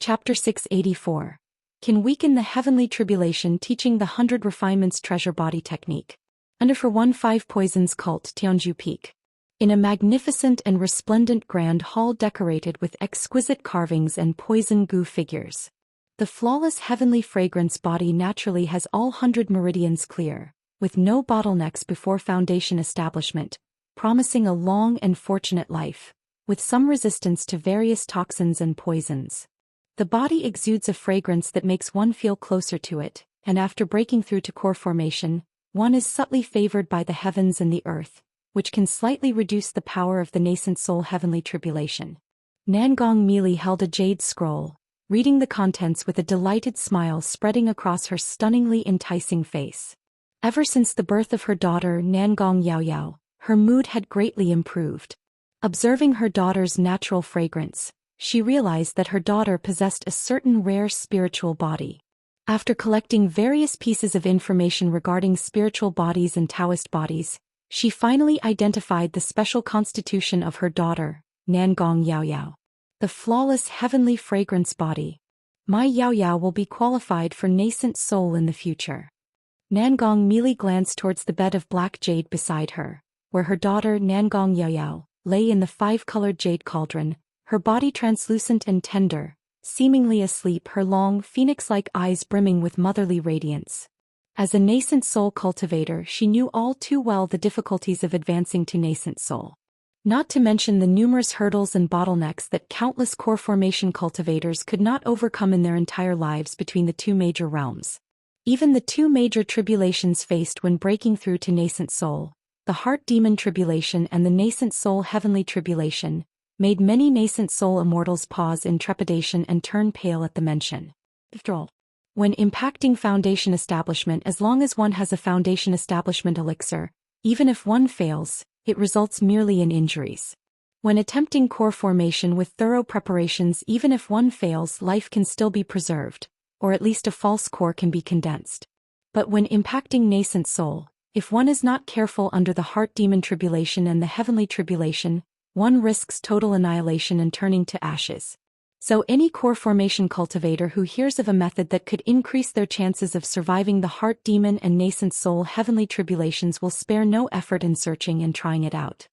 Chapter 684. Can weaken the heavenly tribulation, teaching the 100 refinements treasure body technique. Under for 1-5 Poisons Cult Tianju Peak. In a magnificent and resplendent grand hall decorated with exquisite carvings and poison goo figures. The flawless heavenly fragrance body naturally has all 100 meridians clear, with no bottlenecks before foundation establishment, promising a long and fortunate life, with some resistance to various toxins and poisons. The body exudes a fragrance that makes one feel closer to it, and after breaking through to core formation, one is subtly favored by the heavens and the earth, which can slightly reduce the power of the nascent soul heavenly tribulation. Nangong Mili held a jade scroll, reading the contents with a delighted smile spreading across her stunningly enticing face. Ever since the birth of her daughter Nangong Yaoyao, her mood had greatly improved. Observing her daughter's natural fragrance, she realized that her daughter possessed a certain rare spiritual body. After collecting various pieces of information regarding spiritual bodies and Taoist bodies, she finally identified the special constitution of her daughter, Nangong Yaoyao. The flawless heavenly fragrance body. My Yaoyao will be qualified for nascent soul in the future. Nangong Mili glanced towards the bed of black jade beside her, where her daughter Nangong Yaoyao lay in the 5-colored jade cauldron, her body translucent and tender, seemingly asleep, her long, phoenix-like eyes brimming with motherly radiance. As a nascent soul cultivator, she knew all too well the difficulties of advancing to nascent soul. Not to mention the numerous hurdles and bottlenecks that countless core formation cultivators could not overcome in their entire lives between the two major realms. Even the two major tribulations faced when breaking through to nascent soul, the heart demon tribulation and the nascent soul heavenly tribulation, made many nascent soul immortals pause in trepidation and turn pale at the mention. After all, when impacting foundation establishment, as long as one has a foundation establishment elixir, even if one fails, it results merely in injuries. When attempting core formation with thorough preparations, even if one fails, life can still be preserved, or at least a false core can be condensed. But when impacting nascent soul, if one is not careful under the heart demon tribulation and the heavenly tribulation, one risks total annihilation and turning to ashes. So any core formation cultivator who hears of a method that could increase their chances of surviving the heart demon and nascent soul heavenly tribulations will spare no effort in searching and trying it out.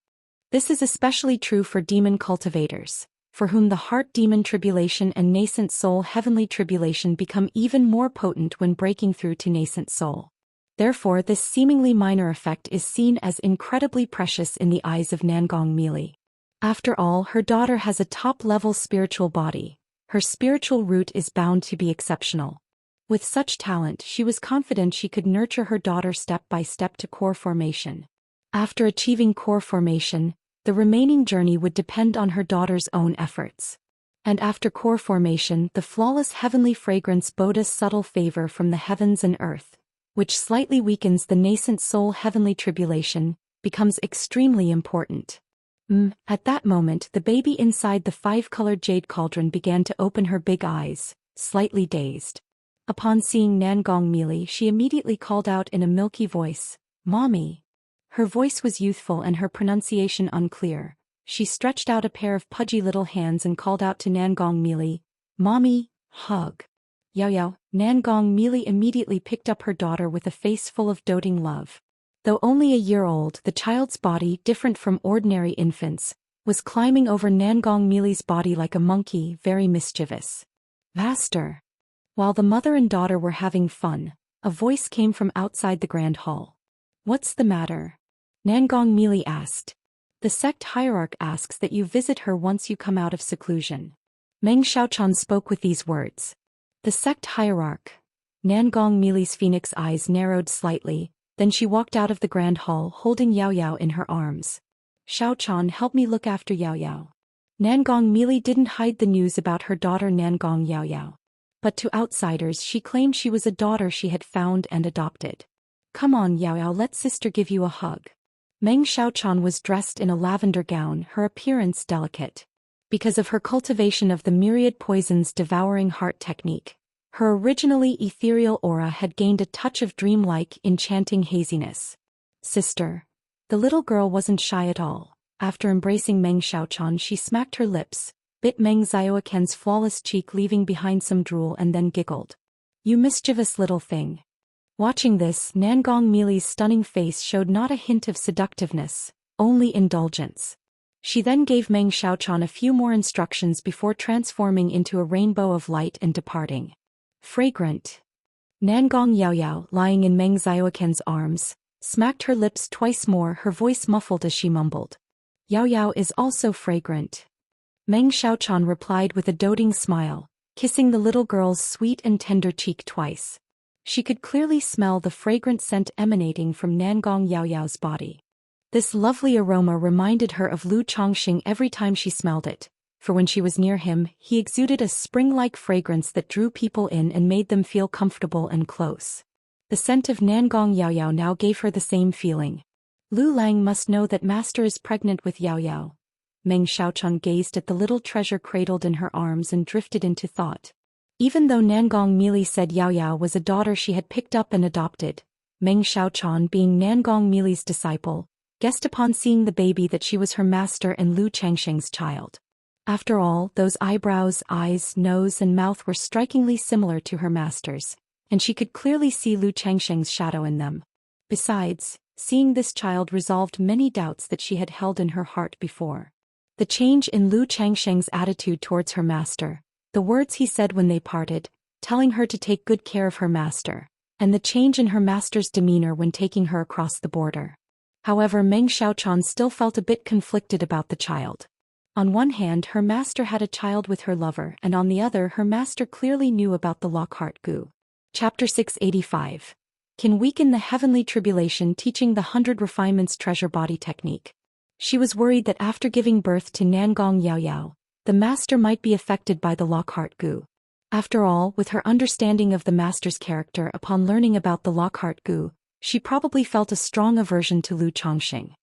This is especially true for demon cultivators, for whom the heart demon tribulation and nascent soul heavenly tribulation become even more potent when breaking through to nascent soul. Therefore, this seemingly minor effect is seen as incredibly precious in the eyes of Nangong Mili. After all, her daughter has a top-level spiritual body. Her spiritual root is bound to be exceptional. With such talent, she was confident she could nurture her daughter step by step to core formation. After achieving core formation, the remaining journey would depend on her daughter's own efforts. And after core formation, the flawless heavenly fragrance bodes subtle favor from the heavens and earth, which slightly weakens the nascent soul heavenly tribulation, becomes extremely important. At that moment, the baby inside the 5-colored jade cauldron began to open her big eyes, slightly dazed. Upon seeing Nangong Mili, she immediately called out in a milky voice, "Mommy." Her voice was youthful and her pronunciation unclear. She stretched out a pair of pudgy little hands and called out to Nangong Mili, "Mommy, hug." Yaoyao. Nangong Mili immediately picked up her daughter with a face full of doting love. Though only a year old, the child's body, different from ordinary infants, was climbing over Nangong Mili's body like a monkey, very mischievous. Vaster. While the mother and daughter were having fun, a voice came from outside the grand hall. "What's the matter?" Nangong Mili asked. "The sect hierarch asks that you visit her once you come out of seclusion." Meng Xiaochan spoke with these words. The sect hierarch. Nangong Mili's phoenix eyes narrowed slightly. Then she walked out of the grand hall holding Yaoyao in her arms. "Xiaochan, help me look after Yaoyao." Nangong Mili didn't hide the news about her daughter Nangong Yaoyao. But to outsiders she claimed she was a daughter she had found and adopted. "Come on Yaoyao, let sister give you a hug." Meng Xiaochan was dressed in a lavender gown, her appearance delicate. Because of her cultivation of the myriad poisons devouring heart technique, her originally ethereal aura had gained a touch of dreamlike, enchanting haziness. "Sister." The little girl wasn't shy at all. After embracing Meng Xiaochan, she smacked her lips, bit Meng Xiaoquan's flawless cheek, leaving behind some drool, and then giggled. "You mischievous little thing." Watching this, Nangong Mili's stunning face showed not a hint of seductiveness, only indulgence. She then gave Meng Xiaoquan a few more instructions before transforming into a rainbow of light and departing. Fragrant. Nangong Yaoyao, lying in Meng Xiaoquan's arms, smacked her lips twice more, her voice muffled as she mumbled. "Yaoyao is also fragrant." Meng Xiaoquan replied with a doting smile, kissing the little girl's sweet and tender cheek twice. She could clearly smell the fragrant scent emanating from Nangong Yaoyao's body. This lovely aroma reminded her of Lu Chongqing every time she smelled it, for when she was near him, he exuded a spring-like fragrance that drew people in and made them feel comfortable and close. The scent of Nangong Yaoyao now gave her the same feeling. Lu Lang must know that Master is pregnant with Yaoyao. Meng Xiaoquan gazed at the little treasure cradled in her arms and drifted into thought. Even though Nangong Mili said Yaoyao was a daughter she had picked up and adopted, Meng Xiaoquan, being Nangong Mili's disciple, guessed upon seeing the baby that she was her master and Lu Changsheng's child. After all, those eyebrows, eyes, nose and mouth were strikingly similar to her master's, and she could clearly see Lu Changsheng's shadow in them. Besides, seeing this child resolved many doubts that she had held in her heart before. The change in Lu Changsheng's attitude towards her master, the words he said when they parted, telling her to take good care of her master, and the change in her master's demeanor when taking her across the border. However, Meng Xiaoquan still felt a bit conflicted about the child. On one hand, her master had a child with her lover, and on the other, her master clearly knew about the Lockhart Gu. Chapter 685. Can weaken the heavenly tribulation, teaching the 100 refinements treasure body technique. She was worried that after giving birth to Nangong Yaoyao, the master might be affected by the Lockhart Gu. After all, with her understanding of the master's character upon learning about the Lockhart Gu, she probably felt a strong aversion to Lu Chongqing.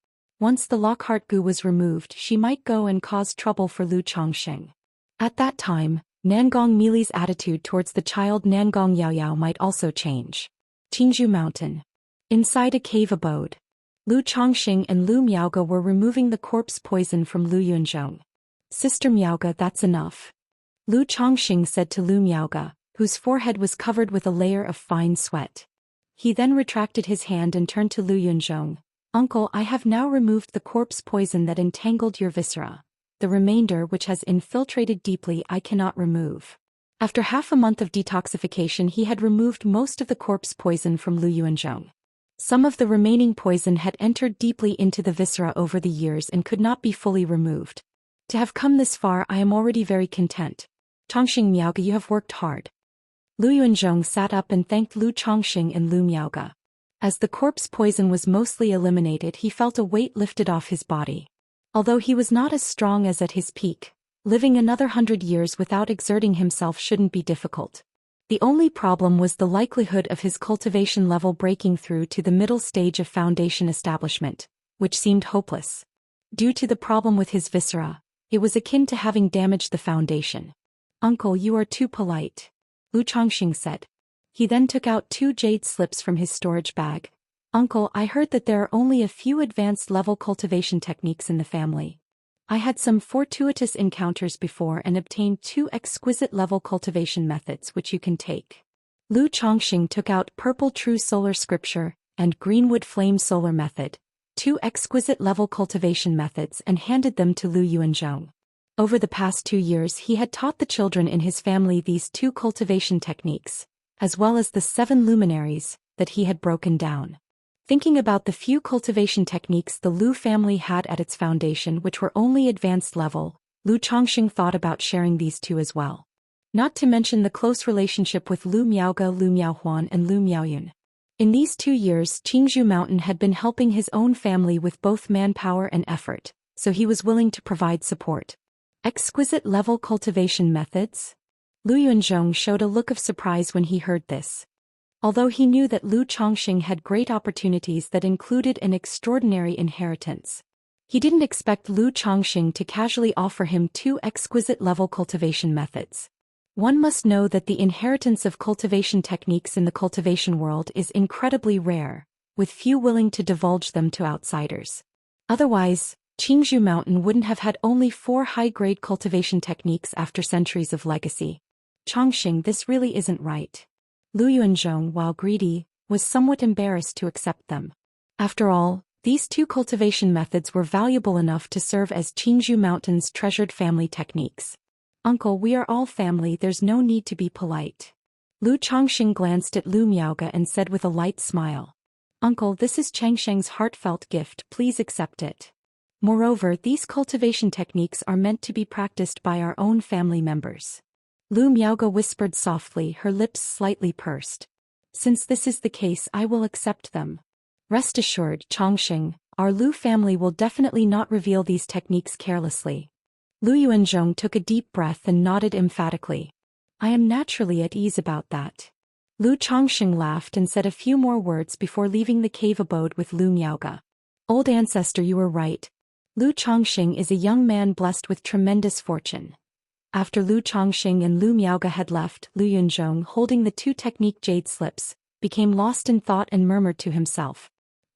Once the Lockhart Gu was removed, she might go and cause trouble for Lu Chongqing. At that time, Nangong Mili's attitude towards the child Nangong Yaoyao might also change. Qingzhou Mountain. Inside a cave abode, Lu Chongqing and Lu Miaoge were removing the corpse poison from Lu Yunzhong. "Sister Miaoge, that's enough," Lu Chongqing said to Lu Miaoge, whose forehead was covered with a layer of fine sweat. He then retracted his hand and turned to Lu Yunzhong. "Uncle, I have now removed the corpse poison that entangled your viscera. The remainder, which has infiltrated deeply, I cannot remove." After half a month of detoxification, he had removed most of the corpse poison from Lu Yunzhong. Some of the remaining poison had entered deeply into the viscera over the years and could not be fully removed. "To have come this far, I am already very content. Chongqing Miaoge, you have worked hard." Lu Yunzhong sat up and thanked Lu Chongqing and Lu Miaoge. As the corpse poison was mostly eliminated, he felt a weight lifted off his body. Although he was not as strong as at his peak, living another 100 years without exerting himself shouldn't be difficult. The only problem was the likelihood of his cultivation level breaking through to the middle stage of foundation establishment, which seemed hopeless. Due to the problem with his viscera, it was akin to having damaged the foundation. "Uncle, you are too polite," Lu Chongqing said. He then took out 2 jade slips from his storage bag. "Uncle, I heard that there are only a few advanced level cultivation techniques in the family. I had some fortuitous encounters before and obtained 2 exquisite level cultivation methods which you can take." Lu Chongqing took out Purple True Solar Scripture and Greenwood Flame Solar Method, 2 exquisite level cultivation methods, and handed them to Lu Yunzhong. Over the past 2 years, he had taught the children in his family these 2 cultivation techniques, as well as the 7 luminaries that he had broken down. Thinking about the few cultivation techniques the Lu family had at its foundation, which were only advanced level, Lu Chongqing thought about sharing these 2 as well. Not to mention the close relationship with Lu Miaoge, Lu Miaohuan and Lu Miaoyun. In these 2 years, Qingzhou Mountain had been helping his own family with both manpower and effort, so he was willing to provide support. Exquisite level cultivation methods? Lu Yunzhong showed a look of surprise when he heard this. Although he knew that Lu Chongqing had great opportunities that included an extraordinary inheritance, he didn't expect Lu Chongqing to casually offer him 2 exquisite level cultivation methods. One must know that the inheritance of cultivation techniques in the cultivation world is incredibly rare, with few willing to divulge them to outsiders. Otherwise, Qingzhou Mountain wouldn't have had only 4 high-grade cultivation techniques after centuries of legacy. Chongqing, this really isn't right. Lu Yuanzhong, while greedy, was somewhat embarrassed to accept them. After all, these 2 cultivation methods were valuable enough to serve as Qingzhou Mountain's treasured family techniques. Uncle, we are all family, there's no need to be polite. Lu Chongqing glanced at Lu Miaoge and said with a light smile. Uncle, this is Changsheng's heartfelt gift, please accept it. Moreover, these cultivation techniques are meant to be practiced by our own family members. Lu Miaoge whispered softly, her lips slightly pursed. Since this is the case, I will accept them. Rest assured, Chongqing, our Lu family will definitely not reveal these techniques carelessly. Lu Yuanzhong took a deep breath and nodded emphatically. I am naturally at ease about that. Lu Chongqing laughed and said a few more words before leaving the cave abode with Lu Miaoge. Old ancestor, you were right. Lu Chongqing is a young man blessed with tremendous fortune. After Lu Chongqing and Lu Miaoge had left, Lu Yunzhong, holding the 2 technique jade slips, became lost in thought and murmured to himself.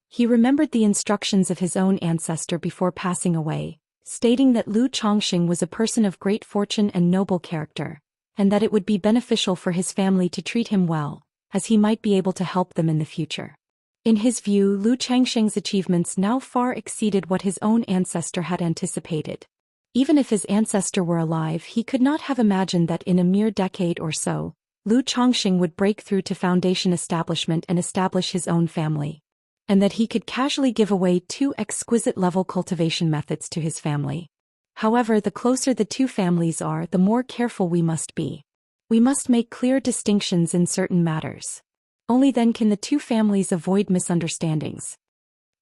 He remembered the instructions of his own ancestor before passing away, stating that Lu Chongqing was a person of great fortune and noble character, and that it would be beneficial for his family to treat him well, as he might be able to help them in the future. In his view, Lu Changsheng's achievements now far exceeded what his own ancestor had anticipated. Even if his ancestor were alive, he could not have imagined that in a mere decade or so, Lu Chongqing would break through to foundation establishment and establish his own family. And that he could casually give away 2 exquisite-level cultivation methods to his family. However, the closer the 2 families are, the more careful we must be. We must make clear distinctions in certain matters. Only then can the 2 families avoid misunderstandings.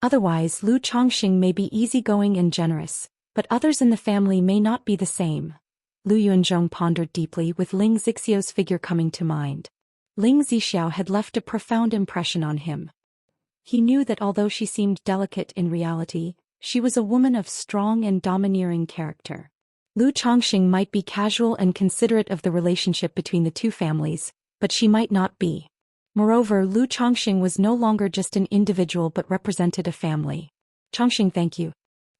Otherwise, Lu Chongqing may be easygoing and generous, but others in the family may not be the same. Lu Yuanzhong pondered deeply, with Ling Zixiao's figure coming to mind. Ling Zixiao had left a profound impression on him. He knew that although she seemed delicate in reality, she was a woman of strong and domineering character. Lu Chongqing might be casual and considerate of the relationship between the 2 families, but she might not be. Moreover, Lu Chongqing was no longer just an individual but represented a family. Chongqing, thank you.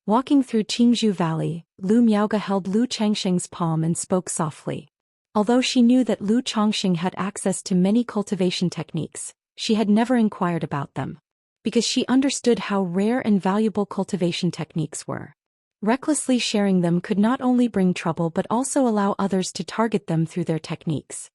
Walking through Qingzhou Valley, Lu Miaoge held Lu Changsheng's palm and spoke softly. Although she knew that Lu Chongqing had access to many cultivation techniques, she had never inquired about them. Because she understood how rare and valuable cultivation techniques were. Recklessly sharing them could not only bring trouble but also allow others to target them through their techniques.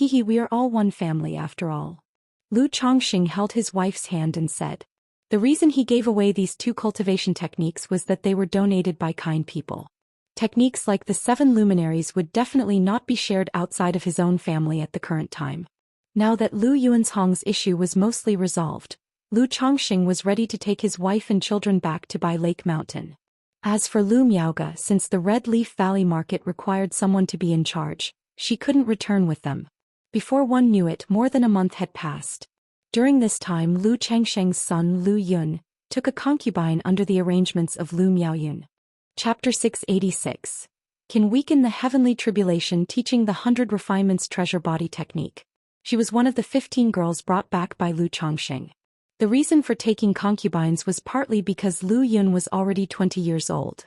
We are all one family after all. Lu Chongqing held his wife's hand and said. The reason he gave away these 2 cultivation techniques was that they were donated by kind people. Techniques like the 7 luminaries would definitely not be shared outside of his own family at the current time. Now that Lu Yuanzhong's issue was mostly resolved, Lu Chongqing was ready to take his wife and children back to Bai Lake Mountain. As for Lu Miaoge, since the Red Leaf Valley market required someone to be in charge, she couldn't return with them. Before one knew it, more than a month had passed. During this time, Lu Changsheng's son Lu Yun took a concubine under the arrangements of Lu Miaoyun. Chapter 686. Can weaken the heavenly tribulation, teaching the 100 refinements treasure body technique. She was one of the 15 girls brought back by Lu Chongqing. The reason for taking concubines was partly because Lu Yun was already 20 years old.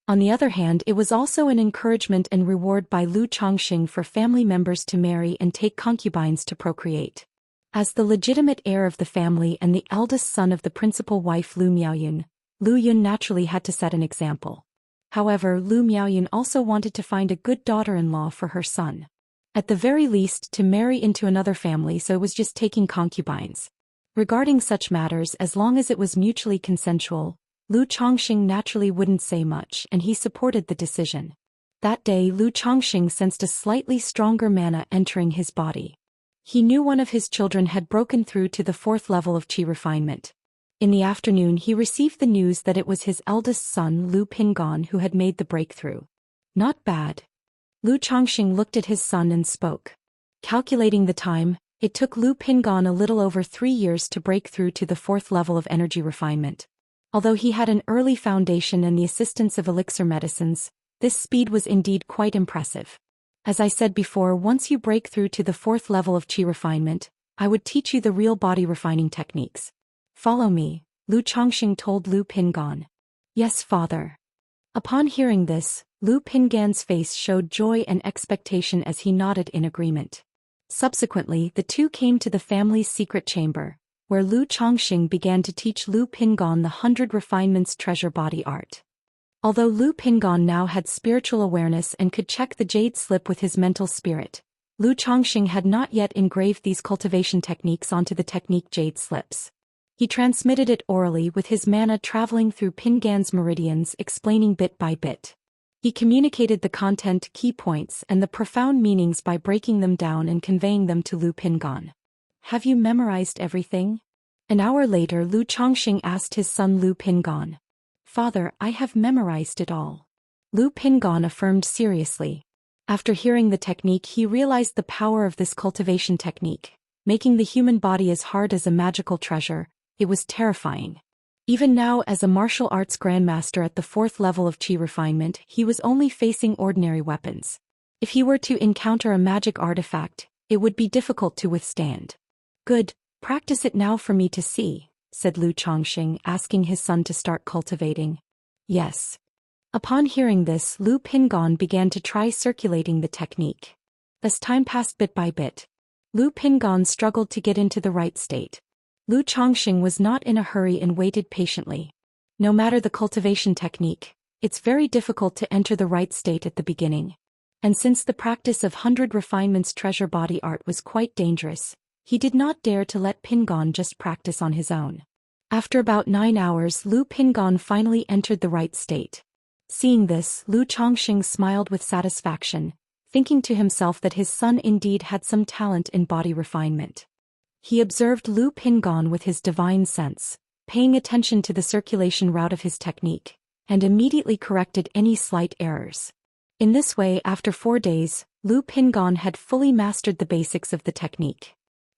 On the other hand, it was also an encouragement and reward by Lu Chongqing for family members to marry and take concubines to procreate. As the legitimate heir of the family and the eldest son of the principal wife Lu Miaoyun, Lu Yun naturally had to set an example. However, Lu Miaoyun also wanted to find a good daughter-in-law for her son. At the very least, to marry into another family, so it was just taking concubines. Regarding such matters, as long as it was mutually consensual, Lu Chongqing naturally wouldn't say much, and he supported the decision. That day, Lu Chongqing sensed a slightly stronger mana entering his body. He knew one of his children had broken through to the 4th level of qi refinement. In the afternoon, he received the news that it was his eldest son Lu Pingon who had made the breakthrough. Not bad. Lu Chongqing looked at his son and spoke. Calculating the time, it took Lu Pingon a little over 3 years to break through to the 4th level of energy refinement. Although he had an early foundation and the assistance of elixir medicines, this speed was indeed quite impressive. As I said before, once you break through to the 4th level of qi refinement, I would teach you the real body refining techniques. Follow me, Lu Chongqing told Lu Pingon. Yes, father. Upon hearing this, Lu Pingan's face showed joy and expectation as he nodded in agreement. Subsequently, the two came to the family's secret chamber, where Lu Chongxing began to teach Lu Pingan the 100 Refinements treasure body art. Although Lu Pingan now had spiritual awareness and could check the jade slip with his mental spirit, Lu Chongxing had not yet engraved these cultivation techniques onto the technique jade slips. He transmitted it orally with his mana traveling through Pingan's meridians, explaining bit by bit. He communicated the content, key points, and the profound meanings by breaking them down and conveying them to Lu Pingan. Have you memorized everything? An hour later, Lu Chongxing asked his son Lu Pingan. Father, I have memorized it all. Lu Pingan affirmed seriously. After hearing the technique, he realized the power of this cultivation technique, making the human body as hard as a magical treasure. It was terrifying. Even now, as a martial arts grandmaster at the 4th level of Qi refinement, he was only facing ordinary weapons. If he were to encounter a magic artifact, it would be difficult to withstand. Good, practice it now for me to see, said Lu Chongxing, asking his son to start cultivating. Yes. Upon hearing this, Lu Pingan began to try circulating the technique. As time passed bit by bit, Lu Pingan struggled to get into the right state. Lu Chongxing was not in a hurry and waited patiently. No matter the cultivation technique, it's very difficult to enter the right state at the beginning. And since the practice of 100 Refinements treasure body art was quite dangerous, he did not dare to let Pingan just practice on his own. After about 9 hours, Lu Pingan finally entered the right state. Seeing this, Lu Chongxing smiled with satisfaction, thinking to himself that his son indeed had some talent in body refinement. He observed Lu Pingan with his divine sense, paying attention to the circulation route of his technique, and immediately corrected any slight errors. In this way, after 4 days, Lu Pingan had fully mastered the basics of the technique.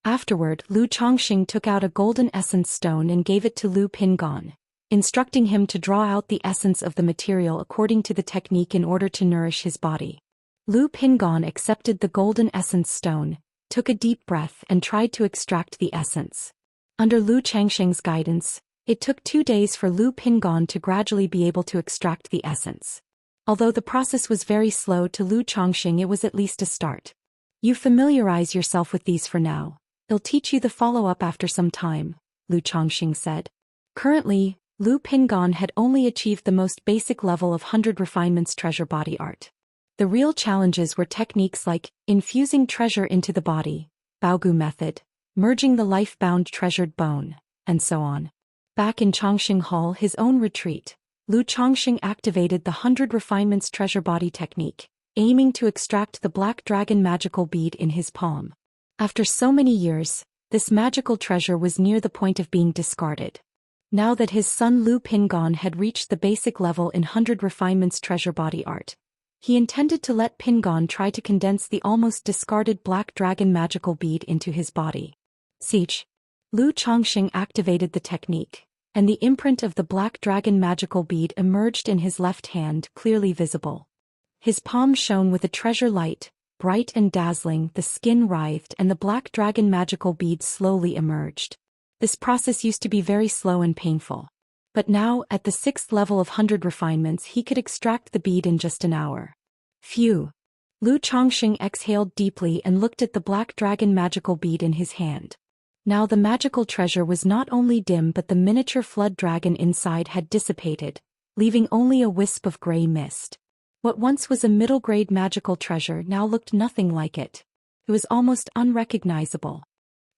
Afterward, Lu Chongxing took out a golden essence stone and gave it to Lu Pingan, instructing him to draw out the essence of the material according to the technique in order to nourish his body. Lu Pingan accepted the golden essence stone, took a deep breath and tried to extract the essence. Under Lu Chongxing's guidance, it took 2 days for Lu Pingan to gradually be able to extract the essence. Although the process was very slow to Lu Chongxing, it was at least a start. You familiarize yourself with these for now. It'll teach you the follow-up after some time, Lu Chongxing said. Currently, Lu Pingan had only achieved the most basic level of 100 Refinements treasure body art. The real challenges were techniques like infusing treasure into the body, Baogu method, merging the life-bound treasured bone, and so on. Back in Chongxing Hall, his own retreat, Lu Chongxing activated the 100 Refinements treasure body technique, aiming to extract the black dragon magical bead in his palm. After so many years, this magical treasure was near the point of being discarded. Now that his son Lu Pingan had reached the basic level in 100 Refinements treasure body art, he intended to let Pingan try to condense the almost discarded black dragon magical bead into his body. Siege. Lu Chongxing activated the technique, and the imprint of the black dragon magical bead emerged in his left hand, clearly visible. His palm shone with a treasure light, bright and dazzling, the skin writhed and the black dragon magical bead slowly emerged. This process used to be very slow and painful. But now, at the 6th level of 100 Refinements, he could extract the bead in just an hour. Phew! Lu Chongxing exhaled deeply and looked at the black dragon magical bead in his hand. Now the magical treasure was not only dim but the miniature flood dragon inside had dissipated, leaving only a wisp of gray mist. What once was a middle-grade magical treasure now looked nothing like it. It was almost unrecognizable.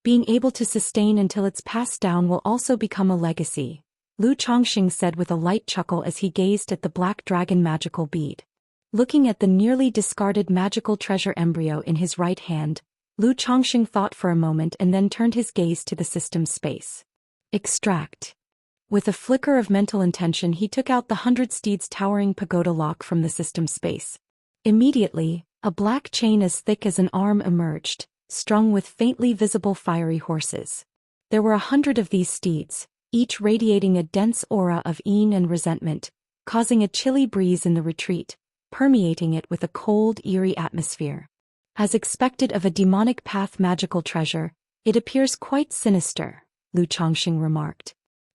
Being able to sustain until it's passed down will also become a legacy, Lu Chongxing said with a light chuckle as he gazed at the black dragon magical bead. Looking at the nearly discarded magical treasure embryo in his right hand, Lu Chongxing thought for a moment and then turned his gaze to the system's space. Extract. With a flicker of mental intention, he took out the 100 Steeds towering pagoda lock from the system space. Immediately, a black chain as thick as an arm emerged, strung with faintly visible fiery horses. There were 100 of these steeds, each radiating a dense aura of een and resentment, causing a chilly breeze in the retreat, permeating it with a cold, eerie atmosphere. As expected of a demonic path magical treasure, it appears quite sinister, Lu Chongxing remarked.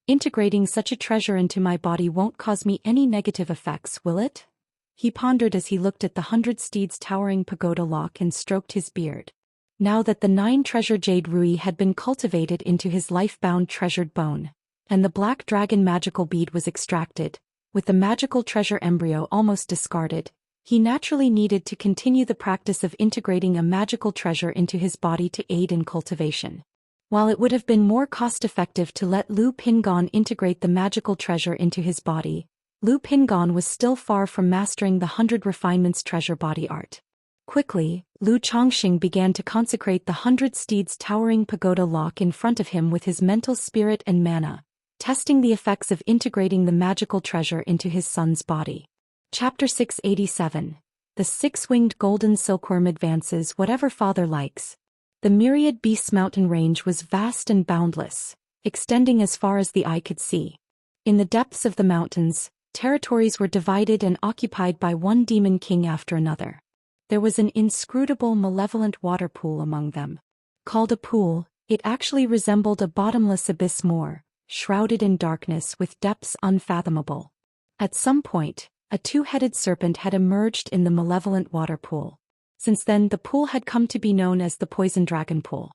Integrating such a treasure into my body won't cause me any negative effects, will it? He pondered as he looked at the 100 steeds towering pagoda lock and stroked his beard. Now that the 9 treasure jade rui had been cultivated into his life-bound treasured bone, and the black dragon magical bead was extracted, with the magical treasure embryo almost discarded, he naturally needed to continue the practice of integrating a magical treasure into his body to aid in cultivation. While it would have been more cost-effective to let Lu Pingon integrate the magical treasure into his body, Lu Pingon was still far from mastering the 100 refinements treasure body art. Quickly, Lu Chongxing began to consecrate the 100 steeds towering pagoda lock in front of him with his mental spirit and mana, testing the effects of integrating the magical treasure into his son's body. Chapter 687. The Six-Winged Golden Silkworm Advances Whatever Father Likes. The myriad beasts' mountain range was vast and boundless, extending as far as the eye could see. In the depths of the mountains, territories were divided and occupied by one demon king after another. There was an inscrutable malevolent water pool among them. Called a pool, it actually resembled a bottomless abyss more, shrouded in darkness with depths unfathomable. At some point, a two-headed serpent had emerged in the malevolent water pool. Since then the pool had come to be known as the Poison Dragon Pool.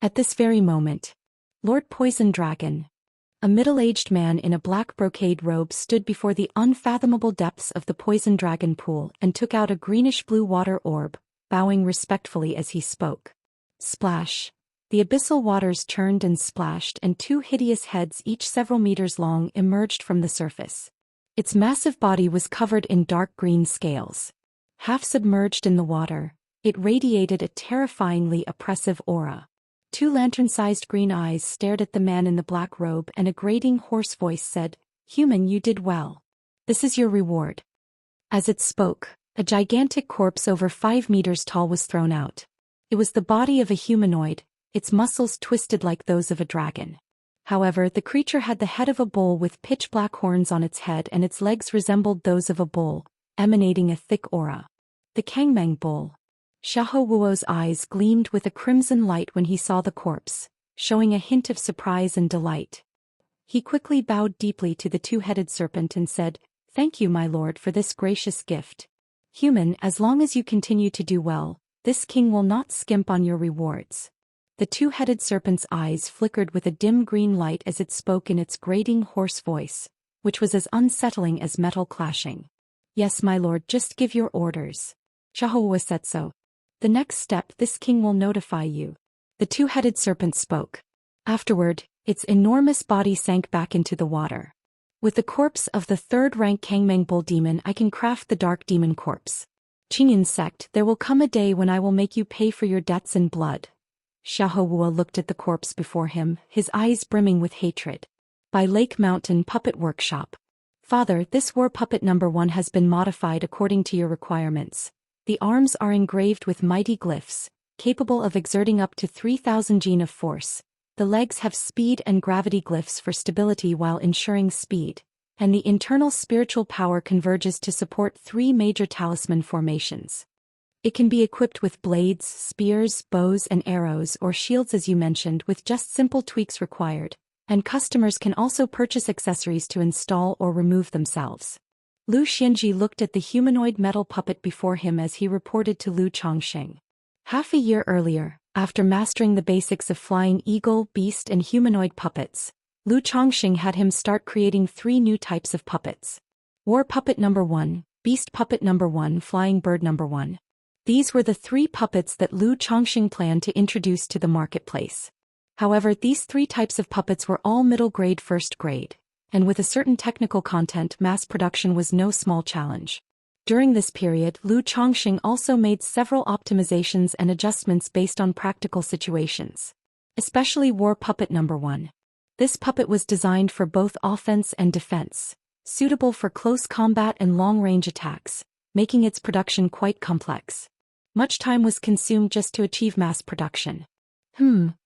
At this very moment, Lord Poison Dragon, a middle-aged man in a black brocade robe, stood before the unfathomable depths of the Poison Dragon Pool and took out a greenish-blue water orb, bowing respectfully as he spoke. Splash! The abyssal waters churned and splashed, and 2 hideous heads, each several meters long, emerged from the surface. Its massive body was covered in dark green scales. Half submerged in the water, it radiated a terrifyingly oppressive aura. 2 lantern-sized green eyes stared at the man in the black robe, and a grating hoarse voice said, "Human, you did well. This is your reward." As it spoke, a gigantic corpse over 5 meters tall was thrown out. It was the body of a humanoid, its muscles twisted like those of a dragon. However, the creature had the head of a bull with pitch-black horns on its head, and its legs resembled those of a bull, emanating a thick aura. The Kangmeng bull. Xiahou Wuo's eyes gleamed with a crimson light when he saw the corpse, showing a hint of surprise and delight. He quickly bowed deeply to the 2-headed serpent and said, "Thank you, my lord, for this gracious gift. Human, as long as you continue to do well, this king will not skimp on your rewards." The 2-headed serpent's eyes flickered with a dim green light as it spoke in its grating hoarse voice, which was as unsettling as metal clashing. "Yes, my lord, just give your orders." Xiahou said so. "The next step, this king will notify you." The 2-headed serpent spoke. Afterward, its enormous body sank back into the water. "With the corpse of the 3rd-rank Kangmeng bull demon, I can craft the dark demon corpse. Qingyan sect, there will come a day when I will make you pay for your debts in blood." Xiahou Wu looked at the corpse before him, his eyes brimming with hatred. By Lake Mountain Puppet Workshop. "Father, this war puppet number 1 has been modified according to your requirements. The arms are engraved with mighty glyphs, capable of exerting up to 3,000 Jin of force. The legs have speed and gravity glyphs for stability while ensuring speed, and the internal spiritual power converges to support 3 major talisman formations. It can be equipped with blades, spears, bows and arrows, or shields as you mentioned, with just simple tweaks required, and customers can also purchase accessories to install or remove themselves." Lu Xianji looked at the humanoid metal puppet before him as he reported to Lu Chongxing. Half a year earlier, after mastering the basics of flying eagle, beast and humanoid puppets, Lu Chongxing had him start creating 3 new types of puppets. War puppet number 1, beast puppet number 1, flying bird number 1. These were the 3 puppets that Lu Chongxing planned to introduce to the marketplace. However, these 3 types of puppets were all middle grade, first grade, and with a certain technical content, mass production was no small challenge. During this period, Lu Chongxing also made several optimizations and adjustments based on practical situations. Especially war puppet number 1. This puppet was designed for both offense and defense, suitable for close combat and long-range attacks, making its production quite complex. Much time was consumed just to achieve mass production.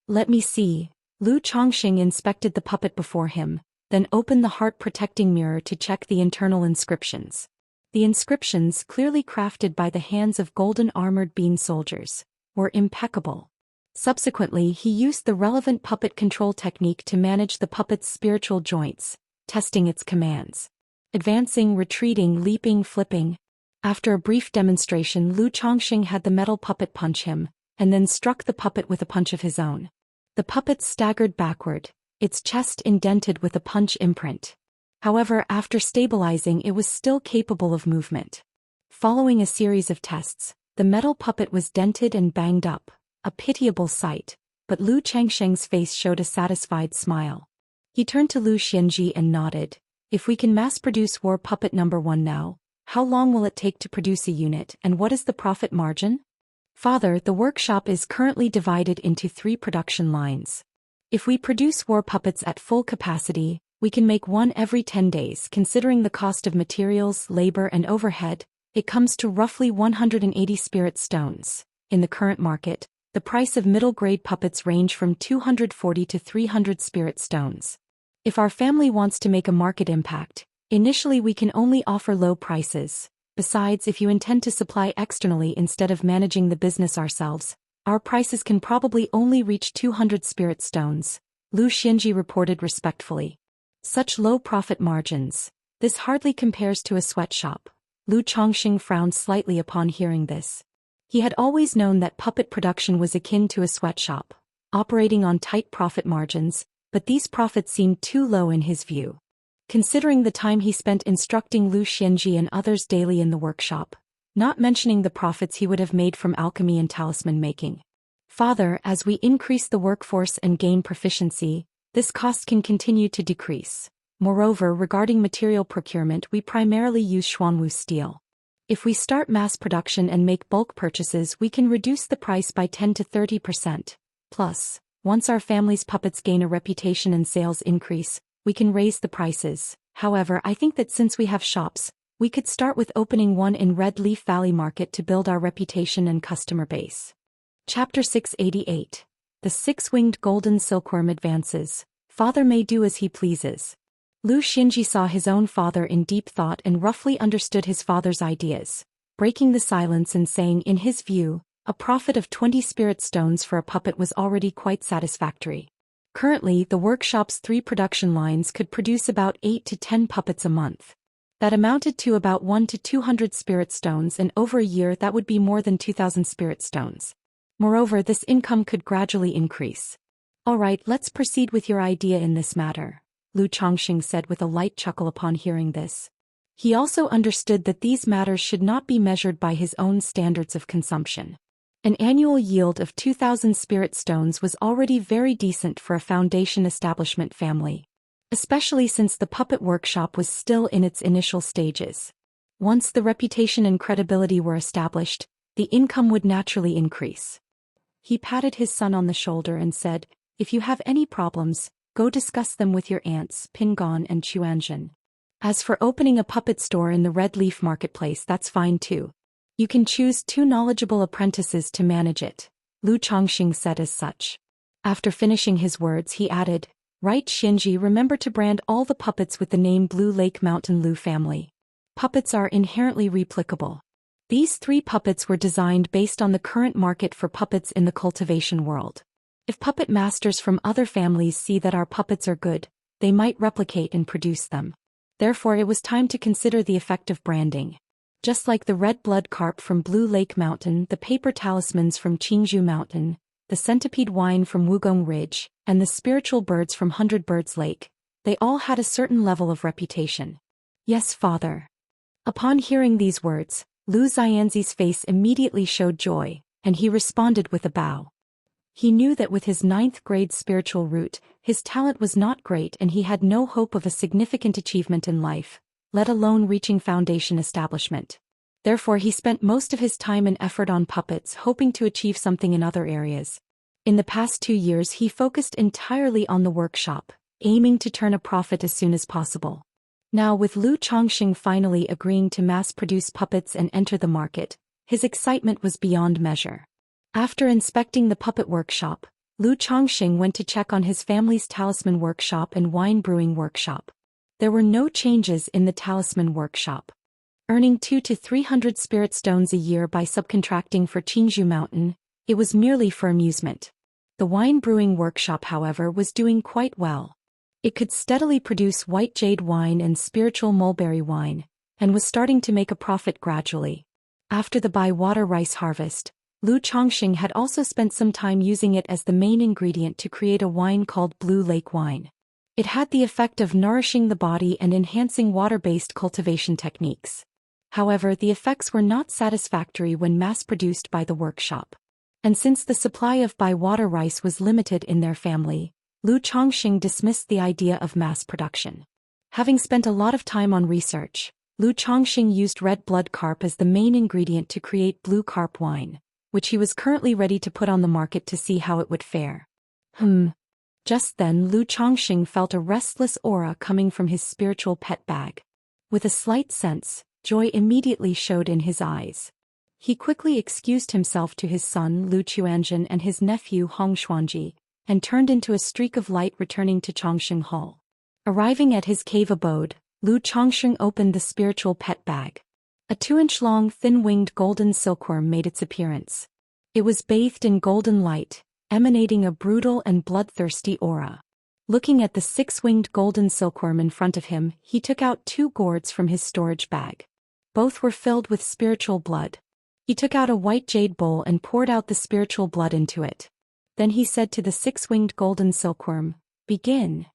Let me see." Lu Chongxing inspected the puppet before him, then opened the heart-protecting mirror to check the internal inscriptions. The inscriptions, clearly crafted by the hands of golden-armored bean soldiers, were impeccable. Subsequently, he used the relevant puppet control technique to manage the puppet's spiritual joints, testing its commands. Advancing, retreating, leaping, flipping. After a brief demonstration, Lu Chongqing had the metal puppet punch him, and then struck the puppet with a punch of his own. The puppet staggered backward, its chest indented with a punch imprint. However, after stabilizing, it was still capable of movement. Following a series of tests, the metal puppet was dented and banged up, a pitiable sight, but Lu Changsheng's face showed a satisfied smile. He turned to Lu Xianji and nodded. If we can mass-produce war puppet number 1 now, how long will it take to produce a unit, and what is the profit margin? Father, the workshop is currently divided into 3 production lines. If we produce war puppets at full capacity, we can make one every 10 days. Considering the cost of materials, labor and overhead, it comes to roughly 180 spirit stones. In the current market, the price of middle-grade puppets range from 240 to 300 spirit stones. If our family wants to make a market impact, initially we can only offer low prices. Besides, if you intend to supply externally instead of managing the business ourselves, our prices can probably only reach 200 spirit stones, Lu Xianji reported respectfully. Such low profit margins. This hardly compares to a sweatshop. Lu Chongqing frowned slightly upon hearing this. He had always known that puppet production was akin to a sweatshop, operating on tight profit margins, but these profits seemed too low in his view. Considering the time he spent instructing Lu Xianji and others daily in the workshop, not mentioning the profits he would have made from alchemy and talisman making. Father, as we increase the workforce and gain proficiency, this cost can continue to decrease. Moreover, regarding material procurement, we primarily use Xuanwu steel. If we start mass production and make bulk purchases, we can reduce the price by 10 to 30%. Plus, once our family's puppets gain a reputation and sales increase, we can raise the prices. However, I think that since we have shops, we could start with opening one in Red Leaf Valley Market to build our reputation and customer base. Chapter 688. The Six-Winged Golden Silkworm Advances. Father may do as he pleases. Lu Xianji saw his own father in deep thought and roughly understood his father's ideas, breaking the silence and saying in his view, a profit of 20 spirit stones for a puppet was already quite satisfactory. Currently, the workshop's 3 production lines could produce about 8 to 10 puppets a month. That amounted to about 1 to 200 spirit stones, and over a year that would be more than 2,000 spirit stones. Moreover, this income could gradually increase. All right, let's proceed with your idea in this matter, Lu Chongqing said with a light chuckle upon hearing this. He also understood that these matters should not be measured by his own standards of consumption. An annual yield of 2,000 spirit stones was already very decent for a foundation establishment family, especially since the puppet workshop was still in its initial stages. Once the reputation and credibility were established, the income would naturally increase. He patted his son on the shoulder and said, "If you have any problems, go discuss them with your aunts, Pingon and Chuanzhen. As for opening a puppet store in the Red Leaf Marketplace, that's fine too. You can choose 2 knowledgeable apprentices to manage it," Lu Chongqing said as such. After finishing his words, he added, "Right, Xianji, remember to brand all the puppets with the name Blue Lake Mountain Lu family. Puppets are inherently replicable." These 3 puppets were designed based on the current market for puppets in the cultivation world. If puppet masters from other families see that our puppets are good, they might replicate and produce them. Therefore, it was time to consider the effect of branding. Just like the red blood carp from Blue Lake Mountain, the paper talismans from Qingzhou Mountain, the centipede wine from Wugong Ridge, and the spiritual birds from Hundred Birds Lake, they all had a certain level of reputation. Yes, father. Upon hearing these words, Lu Xianzi's face immediately showed joy, and he responded with a bow. He knew that with his 9th grade spiritual root, his talent was not great and he had no hope of a significant achievement in life, let alone reaching foundation establishment. Therefore, he spent most of his time and effort on puppets, hoping to achieve something in other areas. In the past 2 years, he focused entirely on the workshop, aiming to turn a profit as soon as possible. Now, with Lu Chongqing finally agreeing to mass-produce puppets and enter the market, his excitement was beyond measure. After inspecting the puppet workshop, Lu Chongqing went to check on his family's talisman workshop and wine brewing workshop. There were no changes in the talisman workshop. Earning 200 to 300 spirit stones a year by subcontracting for Qingzhou Mountain, it was merely for amusement. The wine brewing workshop, however, was doing quite well. It could steadily produce white jade wine and spiritual mulberry wine, and was starting to make a profit gradually. After the by-water rice harvest, Lu Chongqing had also spent some time using it as the main ingredient to create a wine called Blue Lake wine. It had the effect of nourishing the body and enhancing water-based cultivation techniques. However, the effects were not satisfactory when mass-produced by the workshop. And since the supply of by-water rice was limited in their family, Lu Chongqing dismissed the idea of mass production. Having spent a lot of time on research, Lu Chongqing used red blood carp as the main ingredient to create blue carp wine, which he was currently ready to put on the market to see how it would fare. Just then Lu Chongqing felt a restless aura coming from his spiritual pet bag. With a slight sense, joy immediately showed in his eyes. He quickly excused himself to his son Lu Chuanzhen and his nephew Hong Xuanji, and turned into a streak of light returning to Chongqing Hall. Arriving at his cave abode, Lu Chongqing opened the spiritual pet bag. A 2-inch-long thin-winged golden silkworm made its appearance. It was bathed in golden light, emanating a brutal and bloodthirsty aura. Looking at the 6-winged golden silkworm in front of him, he took out 2 gourds from his storage bag. Both were filled with spiritual blood. He took out a white jade bowl and poured out the spiritual blood into it. Then he said to the 6-winged golden silkworm, "Begin."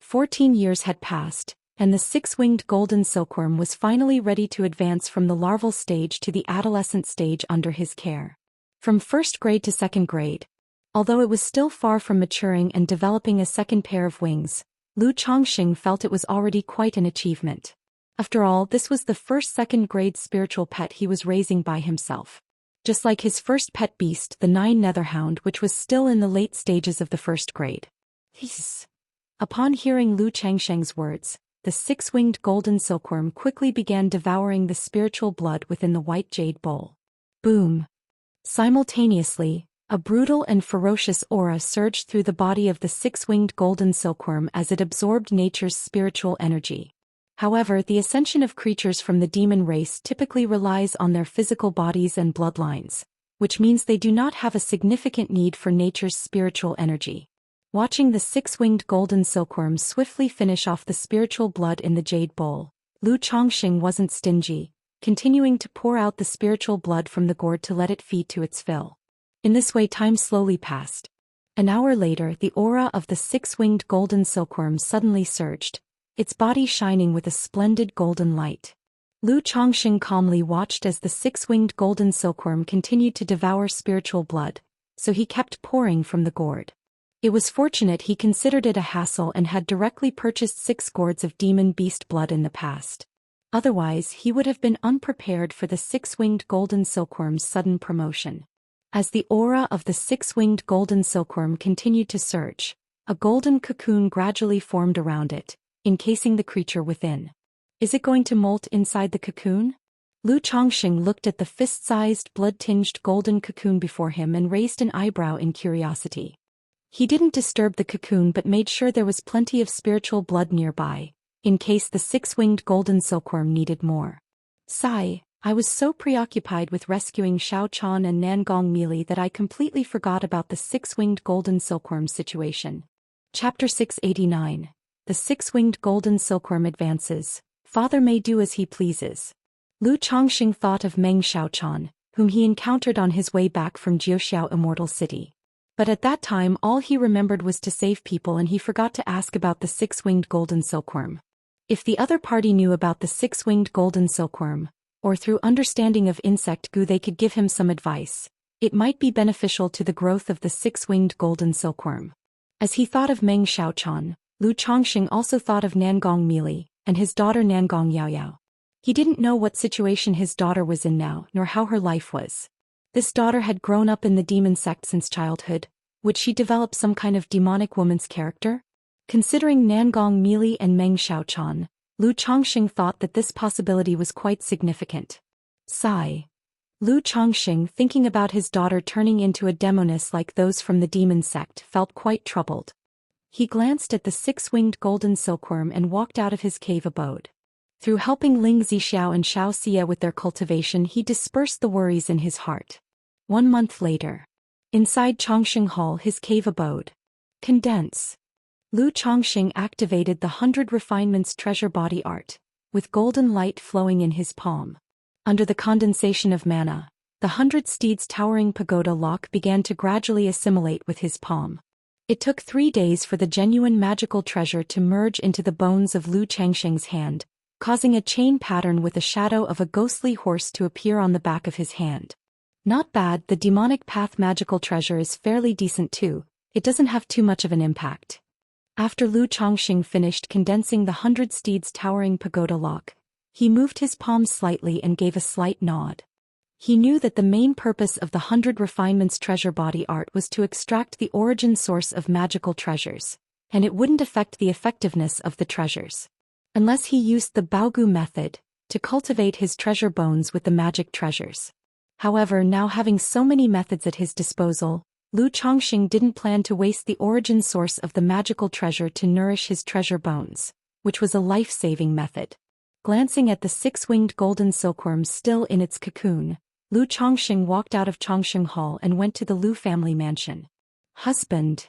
14 years had passed, and the 6-winged golden silkworm was finally ready to advance from the larval stage to the adolescent stage under his care. From 1st grade to 2nd grade. Although it was still far from maturing and developing a second pair of wings, Lu Chongqing felt it was already quite an achievement. After all, this was the first 2nd grade spiritual pet he was raising by himself. Just like his first pet beast, the 9 netherhound, which was still in the late stages of the 1st grade. Upon hearing Lu Chongqing's words, the 6-winged golden silkworm quickly began devouring the spiritual blood within the white jade bowl. Boom! Simultaneously, a brutal and ferocious aura surged through the body of the 6-winged golden silkworm as it absorbed nature's spiritual energy. However, the ascension of creatures from the demon race typically relies on their physical bodies and bloodlines, which means they do not have a significant need for nature's spiritual energy. Watching the 6-winged golden silkworm swiftly finish off the spiritual blood in the jade bowl, Lu Chongqing wasn't stingy, continuing to pour out the spiritual blood from the gourd to let it feed to its fill. In this way, time slowly passed. An hour later, the aura of the 6-winged golden silkworm suddenly surged, its body shining with a splendid golden light. Lu Chongqing calmly watched as the 6-winged golden silkworm continued to devour spiritual blood, so he kept pouring from the gourd. It was fortunate he considered it a hassle and had directly purchased 6 gourds of demon beast blood in the past. Otherwise, he would have been unprepared for the 6-winged golden silkworm's sudden promotion. As the aura of the 6-winged golden silkworm continued to surge, a golden cocoon gradually formed around it, encasing the creature within. Is it going to molt inside the cocoon? Lu Chongqing looked at the fist-sized, blood-tinged golden cocoon before him and raised an eyebrow in curiosity. He didn't disturb the cocoon but made sure there was plenty of spiritual blood nearby, in case the 6-winged golden silkworm needed more. Sigh, I was so preoccupied with rescuing Xiaochuan and Nangong Meili that I completely forgot about the 6-winged golden silkworm situation. Chapter 689. The 6-winged golden silkworm advances. Father may do as he pleases. Lu Chongqing thought of Meng Xiaochuan, whom he encountered on his way back from Jiuxiao Immortal City. But at that time all he remembered was to save people and he forgot to ask about the 6-winged golden silkworm. If the other party knew about the 6-winged golden silkworm, or through understanding of insect goo they could give him some advice, it might be beneficial to the growth of the 6-winged golden silkworm. As he thought of Meng Xiaochuan, Lu Chongqing also thought of Nangong Meili, and his daughter Nangong Yaoyao. He didn't know what situation his daughter was in now, nor how her life was. This daughter had grown up in the demon sect since childhood. Would she develop some kind of demonic woman's character? Considering Nangong Meili and Meng Xiaochuan, Lu Chongqing thought that this possibility was quite significant. Sigh. Lu Chongqing, thinking about his daughter turning into a demoness like those from the demon sect, felt quite troubled. He glanced at the 6-winged golden silkworm and walked out of his cave abode. Through helping Ling Zixiao and Xianxia with their cultivation, he dispersed the worries in his heart. 1 month later. Inside Chongqing Hall, his cave abode. Condense. Lu Chongqing activated the 100 Refinements treasure body art, with golden light flowing in his palm. Under the condensation of mana, the 100 Steeds towering pagoda lock began to gradually assimilate with his palm. It took 3 days for the genuine magical treasure to merge into the bones of Lu Chongqing's hand, causing a chain pattern with a shadow of a ghostly horse to appear on the back of his hand. Not bad, the demonic path magical treasure is fairly decent too, it doesn't have too much of an impact. After Lu Chongqing finished condensing the 100 Steeds towering pagoda lock, he moved his palm slightly and gave a slight nod. He knew that the main purpose of the 100 Refinements treasure body art was to extract the origin source of magical treasures, and it wouldn't affect the effectiveness of the treasures. Unless he used the Baogu method to cultivate his treasure bones with the magic treasures. However, now having so many methods at his disposal, Lu Chongqing didn't plan to waste the origin source of the magical treasure to nourish his treasure bones, which was a life-saving method. Glancing at the 6-winged golden silkworm still in its cocoon, Lu Chongqing walked out of Chongqing Hall and went to the Lu family mansion. Husband.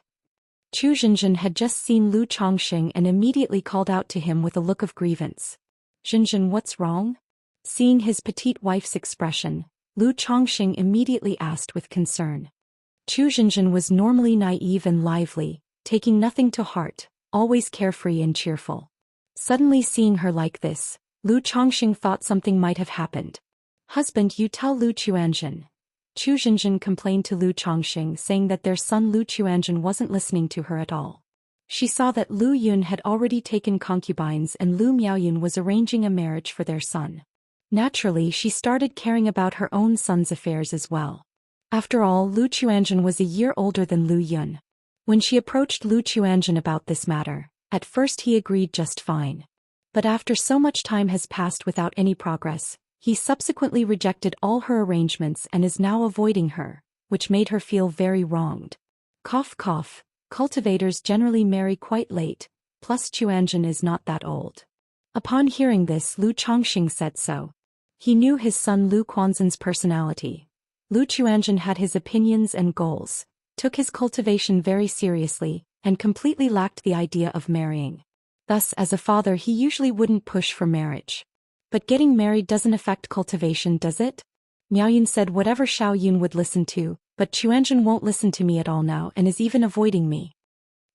Chu Zhenjin had just seen Lu Chongqing and immediately called out to him with a look of grievance. Zhenjin, what's wrong? Seeing his petite wife's expression, Lu Chongqing immediately asked with concern. Chu Zhenjin was normally naive and lively, taking nothing to heart, always carefree and cheerful. Suddenly seeing her like this, Lu Chongqing thought something might have happened. Husband, you tell Lu Chuanjin. Chu Zhenjin complained to Lu Chongqing, saying that their son Lu Chuanjin wasn't listening to her at all. She saw that Lu Yun had already taken concubines and Lu Miaoyun was arranging a marriage for their son. Naturally, she started caring about her own son's affairs as well. After all, Lu Chuanjin was a year older than Lu Yun. When she approached Lu Chuanjin about this matter, at first he agreed just fine. But after so much time has passed without any progress, he subsequently rejected all her arrangements and is now avoiding her, which made her feel very wronged. Cough cough, cultivators generally marry quite late, plus Chuanjin is not that old. Upon hearing this, Lu Chongqing said so. He knew his son Lu Quanzhen's personality. Lu Chuanjin had his opinions and goals, took his cultivation very seriously, and completely lacked the idea of marrying. Thus, as a father, he usually wouldn't push for marriage. But getting married doesn't affect cultivation, does it? Miaoyun said whatever Xiao Yun would listen to, but Chuanjin won't listen to me at all now and is even avoiding me.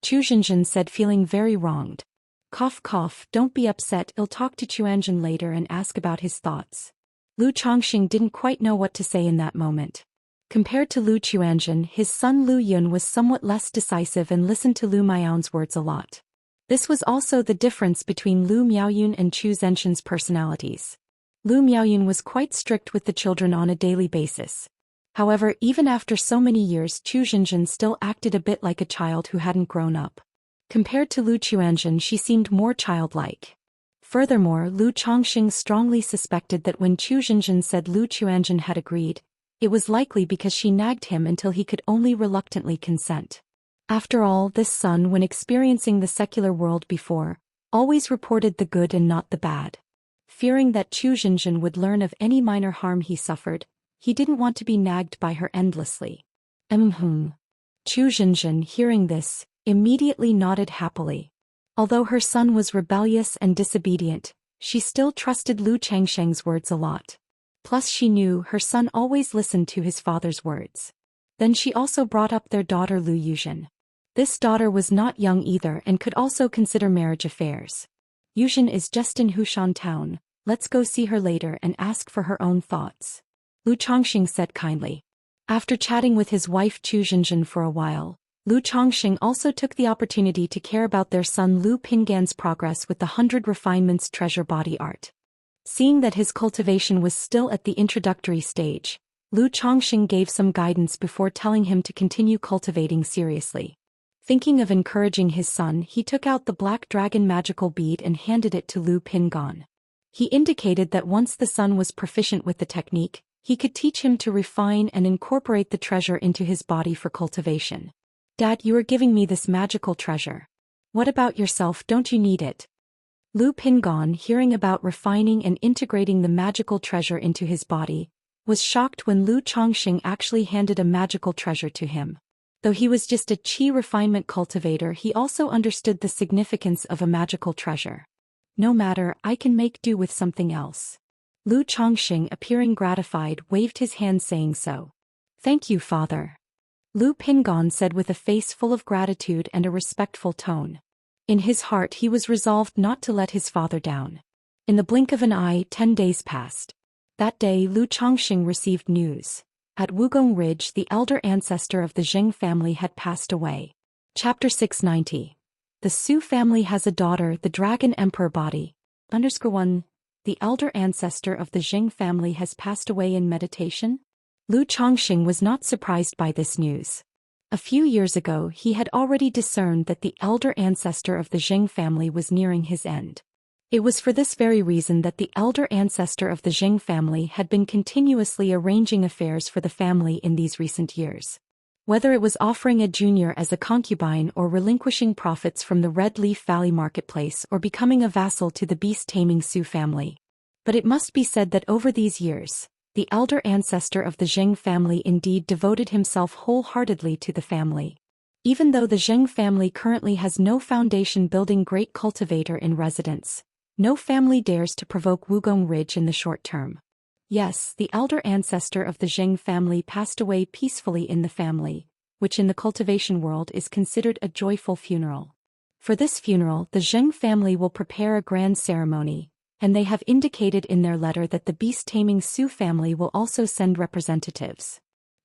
Chu Zhenjin said, feeling very wronged. Cough cough, don't be upset, I'll talk to Chuanjin later and ask about his thoughts. Lu Chongqing didn't quite know what to say in that moment. Compared to Lu Chuanjin, his son Lu Yun was somewhat less decisive and listened to Lu Miaoyun's words a lot. This was also the difference between Lu Miaoyun and Chu Zhenjin's personalities. Lu Miaoyun was quite strict with the children on a daily basis. However, even after so many years, Chu Zhenjin still acted a bit like a child who hadn't grown up. Compared to Lu Chuanjin, she seemed more childlike. Furthermore, Lu Chongqing strongly suspected that when Chu Zhenjin said Lu Chuanjin had agreed, it was likely because she nagged him until he could only reluctantly consent. After all, this son, when experiencing the secular world before, always reported the good and not the bad. Fearing that Chu Zhenjin would learn of any minor harm he suffered, he didn't want to be nagged by her endlessly. Chu Zhenjin, hearing this, immediately nodded happily. Although her son was rebellious and disobedient, she still trusted Lu Changsheng's words a lot. Plus she knew her son always listened to his father's words. Then she also brought up their daughter Lu Yuzhen. This daughter was not young either and could also consider marriage affairs. Yuzhen is just in Hushan town, let's go see her later and ask for her own thoughts. Lu Chongqing said kindly. After chatting with his wife Chu Zhenjin for a while, Lu Chongqing also took the opportunity to care about their son Lu Pingan's progress with the 100 Refinements treasure body art. Seeing that his cultivation was still at the introductory stage, Lu Chongqing gave some guidance before telling him to continue cultivating seriously. Thinking of encouraging his son, he took out the black dragon magical bead and handed it to Lu Pingan. He indicated that once the son was proficient with the technique, he could teach him to refine and incorporate the treasure into his body for cultivation. Dad, you are giving me this magical treasure. What about yourself, don't you need it? Lu Pingan, hearing about refining and integrating the magical treasure into his body, was shocked when Lu Chongqing actually handed a magical treasure to him. Though he was just a qi refinement cultivator, he also understood the significance of a magical treasure. No matter, I can make do with something else. Lu Chongqing, appearing gratified, waved his hand saying so. Thank you, father. Lu Pingon said with a face full of gratitude and a respectful tone. In his heart he was resolved not to let his father down. In the blink of an eye, 10 days passed. That day Lu Chongqing received news. At Wugong Ridge, the elder ancestor of the Zheng family had passed away. Chapter 690. The Su family has a daughter, the Dragon Emperor body. _1. The elder ancestor of the Zheng family has passed away in meditation? Lu Chongqing was not surprised by this news. A few years ago he had already discerned that the elder ancestor of the Zheng family was nearing his end. It was for this very reason that the elder ancestor of the Zheng family had been continuously arranging affairs for the family in these recent years. Whether it was offering a junior as a concubine or relinquishing profits from the Red Leaf Valley marketplace or becoming a vassal to the beast-taming Su family. But it must be said that over these years, the elder ancestor of the Zheng family indeed devoted himself wholeheartedly to the family. Even though the Zheng family currently has no foundation-building great cultivator in residence, no family dares to provoke Wugong Ridge in the short term. Yes, the elder ancestor of the Zheng family passed away peacefully in the family, which in the cultivation world is considered a joyful funeral. For this funeral, the Zheng family will prepare a grand ceremony, and they have indicated in their letter that the beast-taming Su family will also send representatives.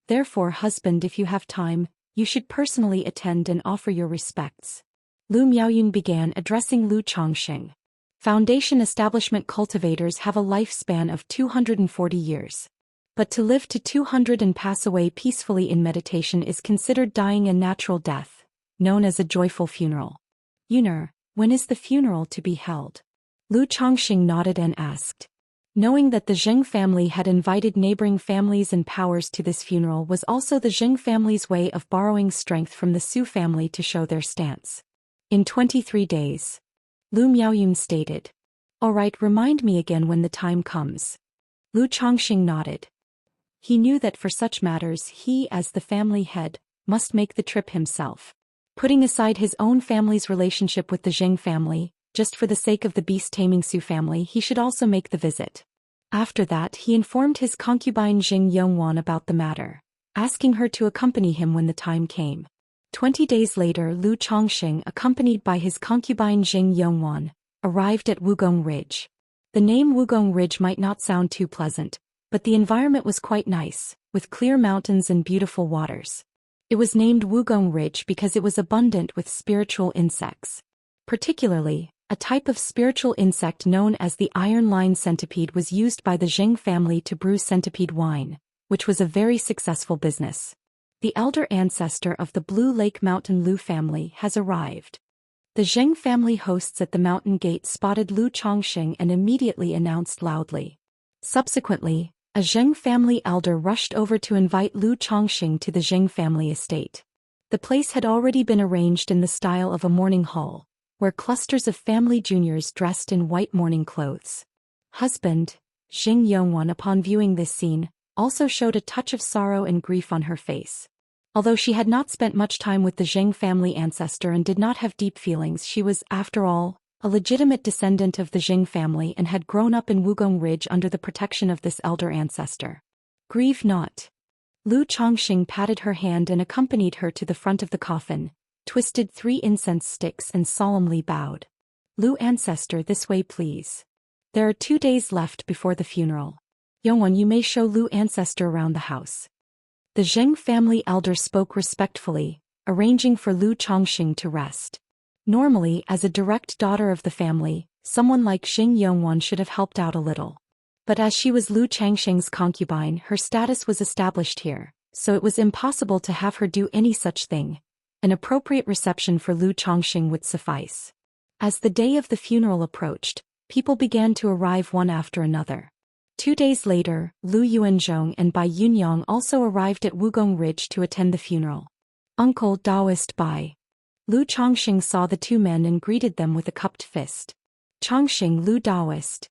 Therefore, husband, if you have time, you should personally attend and offer your respects. Lu Miaoyun began, addressing Lu Chongqing. Foundation establishment cultivators have a lifespan of 240 years. But to live to 200 and pass away peacefully in meditation is considered dying a natural death, known as a joyful funeral. Yuner, when is the funeral to be held? Lu Chongqing nodded and asked. Knowing that the Zheng family had invited neighboring families and powers to this funeral was also the Zheng family's way of borrowing strength from the Su family to show their stance. In 23 days. Lu Miaoyun stated. All right, remind me again when the time comes. Lu Chongqing nodded. He knew that for such matters he, as the family head, must make the trip himself. Putting aside his own family's relationship with the Zheng family, just for the sake of the beast-taming Su family, he should also make the visit. After that he informed his concubine Jing Yongwan about the matter, asking her to accompany him when the time came. 20 days later, Lu Chongqing, accompanied by his concubine Jing Yongwan, arrived at Wugong Ridge. The name Wugong Ridge might not sound too pleasant, but the environment was quite nice, with clear mountains and beautiful waters. It was named Wugong Ridge because it was abundant with spiritual insects. Particularly, a type of spiritual insect known as the iron line centipede was used by the Zheng family to brew centipede wine, which was a very successful business. The elder ancestor of the Blue Lake Mountain Lu family has arrived. The Zheng family hosts at the mountain gate spotted Lu Chongqing and immediately announced loudly. Subsequently, a Zheng family elder rushed over to invite Lu Chongqing to the Zheng family estate. The place had already been arranged in the style of a mourning hall, where clusters of family juniors dressed in white mourning clothes. Husband, Jing Yongwan, upon viewing this scene, also showed a touch of sorrow and grief on her face. Although she had not spent much time with the Zheng family ancestor and did not have deep feelings, she was, after all, a legitimate descendant of the Zheng family and had grown up in Wugong Ridge under the protection of this elder ancestor. Grieve not. Lu Chongqing patted her hand and accompanied her to the front of the coffin, twisted 3 incense sticks and solemnly bowed. Lu ancestor, this way please. There are 2 days left before the funeral. Yongwan, you may show Lu ancestor around the house. The Zheng family elder spoke respectfully, arranging for Lu Chongqing to rest. Normally, as a direct daughter of the family, someone like Xing Yongwan should have helped out a little. But as she was Lu Changxing's concubine, her status was established here, so it was impossible to have her do any such thing. An appropriate reception for Lu Chongqing would suffice. As the day of the funeral approached, people began to arrive one after another. 2 days later, Lu Yuanzhong and Bai Yunyang also arrived at Wugong Ridge to attend the funeral. Uncle Daoist Bai. Lu Chongqing saw the 2 men and greeted them with a cupped fist. Chongqing, Lu Daoist.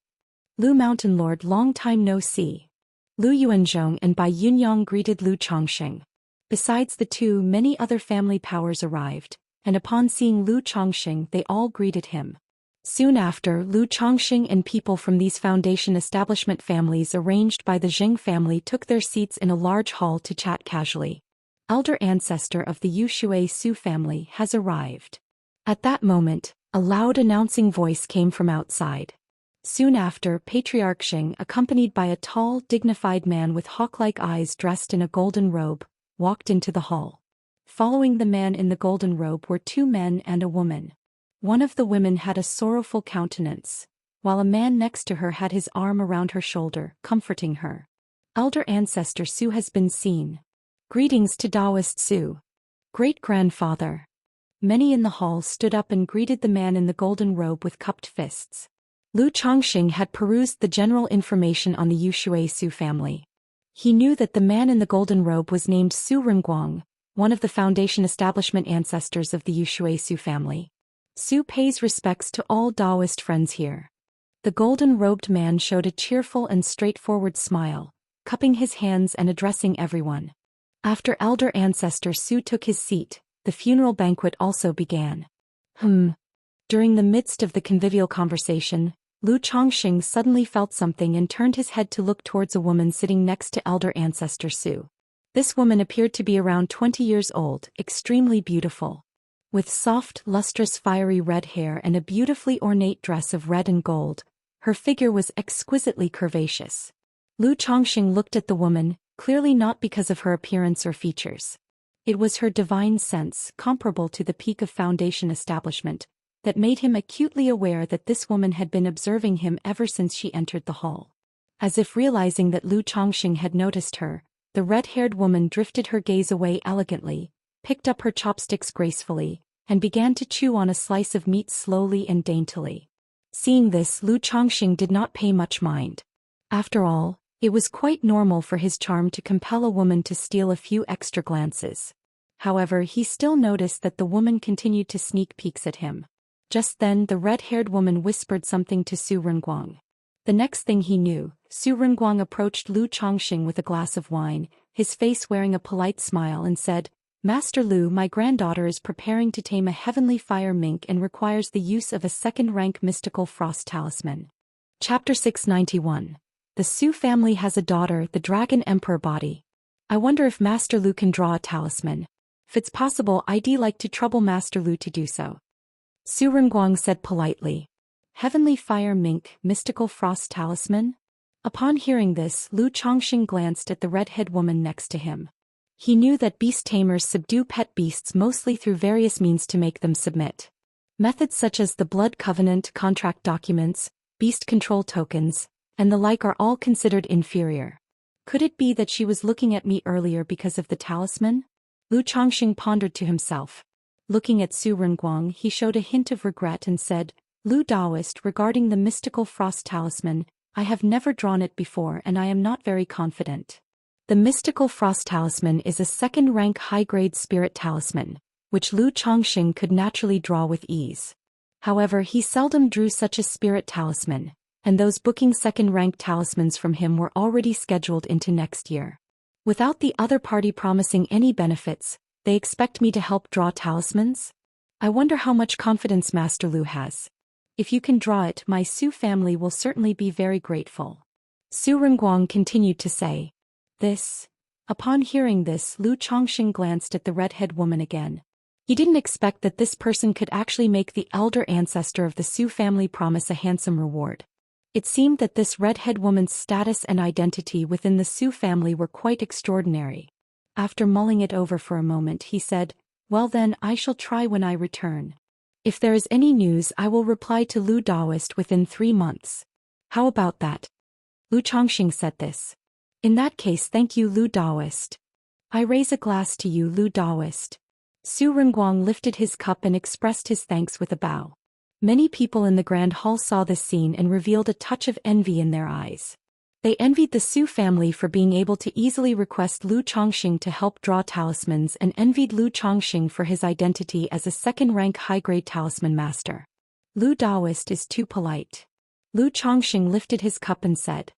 Lu Mountain Lord, long time no see. Lu Yuanzhong and Bai Yunyang greeted Lu Chongxing. Besides the two, many other family powers arrived, and upon seeing Lu Chongxing they all greeted him. Soon after, Lu Chongxing and people from these foundation establishment families arranged by the Zheng family took their seats in a large hall to chat casually. Elder ancestor of the Yushui Su family has arrived. At that moment, a loud announcing voice came from outside. Soon after, Patriarch Xing, accompanied by a tall, dignified man with hawk-like eyes dressed in a golden robe, walked into the hall. Following the man in the golden robe were two men and a woman. One of the women had a sorrowful countenance, while a man next to her had his arm around her shoulder, comforting her. Elder ancestor Su has been seen. Greetings to Daoist Su. Great-grandfather. Many in the hall stood up and greeted the man in the golden robe with cupped fists. Lu Chongxing had perused the general information on the Yushui Su family. He knew that the man in the golden robe was named Su Renguang, one of the foundation establishment ancestors of the Yushui Su family. Su pays respects to all Daoist friends here. The golden-robed man showed a cheerful and straightforward smile, cupping his hands and addressing everyone. After elder ancestor Su took his seat, the funeral banquet also began. During the midst of the convivial conversation, Lu Chongxing suddenly felt something and turned his head to look towards a woman sitting next to elder ancestor Su. This woman appeared to be around 20 years old, extremely beautiful. With soft, lustrous fiery red hair and a beautifully ornate dress of red and gold, her figure was exquisitely curvaceous. Lu Chongxing looked at the woman, clearly not because of her appearance or features. It was her divine sense, comparable to the peak of foundation establishment, that made him acutely aware that this woman had been observing him ever since she entered the hall. As if realizing that Lu Chongxing had noticed her, the red-haired woman drifted her gaze away elegantly, picked up her chopsticks gracefully, and began to chew on a slice of meat slowly and daintily. Seeing this, Lu Chongxing did not pay much mind. After all, it was quite normal for his charm to compel a woman to steal a few extra glances. However, he still noticed that the woman continued to sneak peeks at him. Just then, the red-haired woman whispered something to Su Renguang. The next thing he knew, Su Renguang approached Lu Chongxing with a glass of wine, his face wearing a polite smile, and said, "Master Lu, my granddaughter is preparing to tame a heavenly fire mink and requires the use of a second-rank mystical frost talisman." Chapter 691. The Su family has a daughter, the Dragon Emperor body. I wonder if Master Lu can draw a talisman. If it's possible, I'd like to trouble Master Lu to do so. Su Renguang said politely. Heavenly fire mink, mystical frost talisman? Upon hearing this, Lu Chongxing glanced at the red-haired woman next to him. He knew that beast tamers subdue pet beasts mostly through various means to make them submit. Methods such as the blood covenant, contract documents, beast control tokens, and the like are all considered inferior. Could it be that she was looking at me earlier because of the talisman? Lu Chongxing pondered to himself. Looking at Su Renguang, he showed a hint of regret and said, "Lu Daoist, regarding the mystical frost talisman, I have never drawn it before and I am not very confident. The mystical frost talisman is a second-rank high-grade spirit talisman, which Lu Chongxing could naturally draw with ease. However, he seldom drew such a spirit talisman, and those booking second-rank talismans from him were already scheduled into next year. Without the other party promising any benefits, they expect me to help draw talismans? I wonder how much confidence Master Lu has. If you can draw it, my Su family will certainly be very grateful." Su Renguang continued to say. Upon hearing this, Lu Chongxing glanced at the red-haired woman again. He didn't expect that this person could actually make the elder ancestor of the Su family promise a handsome reward. It seemed that this red-haired woman's status and identity within the Su family were quite extraordinary. After mulling it over for a moment, he said, "Well then, I shall try when I return. If there is any news, I will reply to Lu Daoist within 3 months. How about that?" Lu Chongxing said this. "In that case, thank you, Lu Daoist. I raise a glass to you, Lu Daoist." Su Renguang lifted his cup and expressed his thanks with a bow. Many people in the Grand Hall saw this scene and revealed a touch of envy in their eyes. They envied the Su family for being able to easily request Lu Chongxing to help draw talismans and envied Lu Chongxing for his identity as a second-rank high-grade talisman master. Lu Daoist is too polite. Lu Chongxing lifted his cup and said.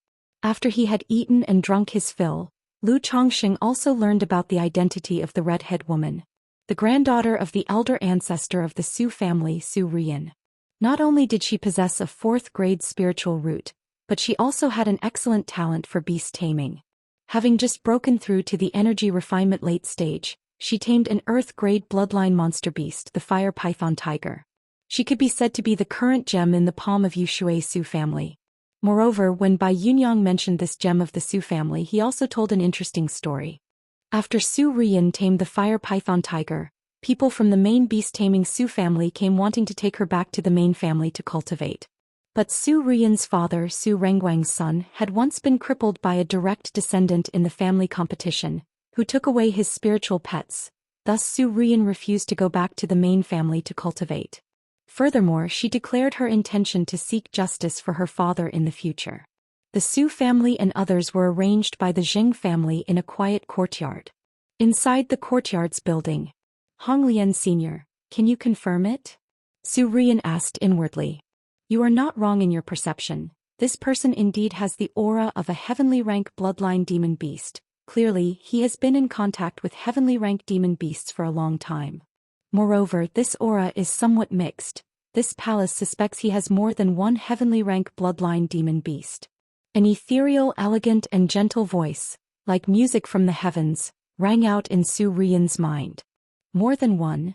After he had eaten and drunk his fill, Lu Chongqing also learned about the identity of the red-head woman, the granddaughter of the elder ancestor of the Su family, Zhou Xian. Not only did she possess a fourth-grade spiritual root, but she also had an excellent talent for beast taming. Having just broken through to the energy refinement late stage, she tamed an earth-grade bloodline monster beast, the fire python tiger. She could be said to be the current gem in the palm of Yushui Su family. Moreover, when Bai Yunyang mentioned this gem of the Su family, he also told an interesting story. After Su Rian tamed the fire python tiger, people from the main beast-taming Su family came wanting to take her back to the main family to cultivate. But Su Rian's father, Su Rengguang's son, had once been crippled by a direct descendant in the family competition, who took away his spiritual pets. Thus Su Rian refused to go back to the main family to cultivate. Furthermore, she declared her intention to seek justice for her father in the future. The Su family and others were arranged by the Jing family in a quiet courtyard. Inside the courtyard's building, Honglian Sr., can you confirm it? Su Rian asked inwardly. You are not wrong in your perception. This person indeed has the aura of a heavenly rank bloodline demon beast. Clearly, he has been in contact with heavenly rank demon beasts for a long time. Moreover, this aura is somewhat mixed. This palace suspects he has more than one heavenly rank bloodline demon beast. An ethereal, elegant and gentle voice, like music from the heavens, rang out in Su Rian's mind. More than one?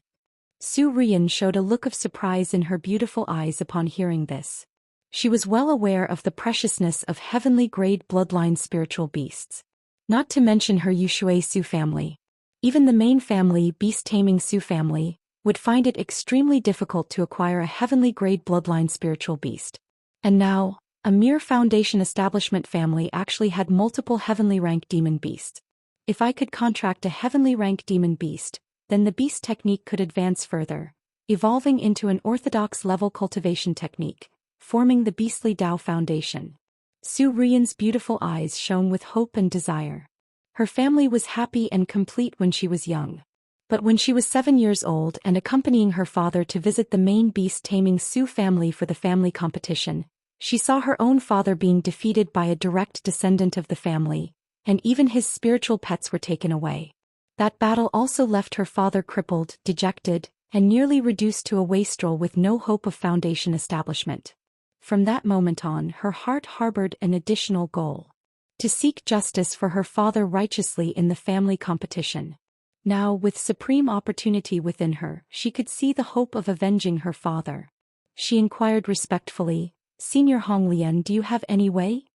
Su Rian showed a look of surprise in her beautiful eyes upon hearing this. She was well aware of the preciousness of heavenly grade bloodline spiritual beasts. Not to mention her Yushui Su family. Even the main family, beast-taming Su family, would find it extremely difficult to acquire a heavenly grade bloodline spiritual beast. And now, a mere foundation establishment family actually had multiple heavenly rank demon beasts. If I could contract a heavenly rank demon beast, then the beast technique could advance further, evolving into an orthodox level cultivation technique, forming the beastly Dao foundation. Su Rian's beautiful eyes shone with hope and desire. Her family was happy and complete when she was young. But when she was 7 years old and accompanying her father to visit the main beast-taming Su family for the family competition, she saw her own father being defeated by a direct descendant of the family, and even his spiritual pets were taken away. That battle also left her father crippled, dejected, and nearly reduced to a wastrel with no hope of foundation establishment. From that moment on, her heart harbored an additional goal: to seek justice for her father righteously in the family competition. Now, with supreme opportunity within her, she could see the hope of avenging her father. She inquired respectfully, Senior Honglian, do you have any way?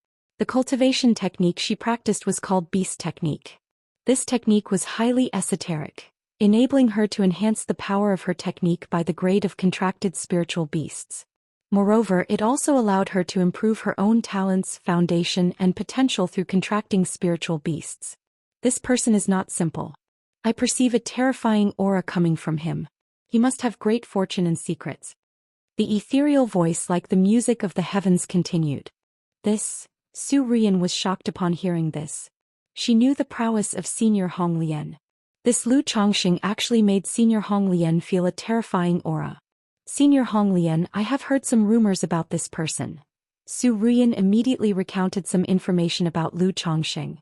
The cultivation technique she practiced was called beast technique. This technique was highly esoteric, enabling her to enhance the power of her technique by the grade of contracted spiritual beasts. Moreover, it also allowed her to improve her own talents, foundation, and potential through contracting spiritual beasts. This person is not simple. I perceive a terrifying aura coming from him. He must have great fortune and secrets. The ethereal voice like the music of the heavens continued. Su Rian was shocked upon hearing this. She knew the prowess of Senior Honglian. This Lu Chongqing actually made Senior Honglian feel a terrifying aura. Senior Honglian, I have heard some rumors about this person. Su Rian immediately recounted some information about Lu Chongqing.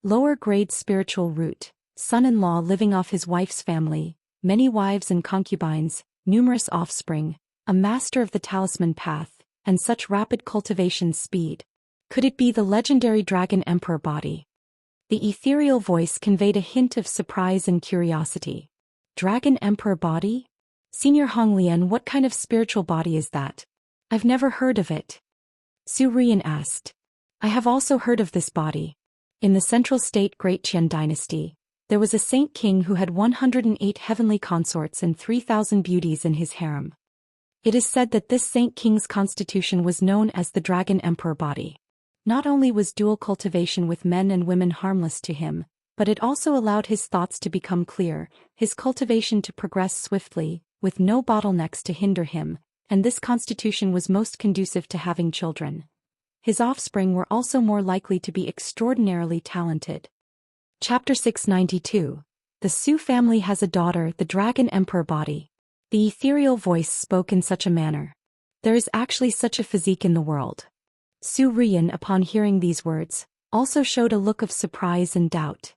Lower grade spiritual root, son-in-law living off his wife's family, many wives and concubines, numerous offspring, a master of the talisman path, and such rapid cultivation speed. Could it be the legendary Dragon Emperor body? The ethereal voice conveyed a hint of surprise and curiosity. Dragon Emperor body? Senior Honglian, what kind of spiritual body is that? I've never heard of it. Su Rian asked. I have also heard of this body. In the central state Great Qian dynasty, there was a saint king who had 108 heavenly consorts and 3,000 beauties in his harem. It is said that this saint king's constitution was known as the Dragon Emperor body. Not only was dual cultivation with men and women harmless to him, but it also allowed his thoughts to become clear, his cultivation to progress swiftly, with no bottlenecks to hinder him, and this constitution was most conducive to having children. His offspring were also more likely to be extraordinarily talented. Chapter 692. The Su family has a daughter, the Dragon Emperor body. The ethereal voice spoke in such a manner. There is actually such a physique in the world. Su Rian, upon hearing these words, also showed a look of surprise and doubt.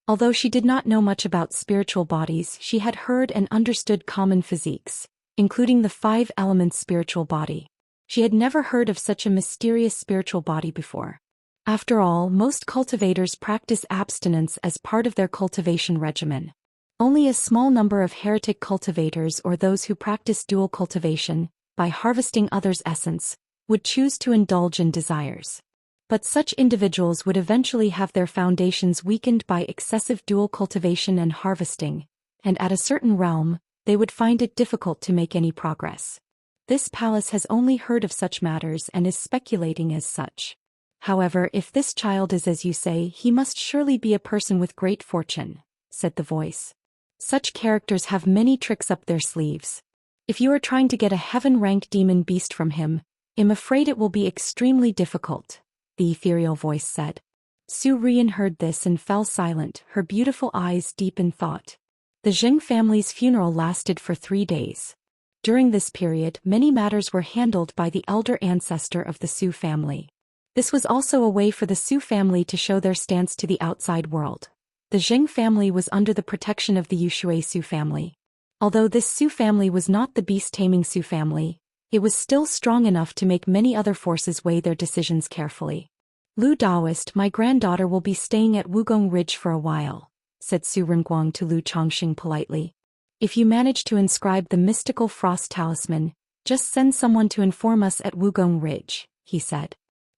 Although she did not know much about spiritual bodies, she had heard and understood common physiques, including the 5 elements spiritual body. She had never heard of such a mysterious spiritual body before. After all, most cultivators practice abstinence as part of their cultivation regimen. Only a small number of heretic cultivators or those who practice dual cultivation, by harvesting others' essence, would choose to indulge in desires. But such individuals would eventually have their foundations weakened by excessive dual cultivation and harvesting, and at a certain realm, they would find it difficult to make any progress. This palace has only heard of such matters and is speculating as such. However, if this child is as you say, he must surely be a person with great fortune, said the voice. Such characters have many tricks up their sleeves. If you are trying to get a heaven-ranked demon beast from him, I'm afraid it will be extremely difficult, the ethereal voice said. Su Rian heard this and fell silent, her beautiful eyes deep in thought. The Zheng family's funeral lasted for 3 days. During this period, many matters were handled by the elder ancestor of the Su family. This was also a way for the Su family to show their stance to the outside world. The Zheng family was under the protection of the Yushui Su family. Although this Su family was not the beast-taming Su family, it was still strong enough to make many other forces weigh their decisions carefully. Lu Daoist, my granddaughter will be staying at Wugong Ridge for a while, said Su Renguang to Lu Chongxing politely. If you manage to inscribe the mystical frost talisman, just send someone to inform us at Wugong Ridge, he said.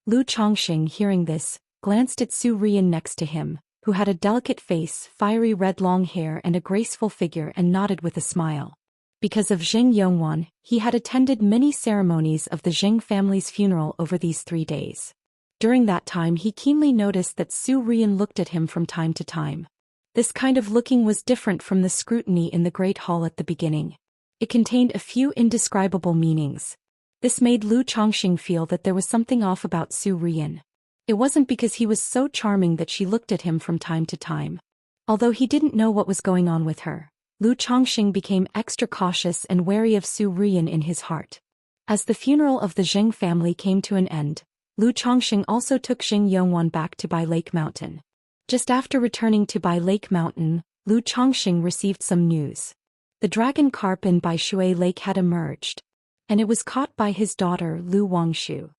Lu Chongxing, hearing this, glanced at Su Rian next to him, who had a delicate face, fiery red long hair and a graceful figure, and nodded with a smile. Because of Zheng Yongwan, he had attended many ceremonies of the Zheng family's funeral over these 3 days. During that time he keenly noticed that Su Rian looked at him from time to time. This kind of looking was different from the scrutiny in the Great Hall at the beginning. It contained a few indescribable meanings. This made Lu Chongxing feel that there was something off about Su Rian. It wasn't because he was so charming that she looked at him from time to time. Although he didn't know what was going on with her, Lu Chongxing became extra cautious and wary of Su Rian in his heart. As the funeral of the Zheng family came to an end, Lu Chongxing also took Zheng Yongwan back to Bai Lake Mountain. Just after returning to Bai Lake Mountain, Lu Chongxing received some news. The dragon carp in Bai Shui Lake had emerged, and it was caught by his daughter Lu Wangshu.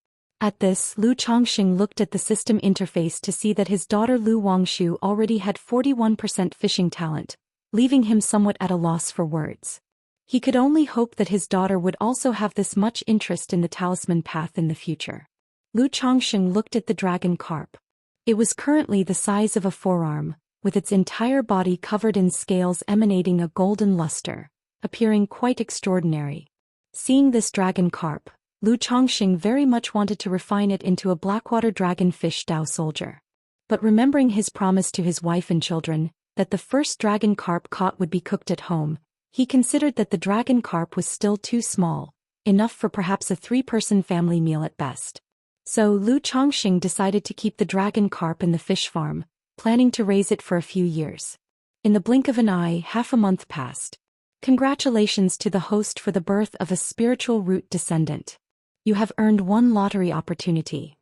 At this, Lu Chongxing looked at the system interface to see that his daughter Lu Wangshu already had 41% fishing talent, leaving him somewhat at a loss for words. He could only hope that his daughter would also have this much interest in the talisman path in the future. Lu Chongxing looked at the dragon carp. It was currently the size of a forearm, with its entire body covered in scales emanating a golden luster, appearing quite extraordinary. Seeing this dragon carp, Lu Chongxing very much wanted to refine it into a blackwater dragonfish Dao soldier. But remembering his promise to his wife and children, that the first dragon carp caught would be cooked at home, he considered that the dragon carp was still too small, enough for perhaps a 3-person family meal at best. So Lu Chongxing decided to keep the dragon carp in the fish farm, planning to raise it for a few years. In the blink of an eye, half a month passed. Congratulations to the host for the birth of a spiritual root descendant. You have earned 1 lottery opportunity.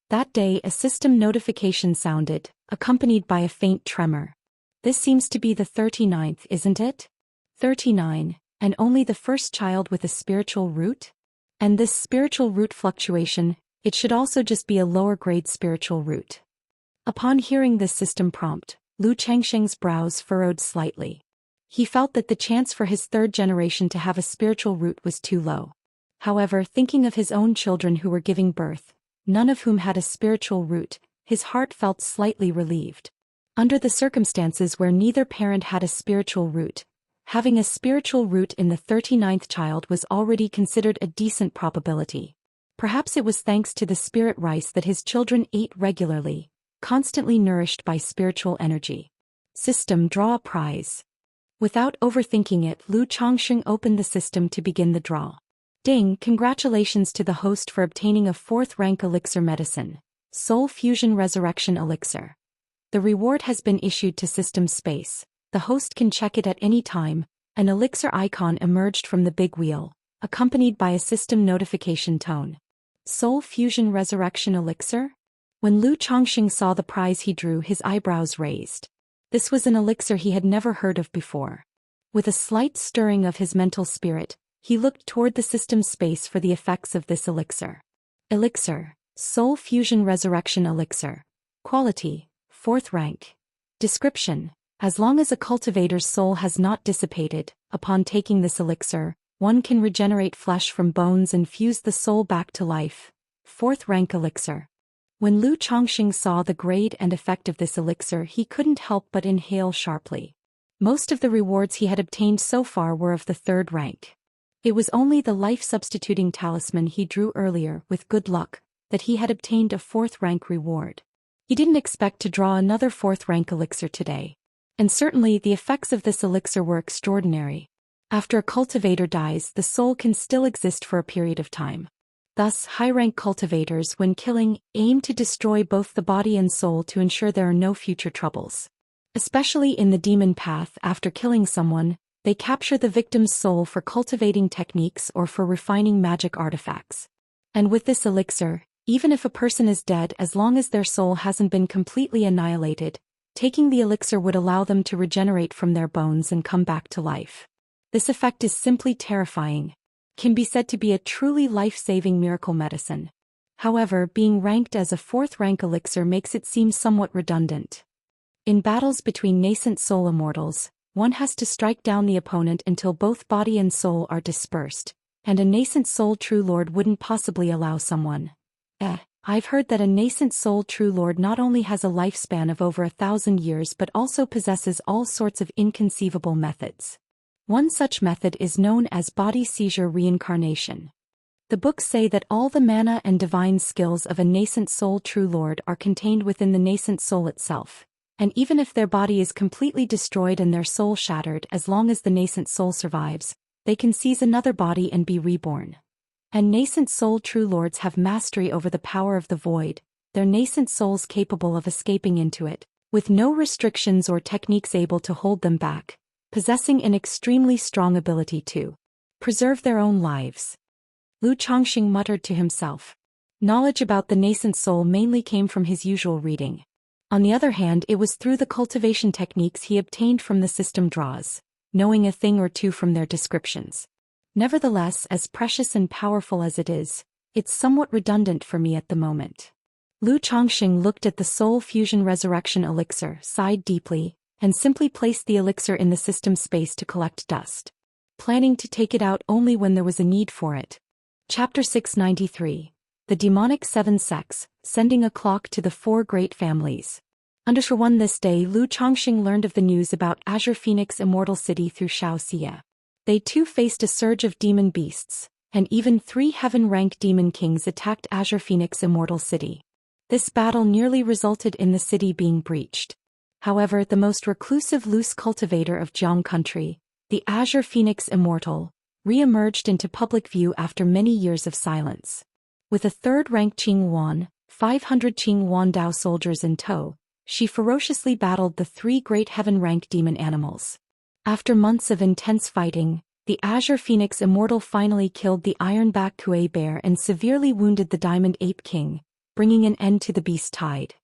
That day a system notification sounded, accompanied by a faint tremor. This seems to be the 39th, isn't it? 39, and only the first child with a spiritual root? And this spiritual root fluctuation, it should also just be a lower-grade spiritual root. Upon hearing this system prompt, Lu Chongxing's brows furrowed slightly. He felt that the chance for his 3rd generation to have a spiritual root was too low. However, thinking of his own children who were giving birth, none of whom had a spiritual root, his heart felt slightly relieved. Under the circumstances where neither parent had a spiritual root, having a spiritual root in the 39th child was already considered a decent probability. Perhaps it was thanks to the spirit rice that his children ate regularly, constantly nourished by spiritual energy. System, draw a prize. Without overthinking it, Lu Chongxing opened the system to begin the draw. Ding, congratulations to the host for obtaining a 4th rank elixir medicine, Soul Fusion Resurrection Elixir. The reward has been issued to System Space. The host can check it at any time. An elixir icon emerged from the big wheel, accompanied by a system notification tone. Soul Fusion Resurrection Elixir? When Lu Chongqing saw the prize he drew, his eyebrows raised. This was an elixir he had never heard of before. With a slight stirring of his mental spirit, he looked toward the system space for the effects of this elixir. Elixir, Soul Fusion Resurrection Elixir. Quality, 4th rank. Description: as long as a cultivator's soul has not dissipated, upon taking this elixir, one can regenerate flesh from bones and fuse the soul back to life. 4th rank elixir. When Lu Chongqing saw the grade and effect of this elixir, he couldn't help but inhale sharply. Most of the rewards he had obtained so far were of the 3rd rank. It was only the life-substituting talisman he drew earlier, with good luck, that he had obtained a 4th rank reward. He didn't expect to draw another 4th rank elixir today. And certainly the effects of this elixir were extraordinary. After a cultivator dies, the soul can still exist for a period of time. Thus, high-rank cultivators, when killing, aim to destroy both the body and soul to ensure there are no future troubles. Especially in the demon path, after killing someone, they capture the victim's soul for cultivating techniques or for refining magic artifacts. And with this elixir, even if a person is dead, as long as their soul hasn't been completely annihilated, taking the elixir would allow them to regenerate from their bones and come back to life. This effect is simply terrifying. Can be said to be a truly life-saving miracle medicine. However, being ranked as a 4th rank elixir makes it seem somewhat redundant. In battles between nascent soul immortals, one has to strike down the opponent until both body and soul are dispersed, and a nascent soul true lord wouldn't possibly allow someone. I've heard that a nascent soul true lord not only has a lifespan of over 1,000 years but also possesses all sorts of inconceivable methods. One such method is known as body seizure reincarnation. The books say that all the mana and divine skills of a nascent soul true lord are contained within the nascent soul itself, and even if their body is completely destroyed and their soul shattered, as long as the nascent soul survives, they can seize another body and be reborn. And nascent soul true lords have mastery over the power of the void, their nascent souls capable of escaping into it, with no restrictions or techniques able to hold them back, possessing an extremely strong ability to preserve their own lives. Lu Chongqing muttered to himself. Knowledge about the nascent soul mainly came from his usual reading. On the other hand, it was through the cultivation techniques he obtained from the system draws, knowing a thing or two from their descriptions. Nevertheless, as precious and powerful as it is, it's somewhat redundant for me at the moment. Lu Chongqing looked at the Soul Fusion Resurrection Elixir, sighed deeply, and simply placed the elixir in the system space to collect dust, planning to take it out only when there was a need for it. Chapter 693. The Demonic 7 Sects, Sending a Clock to the 4 Great Families. Under one this day, Lu Chongqing learned of the news about Azure Phoenix Immortal City through Xianxia. They too faced a surge of demon beasts, and even 3 heaven-rank demon kings attacked Azure Phoenix Immortal City. This battle nearly resulted in the city being breached. However, the most reclusive loose cultivator of Jiang country, the Azure Phoenix Immortal, re-emerged into public view after many years of silence. With a 3rd-rank Qing Wan, 500 Qing Wan Dao soldiers in tow, she ferociously battled the 3 great heaven-rank demon animals. After months of intense fighting, the Azure Phoenix Immortal finally killed the Ironback Kuei Bear and severely wounded the Diamond Ape King, bringing an end to the Beast Tide.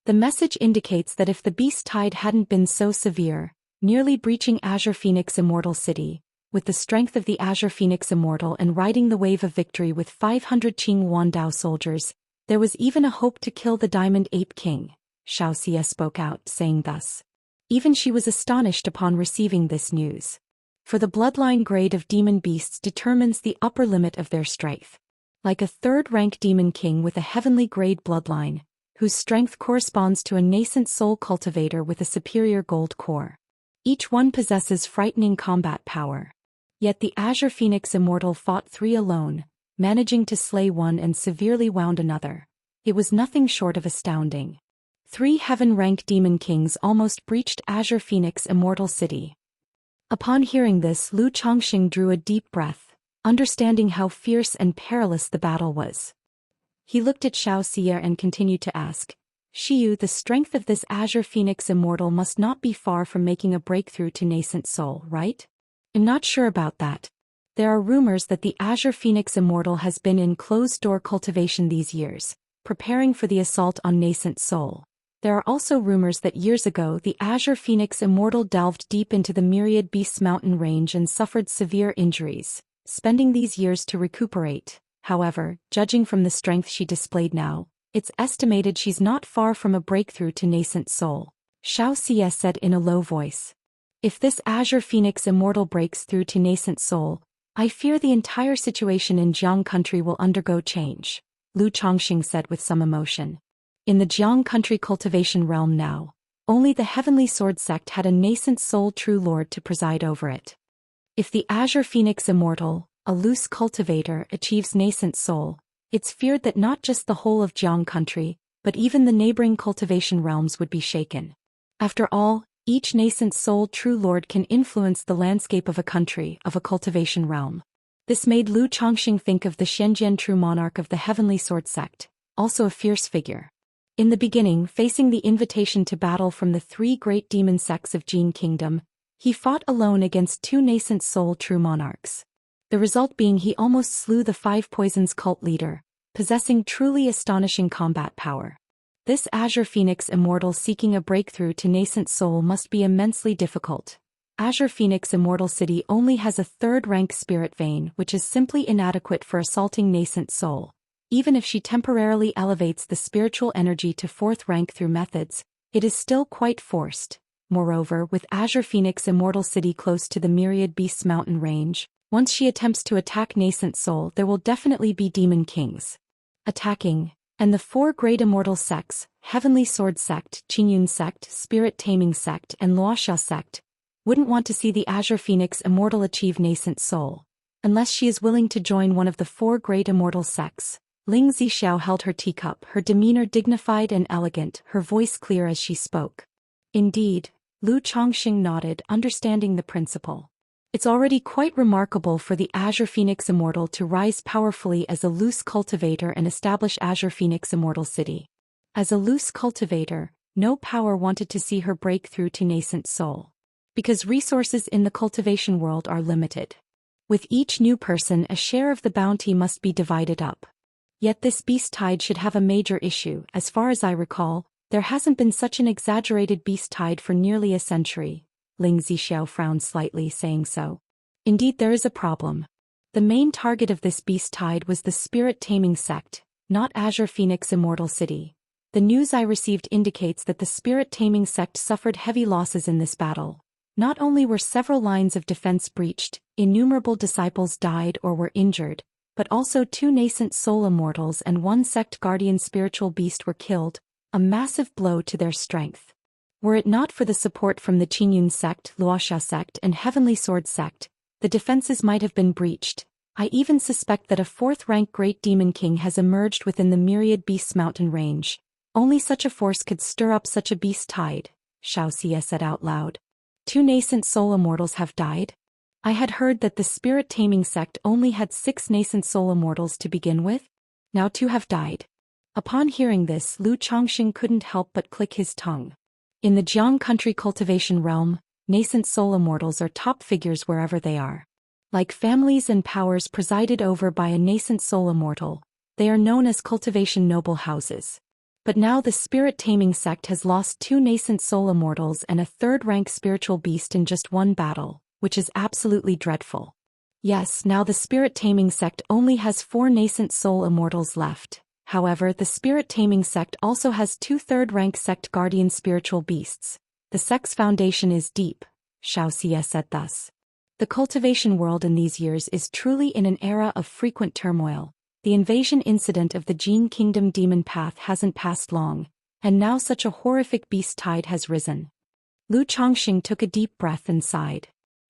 The message indicates that if the Beast Tide hadn't been so severe, nearly breaching Azure Phoenix Immortal City, with the strength of the Azure Phoenix Immortal and riding the wave of victory with 500 Qing Wan Dao soldiers, there was even a hope to kill the Diamond Ape King. Xianxia spoke out, saying thus. Even she was astonished upon receiving this news. For the bloodline grade of demon beasts determines the upper limit of their strength. Like a 3rd-rank demon king with a heavenly grade bloodline, whose strength corresponds to a nascent soul cultivator with a superior gold core. Each one possesses frightening combat power. Yet the Azure Phoenix Immortal fought 3 alone, managing to slay one and severely wound another. It was nothing short of astounding. 3 heaven-rank demon kings almost breached Azure Phoenix Immortal City. Upon hearing this, Lu Chongqing drew a deep breath, understanding how fierce and perilous the battle was. He looked at Xianxia and continued to ask, Shiyu, the strength of this Azure Phoenix Immortal must not be far from making a breakthrough to nascent soul, right? I'm not sure about that. There are rumors that the Azure Phoenix Immortal has been in closed-door cultivation these years, preparing for the assault on nascent soul. There are also rumors that years ago the Azure Phoenix Immortal delved deep into the Myriad Beasts mountain range and suffered severe injuries, spending these years to recuperate. However, judging from the strength she displayed now, it's estimated she's not far from a breakthrough to nascent soul, Xianxia said in a low voice. If this Azure Phoenix Immortal breaks through to nascent soul, I fear the entire situation in Jiang country will undergo change, Lu Chongxing said with some emotion. In the Jiang country cultivation realm now, only the Heavenly Sword sect had a nascent soul true lord to preside over it. If the Azure Phoenix Immortal, a loose cultivator, achieves nascent soul, it's feared that not just the whole of Jiang country, but even the neighboring cultivation realms would be shaken. After all, each nascent soul true lord can influence the landscape of a country, of a cultivation realm. This made Lu Chongxing think of the Xianxia true monarch of the Heavenly Sword sect, also a fierce figure. In the beginning, facing the invitation to battle from the three great demon sects of Jin Kingdom, he fought alone against two nascent soul true monarchs. The result being he almost slew the Five Poisons cult leader, possessing truly astonishing combat power. This Azure Phoenix Immortal seeking a breakthrough to nascent soul must be immensely difficult. Azure Phoenix Immortal City only has a third-rank spirit vein which is simply inadequate for assaulting nascent soul. Even if she temporarily elevates the spiritual energy to fourth rank through methods, it is still quite forced. Moreover, with Azure Phoenix Immortal City close to the Myriad Beasts mountain range, once she attempts to attack nascent soul there will definitely be demon kings attacking. And the four great immortal sects, Heavenly Sword sect, Qingyun sect, Spirit Taming sect and Wuxia sect, wouldn't want to see the Azure Phoenix Immortal achieve nascent soul, unless she is willing to join one of the four great immortal sects. Ling Zixiao held her teacup, her demeanor dignified and elegant, her voice clear as she spoke. Indeed, Lu Chongxing nodded, understanding the principle. It's already quite remarkable for the Azure Phoenix Immortal to rise powerfully as a loose cultivator and establish Azure Phoenix Immortal City. As a loose cultivator, no power wanted to see her break through to nascent soul. Because resources in the cultivation world are limited. With each new person, a share of the bounty must be divided up. Yet this beast tide should have a major issue. As far as I recall, there hasn't been such an exaggerated beast tide for nearly a century. Ling Zixiao frowned slightly, saying so. Indeed, there is a problem. The main target of this beast tide was the Spirit Taming sect, not Azure Phoenix Immortal City. The news I received indicates that the Spirit Taming sect suffered heavy losses in this battle. Not only were several lines of defense breached, innumerable disciples died or were injured, but also two nascent soul immortals and one sect guardian spiritual beast were killed, a massive blow to their strength. Were it not for the support from the Qingyun sect, Wuxia sect and Heavenly Sword sect, the defenses might have been breached. I even suspect that a fourth-rank Great Demon King has emerged within the Myriad Beasts mountain range. Only such a force could stir up such a beast tide, Xianxia said out loud. Two nascent soul immortals have died? I had heard that the Spirit Taming sect only had 6 nascent soul immortals to begin with. Now 2 have died. Upon hearing this, Lu Chongxing couldn't help but click his tongue. In the Jiang country cultivation realm, nascent soul immortals are top figures wherever they are. Like families and powers presided over by a nascent soul immortal, they are known as cultivation noble houses. But now the Spirit Taming sect has lost 2 nascent soul immortals and a third-rank spiritual beast in just one battle, which is absolutely dreadful. Yes, now the Spirit Taming sect only has 4 nascent soul immortals left. However, the Spirit Taming sect also has 2 third-rank sect guardian spiritual beasts. The sect's foundation is deep, Xianxia said thus. The cultivation world in these years is truly in an era of frequent turmoil. The invasion incident of the Jin Kingdom demon path hasn't passed long, and now such a horrific beast tide has risen. Lu Chongxing took a deep breath and sighed.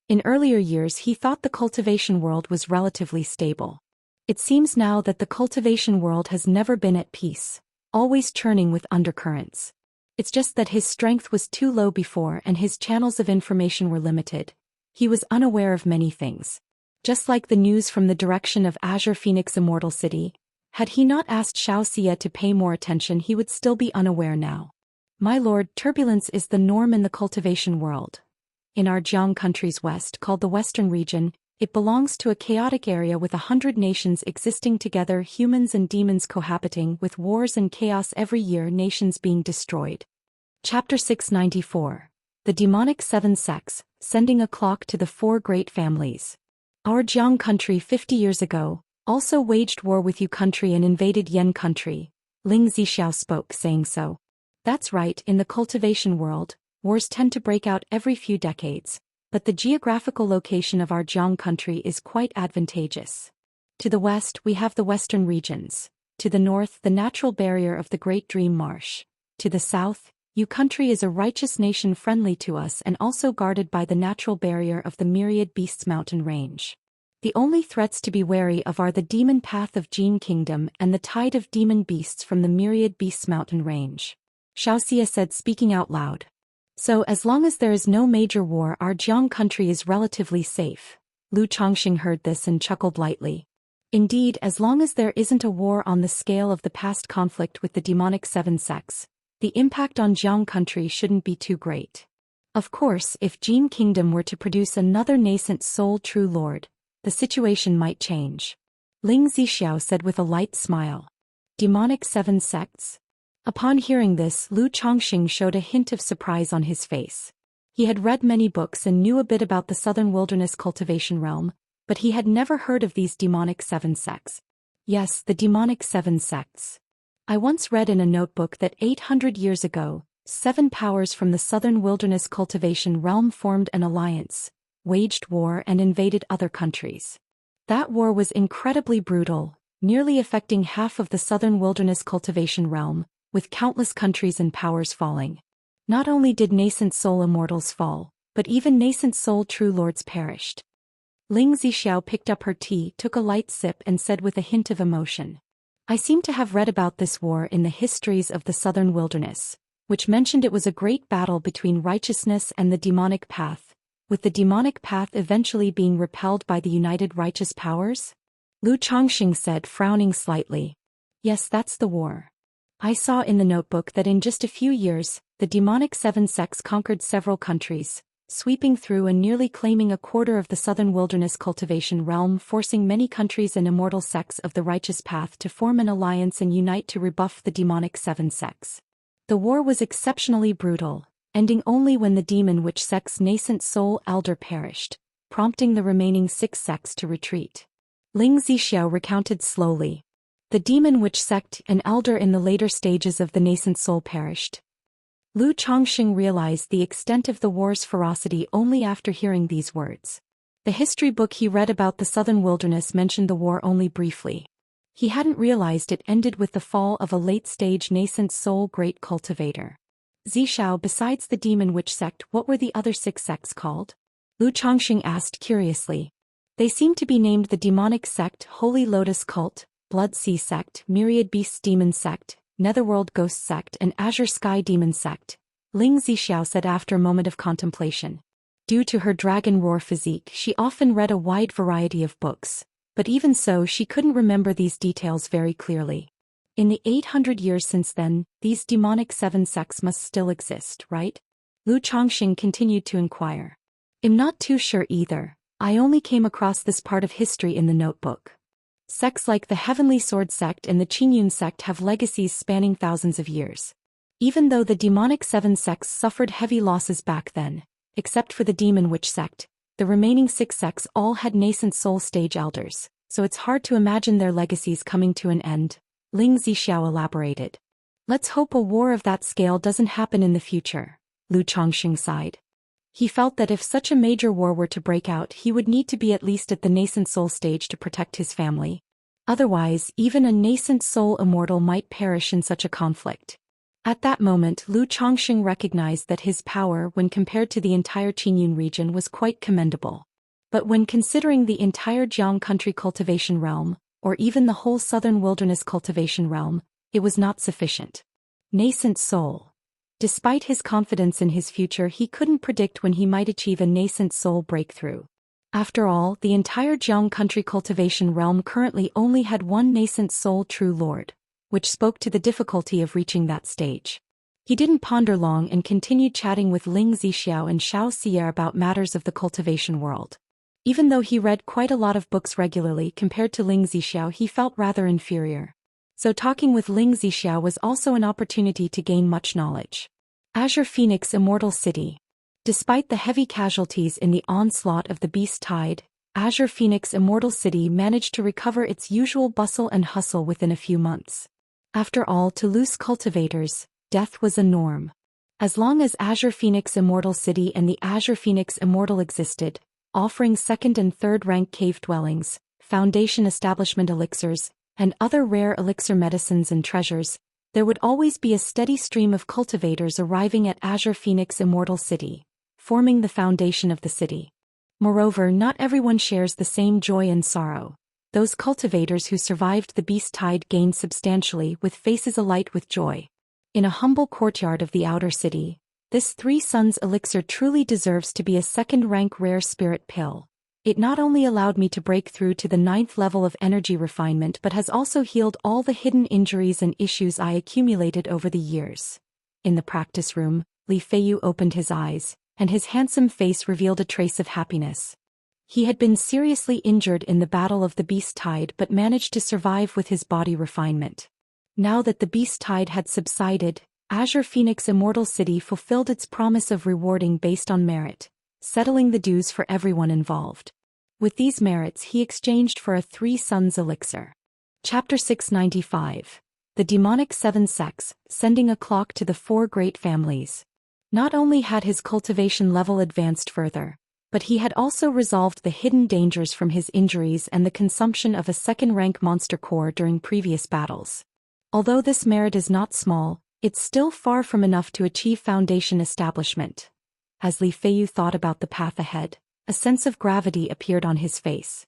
In earlier years he thought the cultivation world was relatively stable. It seems now that the cultivation world has never been at peace, always churning with undercurrents. It's just that his strength was too low before and his channels of information were limited. He was unaware of many things. Just like the news from the direction of Azure Phoenix Immortal City, had he not asked Xianxia to pay more attention he would still be unaware now. My lord, turbulence is the norm in the cultivation world. In our Jiang country's west, called the Western region, It belongs to a chaotic area with 100 nations existing together, humans and demons cohabiting, with wars and chaos every year, nations being destroyed. Chapter 694. The Demonic Seven Sects, Sending a Clock to the Four Great Families. Our Jiang country 50 years ago also waged war with Yu country and invaded Yan country. Ling Zixiao spoke, saying so. That's right, in the cultivation world, wars tend to break out every few decades, but the geographical location of our Jiang country is quite advantageous. To the west we have the western regions, to the north the natural barrier of the Great Dream Marsh, to the south, Yu country is a righteous nation friendly to us and also guarded by the natural barrier of the Myriad Beasts mountain range. The only threats to be wary of are the demon path of Jin Kingdom and the tide of demon beasts from the Myriad Beasts mountain range. Xianxia said, speaking out loud. So as long as there is no major war, our Jiang country is relatively safe. Lu Chongxing heard this and chuckled lightly. Indeed, as long as there isn't a war on the scale of the past conflict with the demonic seven sects, the impact on Jiang country shouldn't be too great. Of course, if Jin Kingdom were to produce another nascent soul true lord, the situation might change. Ling Zixiao said with a light smile. Demonic seven sects? Upon hearing this, Lu Chongxing showed a hint of surprise on his face. He had read many books and knew a bit about the southern wilderness cultivation realm, but he had never heard of these demonic seven sects. Yes, the demonic seven sects. I once read in a notebook that 800 years ago, 7 powers from the southern wilderness cultivation realm formed an alliance, waged war and invaded other countries. That war was incredibly brutal, nearly affecting half of the southern wilderness cultivation realm, with countless countries and powers falling. Not only did nascent soul immortals fall, but even nascent soul true lords perished. Ling Zixiao picked up her tea, took a light sip and said with a hint of emotion. I seem to have read about this war in the histories of the southern wilderness, which mentioned it was a great battle between righteousness and the demonic path, with the demonic path eventually being repelled by the united righteous powers? Lu Chongxing said, frowning slightly. Yes, that's the war. I saw in the notebook that in just a few years, the demonic seven sects conquered several countries, sweeping through and nearly claiming a quarter of the southern wilderness cultivation realm, forcing many countries and immortal sects of the righteous path to form an alliance and unite to rebuff the demonic seven sects. The war was exceptionally brutal, ending only when the demon witch sect's nascent soul elder perished, prompting the remaining 6 sects to retreat. Ling Zixiao recounted slowly. The demon witch sect and elder in the later stages of the nascent soul perished. Lu Chongxing realized the extent of the war's ferocity only after hearing these words. The history book he read about the southern wilderness mentioned the war only briefly. He hadn't realized it ended with the fall of a late-stage nascent soul great cultivator. Zixiao, besides the demon witch sect, what were the other 6 sects called? Lu Chongxing asked curiously. They seemed to be named the demonic sect, Holy Lotus cult, Blood Sea sect, Myriad Beasts demon sect, Netherworld Ghost Sect and Azure Sky Demon Sect, Ling Zixiao said after a moment of contemplation. Due to her dragon roar physique, she often read a wide variety of books, but even so she couldn't remember these details very clearly. In the 800 years since then, these demonic 7 sects must still exist, right? Lu Chongxing continued to inquire. I'm not too sure either. I only came across this part of history in the notebook. Sects like the Heavenly Sword sect and the Qingyun sect have legacies spanning thousands of years. Even though the demonic 7 sects suffered heavy losses back then, except for the demon witch sect, the remaining 6 sects all had nascent soul stage elders, so it's hard to imagine their legacies coming to an end, Ling Zixiao elaborated. Let's hope a war of that scale doesn't happen in the future, Lu Chongxing sighed. He felt that if such a major war were to break out, he would need to be at least at the nascent soul stage to protect his family. Otherwise, even a nascent soul immortal might perish in such a conflict. At that moment, Lu Chongxing recognized that his power, when compared to the entire Qingyun region, was quite commendable. But when considering the entire Jiang country cultivation realm, or even the whole southern wilderness cultivation realm, it was not sufficient. Nascent soul. Despite his confidence in his future, he couldn't predict when he might achieve a nascent soul breakthrough. After all, the entire Jiang country cultivation realm currently only had one nascent soul true lord, which spoke to the difficulty of reaching that stage. He didn't ponder long and continued chatting with Ling Zixiao and Xianxia about matters of the cultivation world. Even though he read quite a lot of books regularly compared to Ling Zixiao, he felt rather inferior. So talking with Ling Zixiao was also an opportunity to gain much knowledge. Azure Phoenix Immortal City. Despite the heavy casualties in the onslaught of the Beast Tide, Azure Phoenix Immortal City managed to recover its usual bustle and hustle within a few months. After all, to loose cultivators, death was a norm. As long as Azure Phoenix Immortal City and the Azure Phoenix Immortal existed, offering second and third rank cave dwellings, foundation establishment elixirs, and other rare elixir medicines and treasures, there would always be a steady stream of cultivators arriving at Azure Phoenix Immortal City, forming the foundation of the city. Moreover, not everyone shares the same joy and sorrow. Those cultivators who survived the Beast Tide gained substantially, with faces alight with joy. In a humble courtyard of the outer city, this Three Suns elixir truly deserves to be a second-rank rare spirit pill. It not only allowed me to break through to the 9th level of energy refinement but has also healed all the hidden injuries and issues I accumulated over the years. In the practice room, Li Feiyu opened his eyes, and his handsome face revealed a trace of happiness. He had been seriously injured in the Battle of the Beast Tide but managed to survive with his body refinement. Now that the Beast Tide had subsided, Azure Phoenix Immortal City fulfilled its promise of rewarding based on merit, settling the dues for everyone involved. With these merits he exchanged for a Three Suns elixir. Chapter 695. The Demonic Seven Sects, Sending a Clock to the Four Great Families. Not only had his cultivation level advanced further, but he had also resolved the hidden dangers from his injuries and the consumption of a second-rank monster core during previous battles. Although this merit is not small, it's still far from enough to achieve foundation establishment. As Li Feiyu thought about the path ahead, a sense of gravity appeared on his face.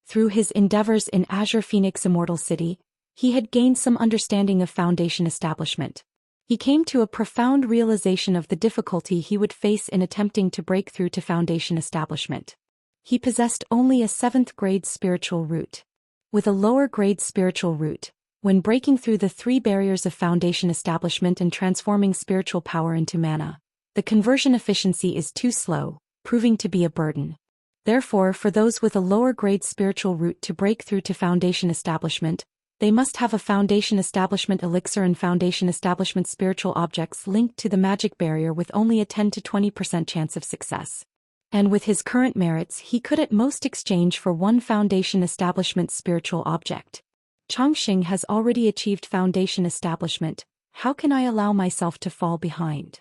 Through his endeavors in Azure Phoenix Immortal City, he had gained some understanding of foundation establishment. He came to a profound realization of the difficulty he would face in attempting to break through to foundation establishment. He possessed only a 7th-grade spiritual root. With a lower-grade spiritual root, when breaking through the 3 barriers of foundation establishment and transforming spiritual power into mana, the conversion efficiency is too slow, proving to be a burden. Therefore, for those with a lower-grade spiritual root to break through to foundation establishment, they must have a foundation establishment elixir and foundation establishment spiritual objects linked to the magic barrier with only a 10 to 20% chance of success. And with his current merits he could at most exchange for 1 foundation establishment spiritual object. Changxing has already achieved foundation establishment. How can I allow myself to fall behind?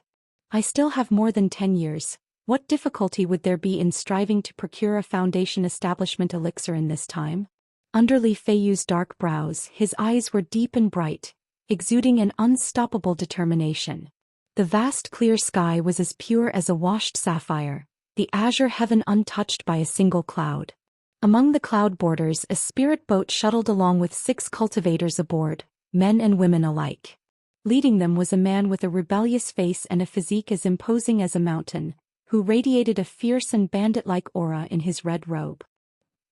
I still have more than 10 years. What difficulty would there be in striving to procure a foundation establishment elixir in this time? Under Li Feiyu's dark brows, his eyes were deep and bright, exuding an unstoppable determination. The vast clear sky was as pure as a washed sapphire, the azure heaven untouched by a single cloud. Among the cloud borders, a spirit boat shuttled along with 6 cultivators aboard, men and women alike. Leading them was a man with a rebellious face and a physique as imposing as a mountain, who radiated a fierce and bandit-like aura in his red robe.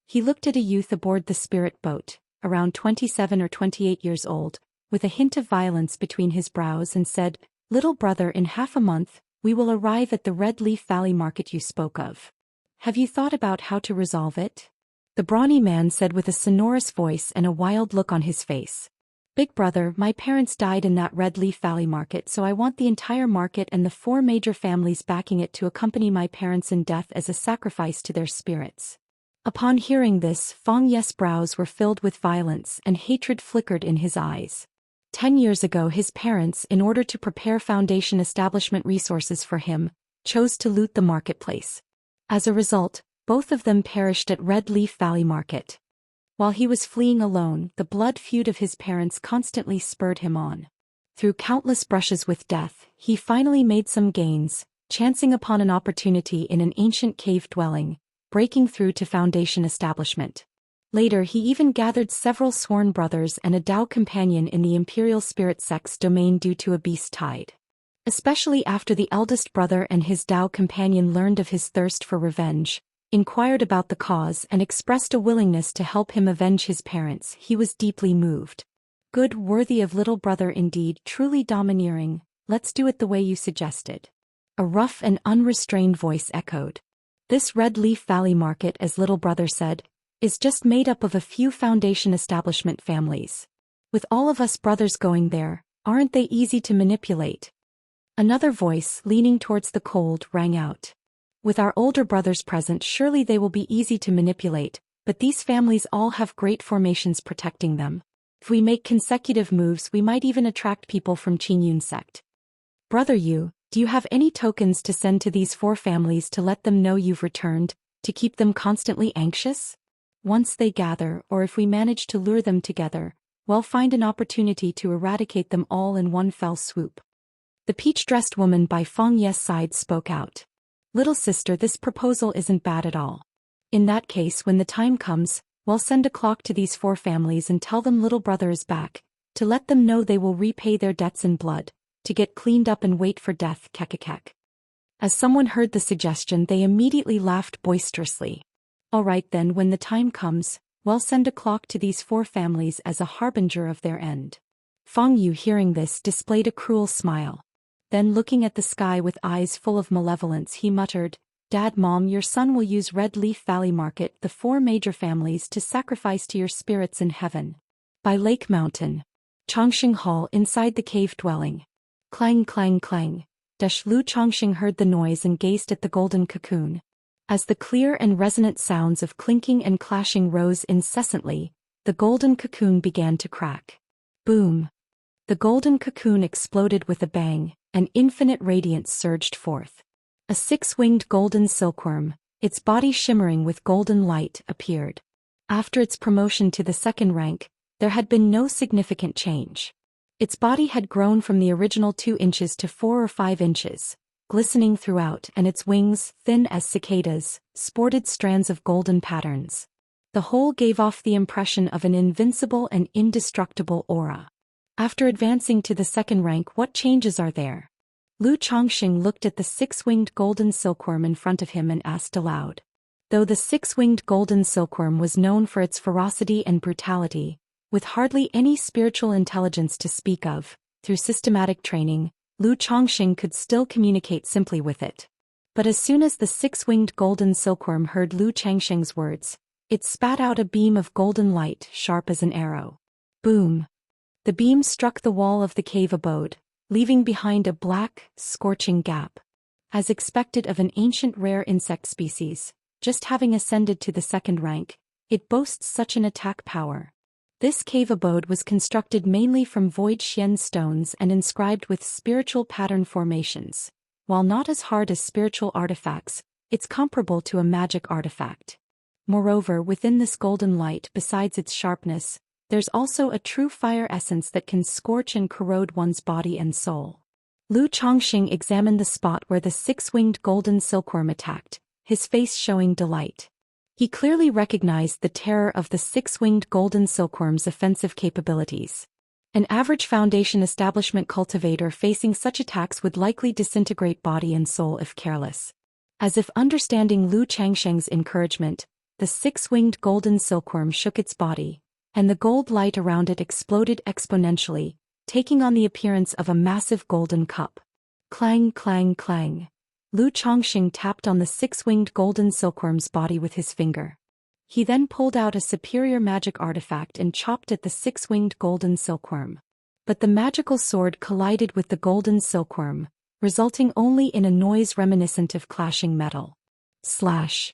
He looked at a youth aboard the spirit boat, around 27 or 28 years old, with a hint of violence between his brows and said, "Little brother, in half a month, we will arrive at the Red Leaf Valley market you spoke of. Have you thought about how to resolve it?" The brawny man said with a sonorous voice and a wild look on his face. "Big brother, my parents died in that Red Leaf Valley market, so I want the entire market and the 4 major families backing it to accompany my parents in death as a sacrifice to their spirits." Upon hearing this, Fang Ye's brows were filled with violence and hatred flickered in his eyes. 10 years ago his parents, in order to prepare foundation establishment resources for him, chose to loot the marketplace. As a result, both of them perished at Red Leaf Valley Market. While he was fleeing alone, the blood feud of his parents constantly spurred him on. Through countless brushes with death, he finally made some gains, chancing upon an opportunity in an ancient cave dwelling, breaking through to foundation establishment. Later he even gathered several sworn brothers and a Dao companion in the Imperial Spirit Sect's domain due to a beast tide. Especially after the eldest brother and his Dao companion learned of his thirst for revenge, inquired about the cause and expressed a willingness to help him avenge his parents, he was deeply moved. "Good, worthy of little brother indeed, truly domineering, let's do it the way you suggested." A rough and unrestrained voice echoed. This Red Leaf Valley market, as little brother said, is just made up of a few foundation establishment families. With all of us brothers going there, aren't they easy to manipulate? Another voice, leaning towards the cold, rang out. With our older brothers present, surely they will be easy to manipulate, but these families all have great formations protecting them. If we make consecutive moves, we might even attract people from Qingyun sect. Brother Yu, do you have any tokens to send to these 4 families to let them know you've returned, to keep them constantly anxious? Once they gather, or if we manage to lure them together, we'll find an opportunity to eradicate them all in one fell swoop. The peach-dressed woman by Feng Ye's side spoke out. Little sister, this proposal isn't bad at all. In that case, when the time comes, we'll send a clock to these 4 families and tell them little brother is back, to let them know they will repay their debts in blood, to get cleaned up and wait for death, kekekek. As someone heard the suggestion, they immediately laughed boisterously. All right then, when the time comes, we'll send a clock to these 4 families as a harbinger of their end. Feng Yu, hearing this, displayed a cruel smile. Then, looking at the sky with eyes full of malevolence, he muttered, Dad, Mom, your son will use Red Leaf Valley Market, the 4 major families, to sacrifice to your spirits in heaven. By Lake Mountain. Chongqing Hall, inside the cave dwelling. Clang, clang, clang. Lu Chongqing heard the noise and gazed at the golden cocoon. As the clear and resonant sounds of clinking and clashing rose incessantly, the golden cocoon began to crack. Boom! The golden cocoon exploded with a bang, and infinite radiance surged forth. A 6-winged golden silkworm, its body shimmering with golden light, appeared. After its promotion to the 2nd rank, there had been no significant change. Its body had grown from the original 2 inches to 4 or 5 inches, glistening throughout, and its wings, thin as cicadas, sported strands of golden patterns. The whole gave off the impression of an invincible and indestructible aura. After advancing to the 2nd rank, what changes are there? Lu Chongqing looked at the 6-winged golden silkworm in front of him and asked aloud. Though the 6-winged golden silkworm was known for its ferocity and brutality, with hardly any spiritual intelligence to speak of, through systematic training, Lu Chongqing could still communicate simply with it. But as soon as the 6-winged golden silkworm heard Lu Chongqing's words, it spat out a beam of golden light, sharp as an arrow. Boom! The beam struck the wall of the cave abode, leaving behind a black, scorching gap. As expected of an ancient rare insect species, just having ascended to the 2nd rank, it boasts such an attack power. This cave abode was constructed mainly from void Xian stones and inscribed with spiritual pattern formations. While not as hard as spiritual artifacts, it's comparable to a magic artifact. Moreover, within this golden light, besides its sharpness, there's also a true fire essence that can scorch and corrode one's body and soul. Lu Chongqing examined the spot where the 6-winged golden silkworm attacked, his face showing delight. He clearly recognized the terror of the 6-winged golden silkworm's offensive capabilities. An average foundation establishment cultivator facing such attacks would likely disintegrate body and soul if careless. As if understanding Lu Chongqing's encouragement, the 6-winged golden silkworm shook its body, and the gold light around it exploded exponentially, taking on the appearance of a massive golden cup. Clang, clang, clang. Lu Chongqing tapped on the 6-winged golden silkworm's body with his finger. He then pulled out a superior magic artifact and chopped at the 6-winged golden silkworm. But the magical sword collided with the golden silkworm, resulting only in a noise reminiscent of clashing metal. Slash.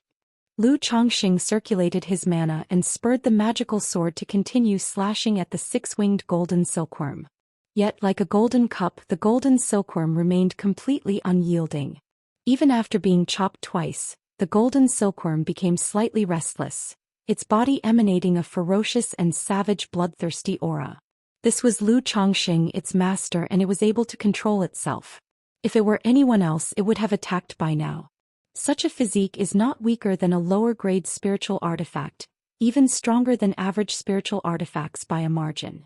Lu Chongqing circulated his mana and spurred the magical sword to continue slashing at the 6-winged golden silkworm. Yet, like a golden cup, the golden silkworm remained completely unyielding. Even after being chopped twice, the golden silkworm became slightly restless, its body emanating a ferocious and savage bloodthirsty aura. This was Lu Chongqing, its master, and it was able to control itself. If it were anyone else, it would have attacked by now. Such a physique is not weaker than a lower-grade spiritual artifact, even stronger than average spiritual artifacts by a margin.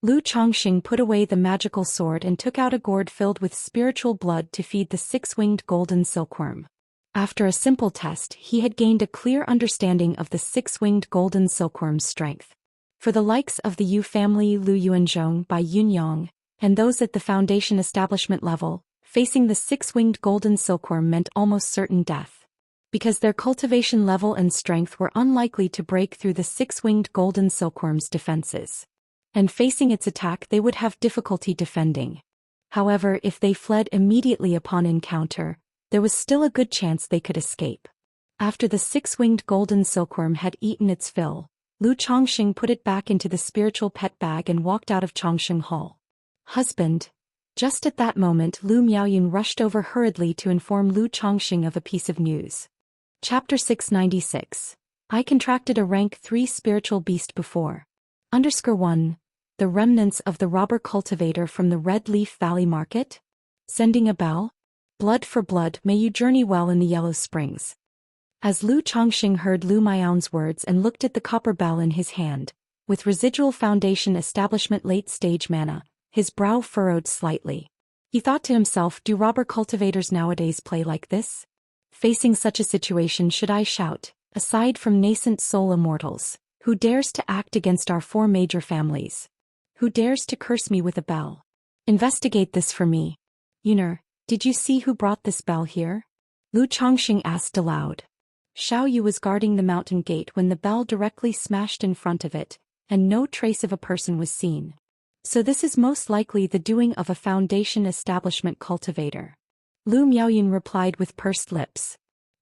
Lu Chongqing put away the magical sword and took out a gourd filled with spiritual blood to feed the 6-winged golden silkworm. After a simple test, he had gained a clear understanding of the 6-winged golden silkworm's strength. For the likes of the Yu family, Lu Yuanzhong by Yunyang, and those at the foundation establishment level, facing the 6-winged golden silkworm meant almost certain death. because their cultivation level and strength were unlikely to break through the six-winged golden silkworm's defenses. And facing its attack they would have difficulty defending. However, if they fled immediately upon encounter, there was still a good chance they could escape. After the six-winged golden silkworm had eaten its fill, Lu Chongqing put it back into the spiritual pet bag and walked out of Chongqing Hall. Husband. Just at that moment Lu Miaoyun rushed over hurriedly to inform Lu Chongqing of a piece of news. Chapter 696. I contracted a rank 3 spiritual beast before. _1. The remnants of the robber cultivator from the Red Leaf Valley Market? Sending a bell? Blood for blood, may you journey well in the Yellow Springs. As Lu Chongqing heard Lu Miaoyun's words and looked at the copper bell in his hand, with residual foundation establishment late-stage mana, his brow furrowed slightly. He thought to himself, do robber cultivators nowadays play like this? Facing such a situation, should I shout, aside from nascent soul immortals, who dares to act against our 4 major families? Who dares to curse me with a bell? Investigate this for me. Yuner, did you see who brought this bell here? Lu Chongqing asked aloud. Xiao Yu was guarding the mountain gate when the bell directly smashed in front of it, and no trace of a person was seen. So this is most likely the doing of a foundation establishment cultivator. Lu Miaoyun replied with pursed lips.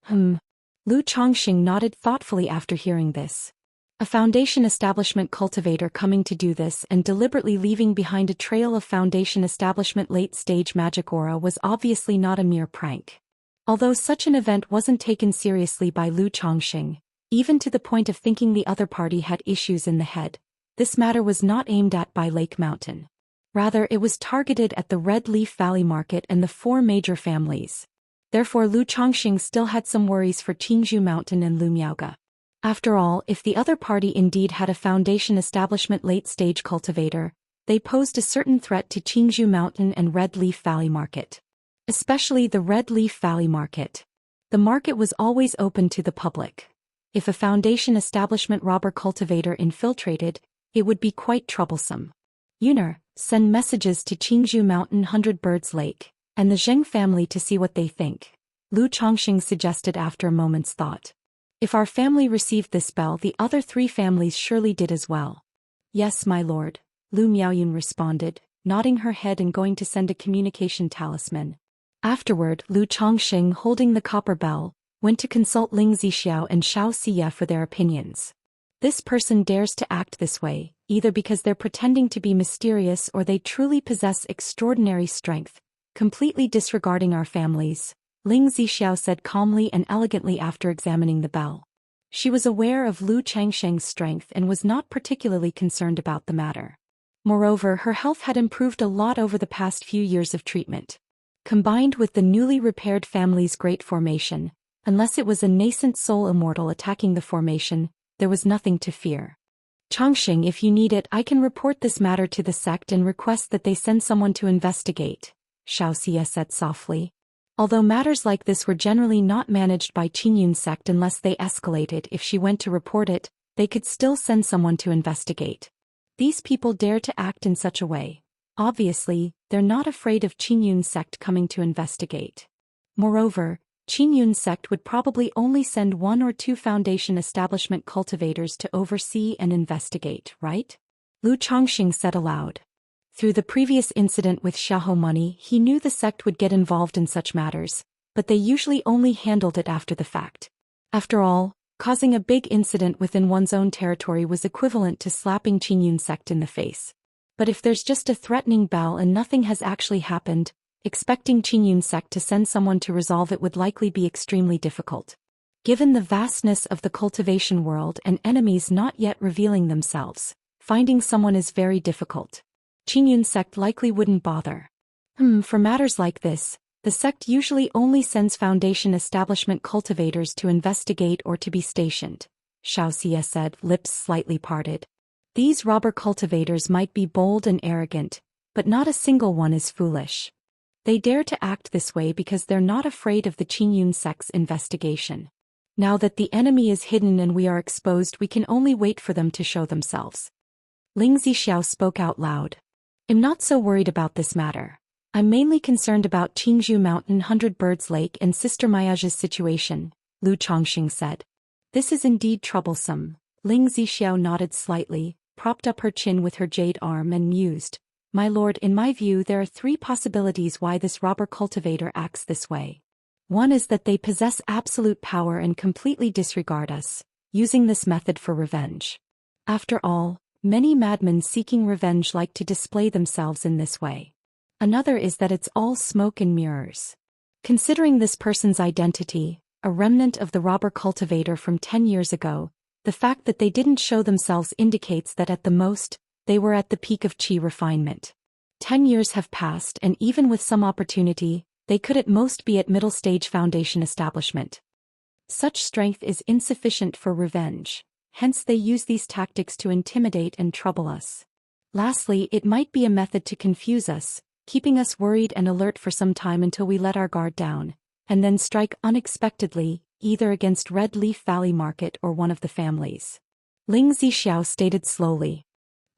Lu Chongqing nodded thoughtfully after hearing this. A foundation establishment cultivator coming to do this and deliberately leaving behind a trail of foundation establishment late-stage magic aura was obviously not a mere prank. Although such an event wasn't taken seriously by Lu Chongqing, even to the point of thinking the other party had issues in the head, this matter was not aimed at by Lake Mountain. Rather, it was targeted at the Red Leaf Valley Market and the 4 major families. Therefore Lu Chongqing still had some worries for Qingzhou Mountain and Lu Miaoga. After all, if the other party indeed had a foundation establishment late-stage cultivator, they posed a certain threat to Qingzhou Mountain and Red Leaf Valley Market. Especially the Red Leaf Valley Market. The market was always open to the public. If a foundation establishment robber cultivator infiltrated, it would be quite troublesome. Yuner, send messages to Qingzhou Mountain 100 Birds Lake, and the Zheng family to see what they think, Lu Chongqing suggested after a moment's thought. If our family received this bell, the other 3 families surely did as well. Yes, my lord, Lu Miaoyun responded, nodding her head and going to send a communication talisman. Afterward, Lu Chongqing, holding the copper bell, went to consult Ling Zixiao and Xiao Xia for their opinions. This person dares to act this way, either because they're pretending to be mysterious or they truly possess extraordinary strength, completely disregarding our families, Ling Zixiao said calmly and elegantly after examining the bell. She was aware of Lu Changsheng's strength and was not particularly concerned about the matter. Moreover, her health had improved a lot over the past few years of treatment. Combined with the newly repaired family's great formation, unless it was a nascent soul immortal attacking the formation, there was nothing to fear. Chongqing, if you need it, I can report this matter to the sect and request that they send someone to investigate, Xiao Xia said softly. Although matters like this were generally not managed by Qingyun's sect unless they escalated, if she went to report it, they could still send someone to investigate. These people dare to act in such a way. Obviously, they're not afraid of Qingyun's sect coming to investigate. Moreover, Qingyun's sect would probably only send 1 or 2 foundation establishment cultivators to oversee and investigate, right? Lu Chongqing said aloud. Through the previous incident with Xiahou Money, he knew the sect would get involved in such matters, but they usually only handled it after the fact. After all, causing a big incident within one's own territory was equivalent to slapping Qingyun's sect in the face. But if there's just a threatening bell and nothing has actually happened, expecting Qingyun's sect to send someone to resolve it would likely be extremely difficult. Given the vastness of the cultivation world and enemies not yet revealing themselves, finding someone is very difficult. Qingyun's sect likely wouldn't bother. For matters like this, the sect usually only sends foundation establishment cultivators to investigate or to be stationed, Xiao Xia said, lips slightly parted. These robber cultivators might be bold and arrogant, but not a single one is foolish. They dare to act this way because they're not afraid of the Qingyun sect's investigation. Now that the enemy is hidden and we are exposed, we can only wait for them to show themselves. Ling Zixiao spoke out loud. I'm not so worried about this matter. I'm mainly concerned about Qingzhou Mountain 100 Birds Lake and Sister Mayaja's situation, Lu Chongqing said. This is indeed troublesome. Ling Zixiao nodded slightly, propped up her chin with her jade arm and mused. My lord, in my view there are three possibilities why this robber cultivator acts this way. One is that they possess absolute power and completely disregard us, using this method for revenge. After all, many madmen seeking revenge like to display themselves in this way. Another is that it's all smoke and mirrors. Considering this person's identity, a remnant of the robber cultivator from 10 years ago, the fact that they didn't show themselves indicates that at the most, they were at the peak of qi refinement. 10 years have passed and even with some opportunity, they could at most be at middle stage foundation establishment. Such strength is insufficient for revenge, hence they use these tactics to intimidate and trouble us. Lastly, it might be a method to confuse us, keeping us worried and alert for some time until we let our guard down, and then strike unexpectedly, either against Red Leaf Valley Market or one of the families. Ling Zixiao stated slowly.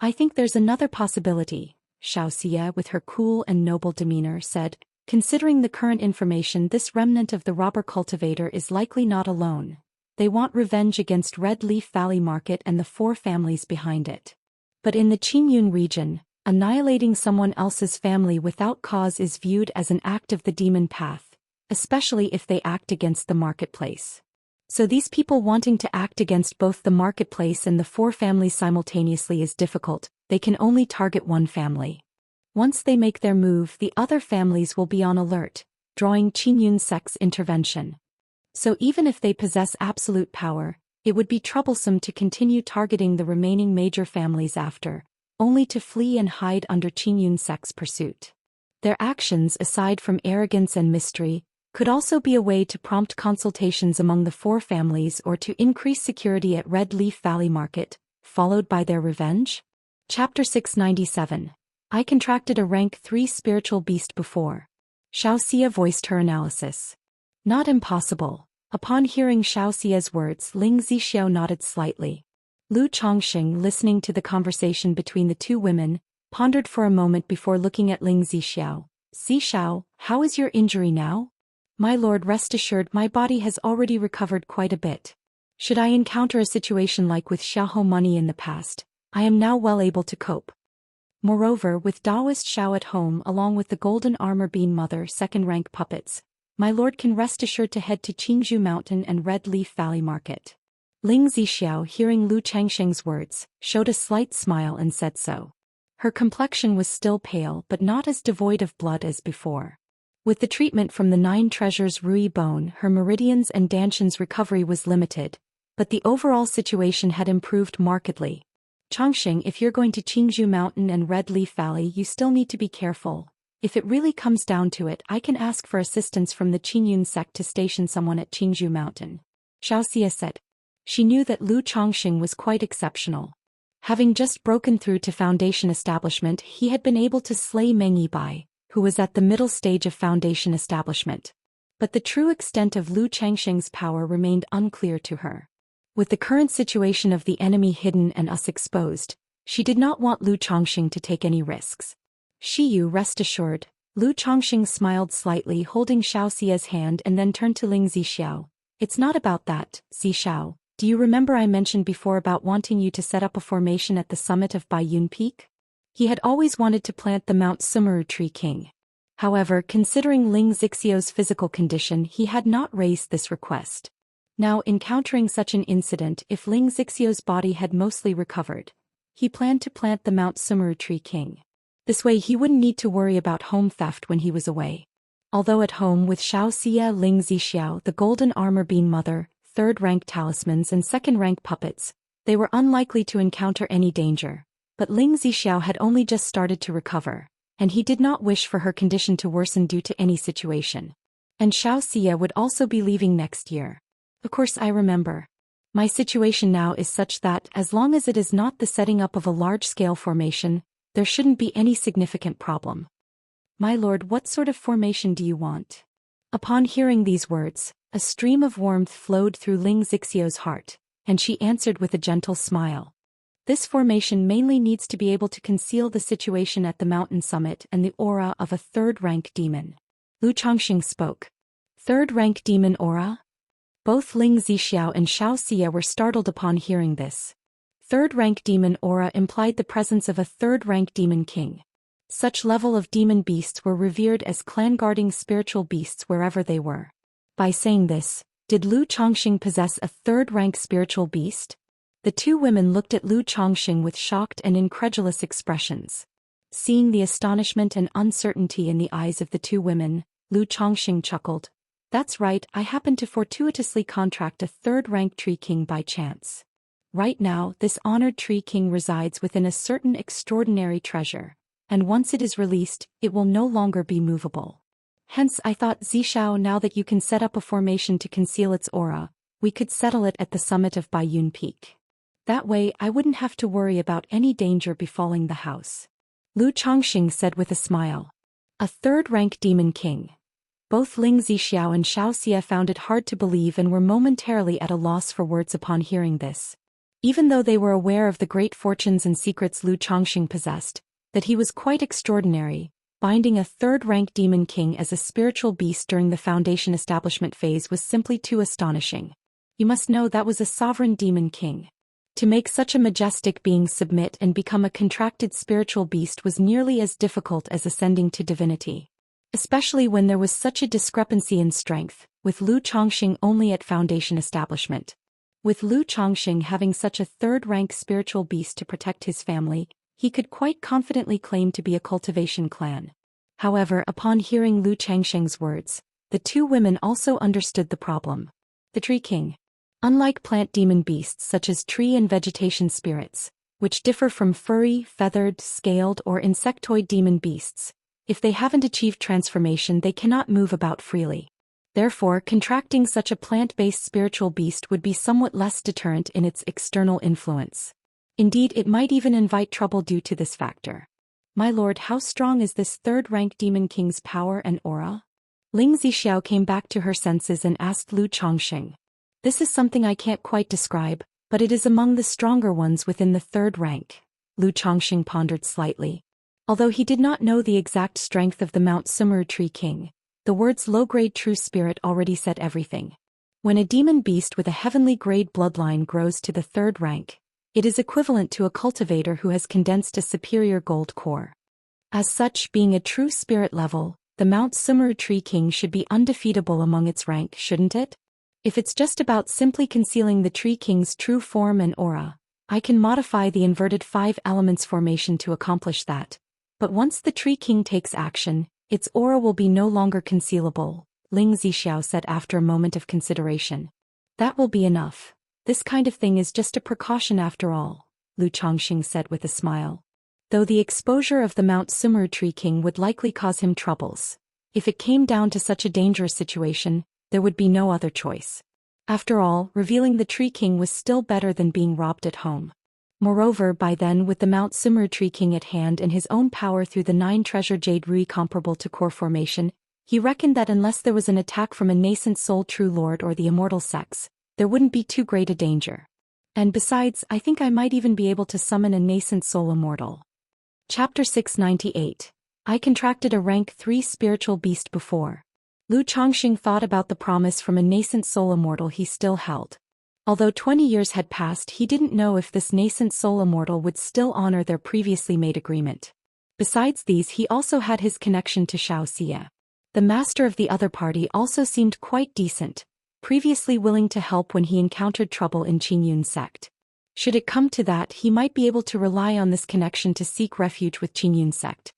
I think there's another possibility, Xianxia with her cool and noble demeanor said. Considering the current information, this remnant of the robber cultivator is likely not alone. They want revenge against Red Leaf Valley Market and the 4 families behind it. But in the Qingyun region, annihilating someone else's family without cause is viewed as an act of the demon path, especially if they act against the marketplace. So these people wanting to act against both the marketplace and the 4 families simultaneously is difficult. They can only target one family. Once they make their move, the other families will be on alert, drawing Qingyun sect's intervention. So even if they possess absolute power, it would be troublesome to continue targeting the remaining major families after, only to flee and hide under Qingyun sect's pursuit. Their actions, aside from arrogance and mystery, could also be a way to prompt consultations among the 4 families or to increase security at Red Leaf Valley Market, followed by their revenge? Chapter 697. I contracted a rank 3 spiritual beast before. Xianxia voiced her analysis. Not impossible. Upon hearing Xianxia's words, Ling Zixiao nodded slightly. Lu Chongqing, listening to the conversation between the 2 women, pondered for a moment before looking at Ling Zixiao. Zixiao, how is your injury now? My lord, rest assured my body has already recovered quite a bit. Should I encounter a situation like with Xiaohou money in the past, I am now well able to cope. Moreover, with Daoist Xiao at home along with the Golden Armor Bean Mother 2nd rank puppets, my lord can rest assured to head to Qingzhou Mountain and Red Leaf Valley Market. Ling Zixiao, hearing Lu Changsheng's words, showed a slight smile and said so. Her complexion was still pale but not as devoid of blood as before. With the treatment from the 9 treasures Rui Bone, her meridians and Danshan's recovery was limited, but the overall situation had improved markedly. Chongqing, if you're going to Qingzhou Mountain and Red Leaf Valley, you still need to be careful. If it really comes down to it, I can ask for assistance from the Qingyun sect to station someone at Qingzhou Mountain. Xianxia said. She knew that Lu Chongqing was quite exceptional. Having just broken through to foundation establishment, he had been able to slay Meng Yibai, who was at the middle stage of foundation establishment. But the true extent of Lu Changsheng's power remained unclear to her. With the current situation of the enemy hidden and us exposed, she did not want Lu Chongqing to take any risks. Shiyu, rest assured. Lu Chongqing smiled slightly, holding Xiaoxia's hand, and then turned to Ling Zixiao. It's not about that, Zixiao. Do you remember I mentioned before about wanting you to set up a formation at the summit of Baiyun Peak? He had always wanted to plant the Mount Sumeru Tree King. However, considering Ling Zixiao's physical condition, he had not raised this request. Now, encountering such an incident, if Ling Zixiao's body had mostly recovered, he planned to plant the Mount Sumeru Tree King. This way he wouldn't need to worry about home theft when he was away. Although at home with Xiaoxia, Ling Zixiao, the Golden Armor Bean Mother, 3rd rank talismans and 2nd rank puppets, they were unlikely to encounter any danger. But Ling Zixiao had only just started to recover, and he did not wish for her condition to worsen due to any situation. And Xiaoxia would also be leaving next year. Of course I remember. My situation now is such that, as long as it is not the setting up of a large-scale formation, there shouldn't be any significant problem. My lord, what sort of formation do you want? Upon hearing these words, a stream of warmth flowed through Ling Zixiao's heart, and she answered with a gentle smile. This formation mainly needs to be able to conceal the situation at the mountain summit and the aura of a 3rd rank demon. Lu Chongqing spoke. 3rd rank demon aura? Both Ling Zixiao and Xianxia were startled upon hearing this. Third-rank demon aura implied the presence of a third-rank demon king. Such level of demon beasts were revered as clan-guarding spiritual beasts wherever they were. By saying this, did Lu Chongqing possess a third-rank spiritual beast? The two women looked at Lu Chongqing with shocked and incredulous expressions. Seeing the astonishment and uncertainty in the eyes of the two women, Lu Chongqing chuckled. That's right, I happened to fortuitously contract a third-rank tree king by chance. Right now, this honored tree king resides within a certain extraordinary treasure, and once it is released, it will no longer be movable. Hence I thought, Zixiao, now that you can set up a formation to conceal its aura, we could settle it at the summit of Baiyun Peak. That way I wouldn't have to worry about any danger befalling the house. Lu Chongqing said with a smile. A third-rank demon king. Both Ling Zixiao and Xianxia found it hard to believe and were momentarily at a loss for words upon hearing this. Even though they were aware of the great fortunes and secrets Lu Chongqing possessed, that he was quite extraordinary, binding a third-rank demon king as a spiritual beast during the Foundation establishment phase was simply too astonishing. You must know that was a sovereign demon king. To make such a majestic being submit and become a contracted spiritual beast was nearly as difficult as ascending to divinity. Especially when there was such a discrepancy in strength, with Lu Chongqing only at Foundation establishment. With Lu Chongqing having such a third-rank spiritual beast to protect his family, he could quite confidently claim to be a cultivation clan. However, upon hearing Lu Chongqing's words, the two women also understood the problem. The Tree King. Unlike plant demon beasts such as tree and vegetation spirits, which differ from furry, feathered, scaled or insectoid demon beasts, if they haven't achieved transformation they cannot move about freely. Therefore, contracting such a plant-based spiritual beast would be somewhat less deterrent in its external influence. Indeed, it might even invite trouble due to this factor. My lord, how strong is this third-rank demon king's power and aura? Ling Zixiao came back to her senses and asked Lu Chongqing. This is something I can't quite describe, but it is among the stronger ones within the third rank. Lu Chongqing pondered slightly. Although he did not know the exact strength of the Mount Sumeru Tree King, the words low-grade true spirit already said everything. When a demon beast with a heavenly grade bloodline grows to the third rank, it is equivalent to a cultivator who has condensed a superior gold core. As such, being a true spirit level, the Mount Sumeru Tree King should be undefeatable among its rank, shouldn't it? If it's just about simply concealing the Tree King's true form and aura, I can modify the inverted 5 elements formation to accomplish that. But once the Tree King takes action, its aura will be no longer concealable, Ling Zixiao said after a moment of consideration. That will be enough. This kind of thing is just a precaution after all, Lu Chongqing said with a smile. Though the exposure of the Mount Sumeru Tree King would likely cause him troubles. If it came down to such a dangerous situation, there would be no other choice. After all, revealing the Tree King was still better than being robbed at home. Moreover, by then with the Mount Sumeru Tree King at hand and his own power through the 9 treasure jade Rui comparable to core formation, he reckoned that unless there was an attack from a nascent soul true lord or the Immortal sex, there wouldn't be too great a danger. And besides, I think I might even be able to summon a nascent soul immortal. Chapter 698. I contracted a rank 3 spiritual beast before. Lu Chongqing thought about the promise from a nascent soul immortal he still held. Although 20 years had passed, he didn't know if this nascent soul immortal would still honor their previously made agreement. Besides these, he also had his connection to Xianxia. The master of the other party also seemed quite decent, previously willing to help when he encountered trouble in Qingyun's sect. Should it come to that, he might be able to rely on this connection to seek refuge with Qingyun's sect.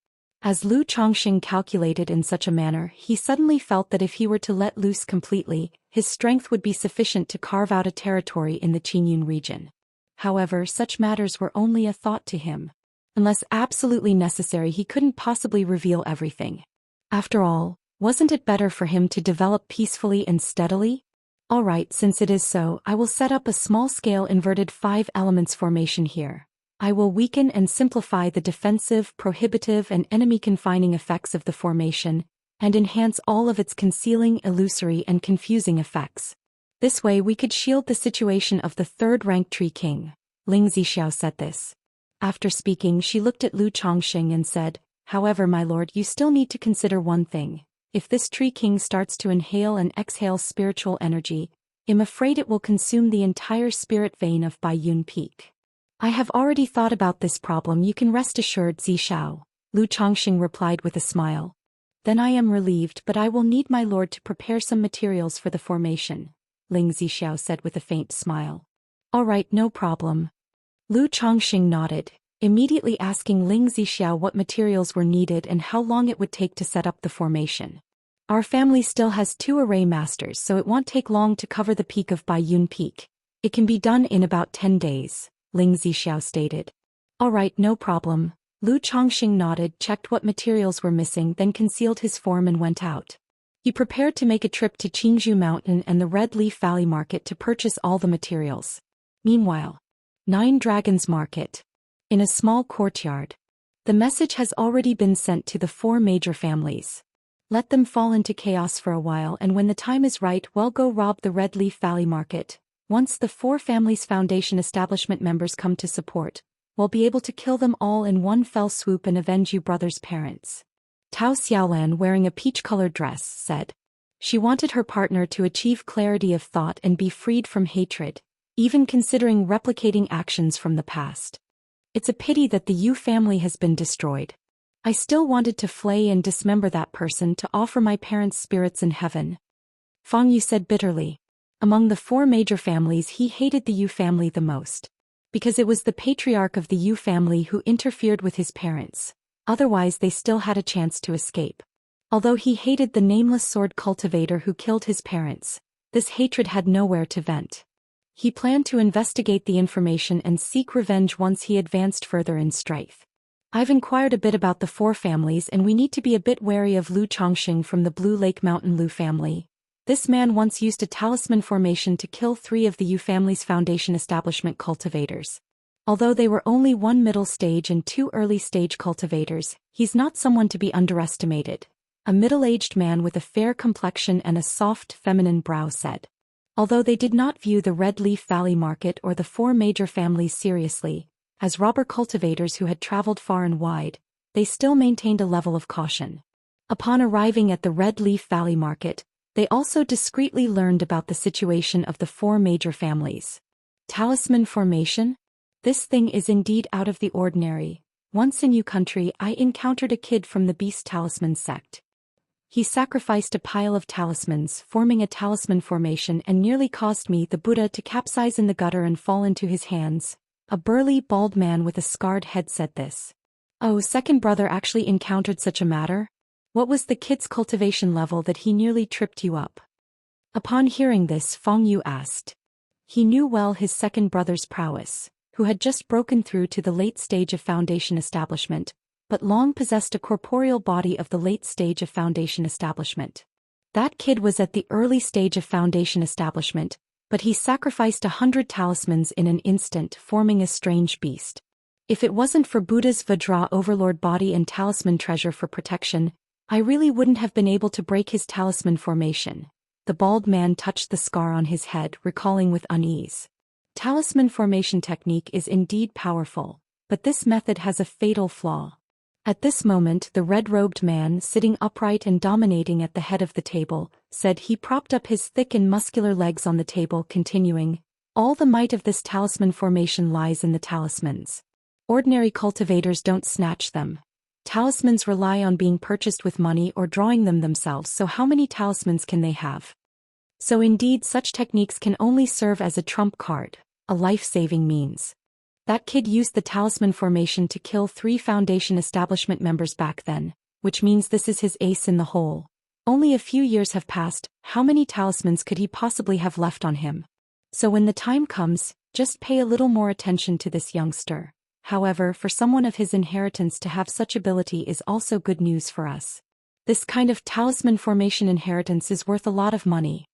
As Lu Chongqing calculated in such a manner, he suddenly felt that if he were to let loose completely, his strength would be sufficient to carve out a territory in the Qingyun region. However, such matters were only a thought to him. Unless absolutely necessary, he couldn't possibly reveal everything. After all, wasn't it better for him to develop peacefully and steadily? Alright, since it is so, I will set up a small-scale inverted 5 elements formation here. I will weaken and simplify the defensive, prohibitive and enemy-confining effects of the formation, and enhance all of its concealing, illusory and confusing effects. This way we could shield the situation of the third-rank Tree King. Ling Zixiao said this. After speaking, she looked at Lu Chongqing and said, however, my lord, you still need to consider one thing. If this Tree King starts to inhale and exhale spiritual energy, I'm afraid it will consume the entire spirit vein of Baiyun Peak. I have already thought about this problem, you can rest assured, Zishao, Lu Chongqing replied with a smile. Then I am relieved, but I will need my lord to prepare some materials for the formation, Ling Zishao said with a faint smile. All right, no problem. Lu Chongqing nodded, immediately asking Ling Zishao what materials were needed and how long it would take to set up the formation. Our family still has 2 array masters, so it won't take long to cover the peak of Baiyun Peak. It can be done in about 10 days, Ling Zishao stated. All right, no problem. Lu Chongqing nodded, checked what materials were missing, then concealed his form and went out. He prepared to make a trip to Qingzhou Mountain and the Red Leaf Valley Market to purchase all the materials. Meanwhile, 9 Dragons Market. In a small courtyard. The message has already been sent to the 4 major families. Let them fall into chaos for a while, and when the time is right, we'll go rob the Red Leaf Valley Market. Once the 4 families' Foundation establishment members come to support, we'll be able to kill them all in one fell swoop and avenge you brother's parents. Tao Xiaolan, wearing a peach-colored dress, said. She wanted her partner to achieve clarity of thought and be freed from hatred, even considering replicating actions from the past. It's a pity that the Yu family has been destroyed. I still wanted to flay and dismember that person to offer my parents' spirits in heaven. Fang Yu said bitterly. Among the 4 major families, he hated the Yu family the most. Because it was the patriarch of the Yu family who interfered with his parents. Otherwise they still had a chance to escape. Although he hated the nameless sword cultivator who killed his parents, this hatred had nowhere to vent. He planned to investigate the information and seek revenge once he advanced further in strife. I've inquired a bit about the 4 families, and we need to be a bit wary of Lu Chongqing from the Blue Lake Mountain Lu family. This man once used a talisman formation to kill 3 of the Yu family's Foundation establishment cultivators. Although they were only 1 middle stage and 2 early stage cultivators, he's not someone to be underestimated. A middle-aged man with a fair complexion and a soft feminine brow said. Although they did not view the Red Leaf Valley Market or the 4 major families seriously, as robber cultivators who had traveled far and wide, they still maintained a level of caution. Upon arriving at the Red Leaf Valley Market, they also discreetly learned about the situation of the 4 major families. Talisman formation? This thing is indeed out of the ordinary. Once in Yu country, I encountered a kid from the Beast Talisman sect. He sacrificed a pile of talismans, forming a talisman formation, and nearly caused me, the Buddha, to capsize in the gutter and fall into his hands. A burly, bald man with a scarred head said this. Oh, second brother actually encountered such a matter? What was the kid's cultivation level that he nearly tripped you up? Upon hearing this, Fang Yu asked. He knew well his second brother's prowess, who had just broken through to the late stage of Foundation establishment, but long possessed a corporeal body of the late stage of Foundation establishment. That kid was at the early stage of Foundation establishment, but he sacrificed 100 talismans in an instant, forming a strange beast. If it wasn't for Buddha's Vajra Overlord body and talisman treasure for protection, I really wouldn't have been able to break his talisman formation. The bald man touched the scar on his head, recalling with unease. Talisman formation technique is indeed powerful, but this method has a fatal flaw. At this moment, the red-robed man, sitting upright and dominating at the head of the table, said. He propped up his thick and muscular legs on the table, continuing, all the might of this talisman formation lies in the talismans. Ordinary cultivators don't snatch them. Talismans rely on being purchased with money or drawing them themselves, so how many talismans can they have? So indeed, such techniques can only serve as a trump card, a life-saving means. That kid used the talisman formation to kill 3 Foundation establishment members back then, which means this is his ace in the hole. Only a few years have passed, how many talismans could he possibly have left on him? So when the time comes, just pay a little more attention to this youngster. However, for someone of his inheritance to have such ability is also good news for us. This kind of talisman formation inheritance is worth a lot of money.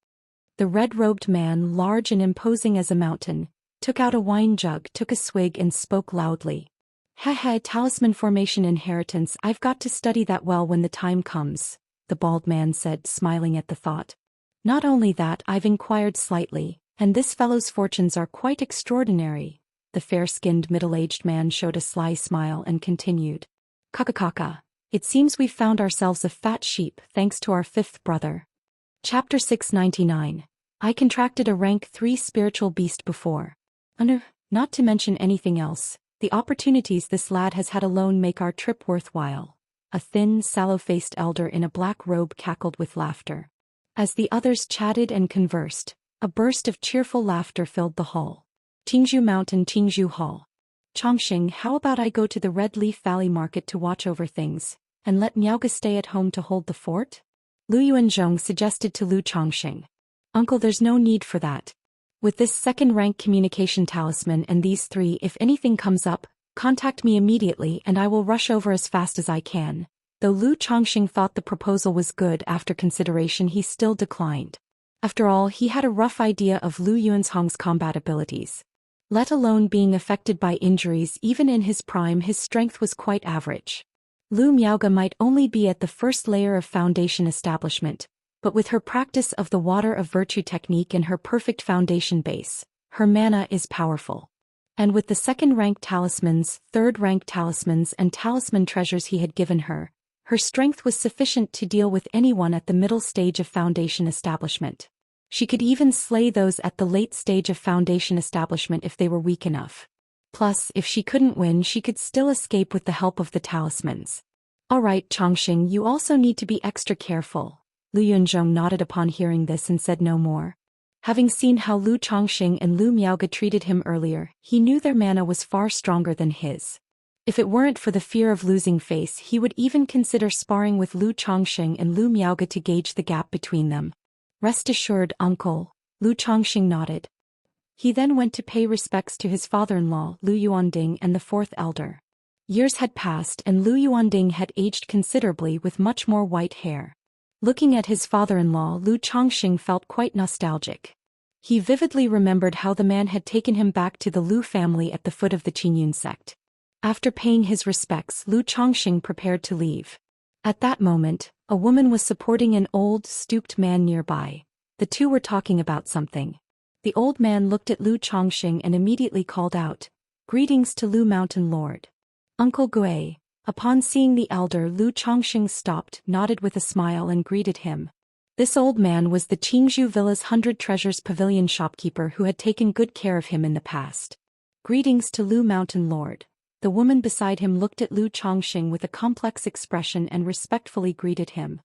The red-robed man, large and imposing as a mountain, took out a wine jug, took a swig and spoke loudly. Heh, talisman formation inheritance, I've got to study that well when the time comes, the bald man said, smiling at the thought. Not only that, I've inquired slightly, and this fellow's fortunes are quite extraordinary. The fair-skinned middle-aged man showed a sly smile and continued. Kaka, it seems we've found ourselves a fat sheep thanks to our 5th brother. Chapter 699. I contracted a rank 3 spiritual beast before. Not to mention anything else, the opportunities this lad has had alone make our trip worthwhile. A thin, sallow-faced elder in a black robe cackled with laughter. As the others chatted and conversed, a burst of cheerful laughter filled the hall. Qingzhou Mountain, Qingzhou Hall. Chongqing, how about I go to the Red Leaf Valley Market to watch over things, and let Miaoga stay at home to hold the fort? Lu Yuanzhong suggested to Lu Chongqing. Uncle, there's no need for that. With this second-rank communication talisman and these 3, if anything comes up, contact me immediately and I will rush over as fast as I can. Though Lu Chongqing thought the proposal was good, after consideration he still declined. After all, he had a rough idea of Lu Yuanzhong's combat abilities. Let alone being affected by injuries, even in his prime his strength was quite average. Lu Miaoga might only be at the first layer of foundation establishment, but with her practice of the Water of Virtue technique and her perfect foundation base, her mana is powerful. And with the second-rank talismans, third-rank talismans and talisman treasures he had given her, her strength was sufficient to deal with anyone at the middle stage of foundation establishment. She could even slay those at the late stage of foundation establishment if they were weak enough. Plus, if she couldn't win, she could still escape with the help of the talismans. Alright, Chongqing, you also need to be extra careful. Lu Yunzhong nodded upon hearing this and said no more. Having seen how Lu Chongqing and Lu Miaoga treated him earlier, he knew their mana was far stronger than his. If it weren't for the fear of losing face, he would even consider sparring with Lu Chongqing and Lu Miaoga to gauge the gap between them. Rest assured, uncle, Lu Chongqing nodded. He then went to pay respects to his father-in-law, Lu Yuanding, and the 4th elder. Years had passed and Lu Yuanding had aged considerably with much more white hair. Looking at his father-in-law, Lu Chongqing felt quite nostalgic. He vividly remembered how the man had taken him back to the Lu family at the foot of the Qingyun sect. After paying his respects, Lu Chongqing prepared to leave. At that moment, a woman was supporting an old, stooped man nearby. The two were talking about something. The old man looked at Lu Chongqing and immediately called out, "Greetings to Lu Mountain Lord." Uncle Gui. Upon seeing the elder, Lu Chongqing stopped, nodded with a smile and greeted him. This old man was the Qingzhou Villa's 100 Treasures Pavilion shopkeeper who had taken good care of him in the past. "Greetings to Lu Mountain Lord." The woman beside him looked at Lu Chongqing with a complex expression and respectfully greeted him.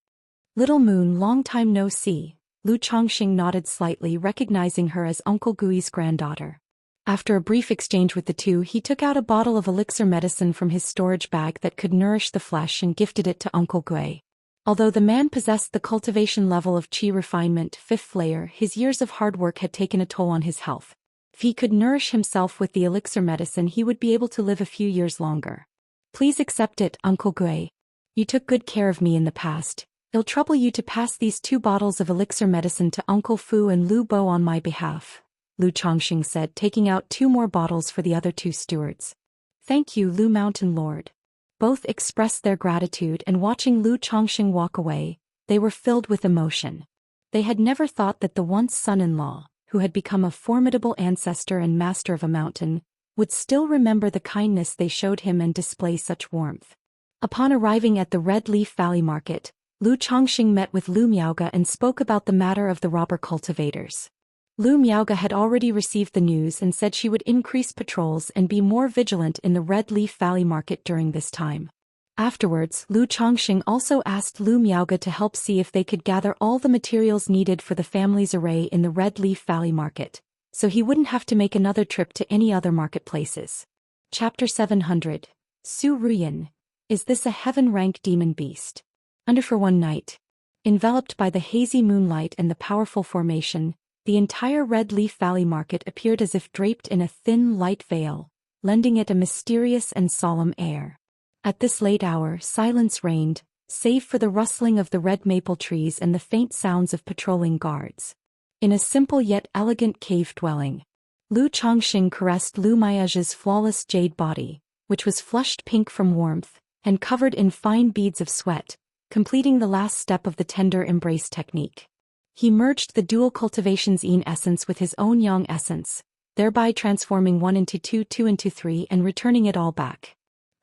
"Little Moon, long time no see." Lu Chongqing nodded slightly, recognizing her as Uncle Gui's granddaughter. After a brief exchange with the two, he took out a bottle of elixir medicine from his storage bag that could nourish the flesh and gifted it to Uncle Gui. Although the man possessed the cultivation level of Qi refinement, 5th layer, his years of hard work had taken a toll on his health. If he could nourish himself with the elixir medicine, he would be able to live a few years longer. "Please accept it, Uncle Gui. You took good care of me in the past. It'll trouble you to pass these 2 bottles of elixir medicine to Uncle Fu and Lu Bo on my behalf," Lu Chongqing said, taking out 2 more bottles for the other 2 stewards. "Thank you, Lu Mountain Lord." Both expressed their gratitude, and watching Lu Chongqing walk away, they were filled with emotion. They had never thought that the once son-in-law, who had become a formidable ancestor and master of a mountain, would still remember the kindness they showed him and display such warmth. Upon arriving at the Red Leaf Valley Market, Lu Chongqing met with Lu Miaoga and spoke about the matter of the robber cultivators. Lu Miaoga had already received the news and said she would increase patrols and be more vigilant in the Red Leaf Valley Market during this time. Afterwards, Lu Chongqing also asked Lu Miaoga to help see if they could gather all the materials needed for the family's array in the Red Leaf Valley Market, so he wouldn't have to make another trip to any other marketplaces. Chapter 700. Su Ruyan. Is this a heaven-rank demon beast? Under for one night. Enveloped by the hazy moonlight and the powerful formation, the entire Red Leaf Valley Market appeared as if draped in a thin, light veil, lending it a mysterious and solemn air. At this late hour, silence reigned, save for the rustling of the red maple trees and the faint sounds of patrolling guards. In a simple yet elegant cave dwelling, Lu Chongqing caressed Lu Miaoga's flawless jade body, which was flushed pink from warmth, and covered in fine beads of sweat, completing the last step of the tender embrace technique. He merged the dual cultivation's yin essence with his own yang essence, thereby transforming 1 into 2, 2 into 3 and returning it all back.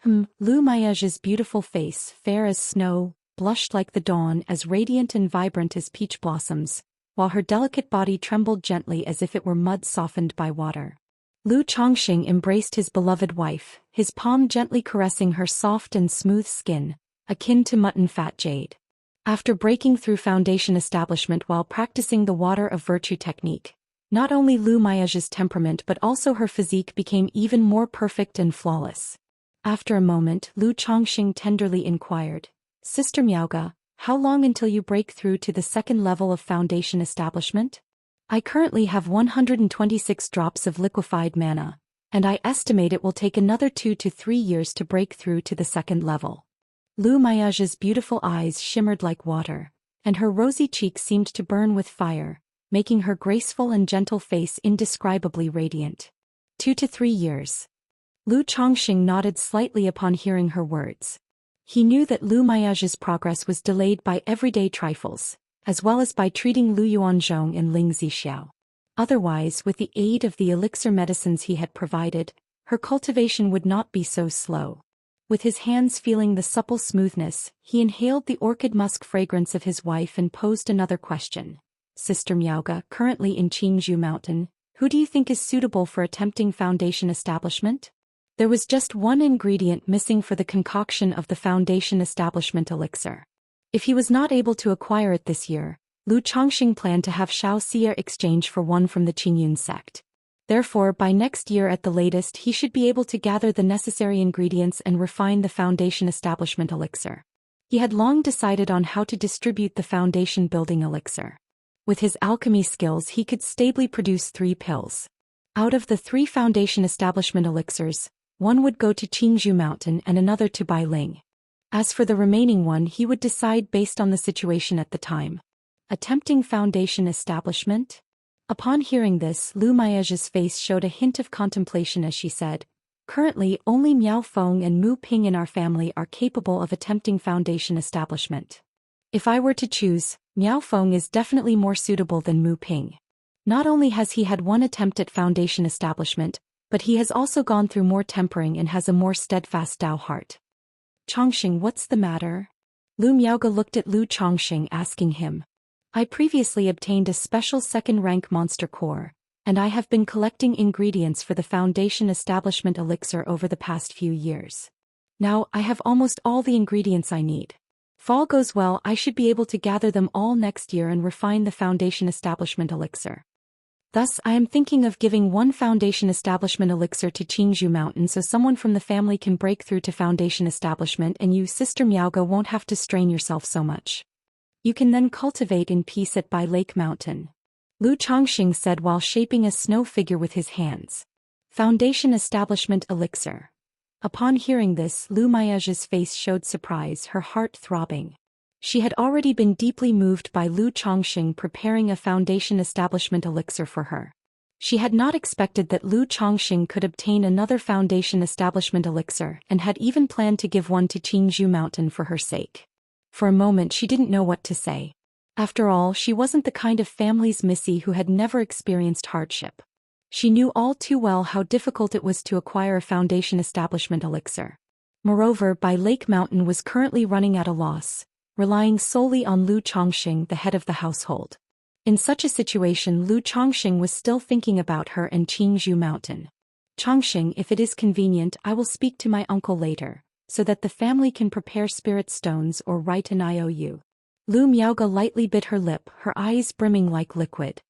Lu Miaoga's beautiful face, fair as snow, blushed like the dawn, as radiant and vibrant as peach blossoms, while her delicate body trembled gently as if it were mud softened by water. Lu Chongqing embraced his beloved wife, his palm gently caressing her soft and smooth skin, akin to mutton fat jade. After breaking through foundation establishment while practicing the water of virtue technique, not only Lu Miage's temperament but also her physique became even more perfect and flawless. After a moment, Lu Chongqing tenderly inquired, "Sister Miaoge, how long until you break through to the second level of foundation establishment?" "I currently have 126 drops of liquefied mana, and I estimate it will take another 2 to 3 years to break through to the second level." Lu Miage's beautiful eyes shimmered like water, and her rosy cheeks seemed to burn with fire, making her graceful and gentle face indescribably radiant. 2 to 3 years. Lu Chongqing nodded slightly upon hearing her words. He knew that Lu Miage's progress was delayed by everyday trifles, as well as by treating Lu Yuanzhong and Ling Zixiao. Otherwise, with the aid of the elixir medicines he had provided, her cultivation would not be so slow. With his hands feeling the supple smoothness, he inhaled the orchid musk fragrance of his wife and posed another question. "Sister Miaoge, currently in Qingzhou Mountain, who do you think is suitable for attempting foundation establishment?" There was just one ingredient missing for the concoction of the foundation establishment elixir. If he was not able to acquire it this year, Lu Chongqing planned to have Xianxia exchange for one from the Qingyun sect. Therefore, by next year at the latest he should be able to gather the necessary ingredients and refine the foundation establishment elixir. He had long decided on how to distribute the foundation building elixir. With his alchemy skills he could stably produce 3 pills. Out of the 3 foundation establishment elixirs, one would go to Qingzhou Mountain and another to Bailing. As for the remaining one he would decide based on the situation at the time. Attempting foundation establishment? Upon hearing this, Lu Miage's face showed a hint of contemplation as she said, "Currently only Miao Feng and Mu Ping in our family are capable of attempting foundation establishment. If I were to choose, Miao Feng is definitely more suitable than Mu Ping. Not only has he had one attempt at foundation establishment, but he has also gone through more tempering and has a more steadfast Dao heart." "Chongqing, what's the matter?" Lu Miaoge looked at Lu Chongqing asking him. "I previously obtained a special second-rank monster core, and I have been collecting ingredients for the foundation establishment elixir over the past few years. Now I have almost all the ingredients I need. If all goes well I should be able to gather them all next year and refine the foundation establishment elixir. Thus I am thinking of giving one foundation establishment elixir to Qingzhou Mountain so someone from the family can break through to foundation establishment and you, Sister Miaoge, won't have to strain yourself so much. You can then cultivate in peace at Bai Lake Mountain," Lu Chongqing said while shaping a snow figure with his hands. Foundation establishment elixir. Upon hearing this, Lu Miage's face showed surprise, her heart throbbing. She had already been deeply moved by Lu Chongqing preparing a foundation establishment elixir for her. She had not expected that Lu Chongqing could obtain another foundation establishment elixir and had even planned to give one to Qingzhou Mountain for her sake. For a moment she didn't know what to say. After all, she wasn't the kind of family's missy who had never experienced hardship. She knew all too well how difficult it was to acquire a foundation establishment elixir. Moreover, Bai Lake Mountain was currently running at a loss, relying solely on Lu Chongqing, the head of the household. In such a situation, Lu Chongqing was still thinking about her and Qingzhou Mountain. "Chongqing, if it is convenient, I will speak to my uncle later, so that the family can prepare spirit stones or write an IOU." Lu Miaoge lightly bit her lip, her eyes brimming like liquid.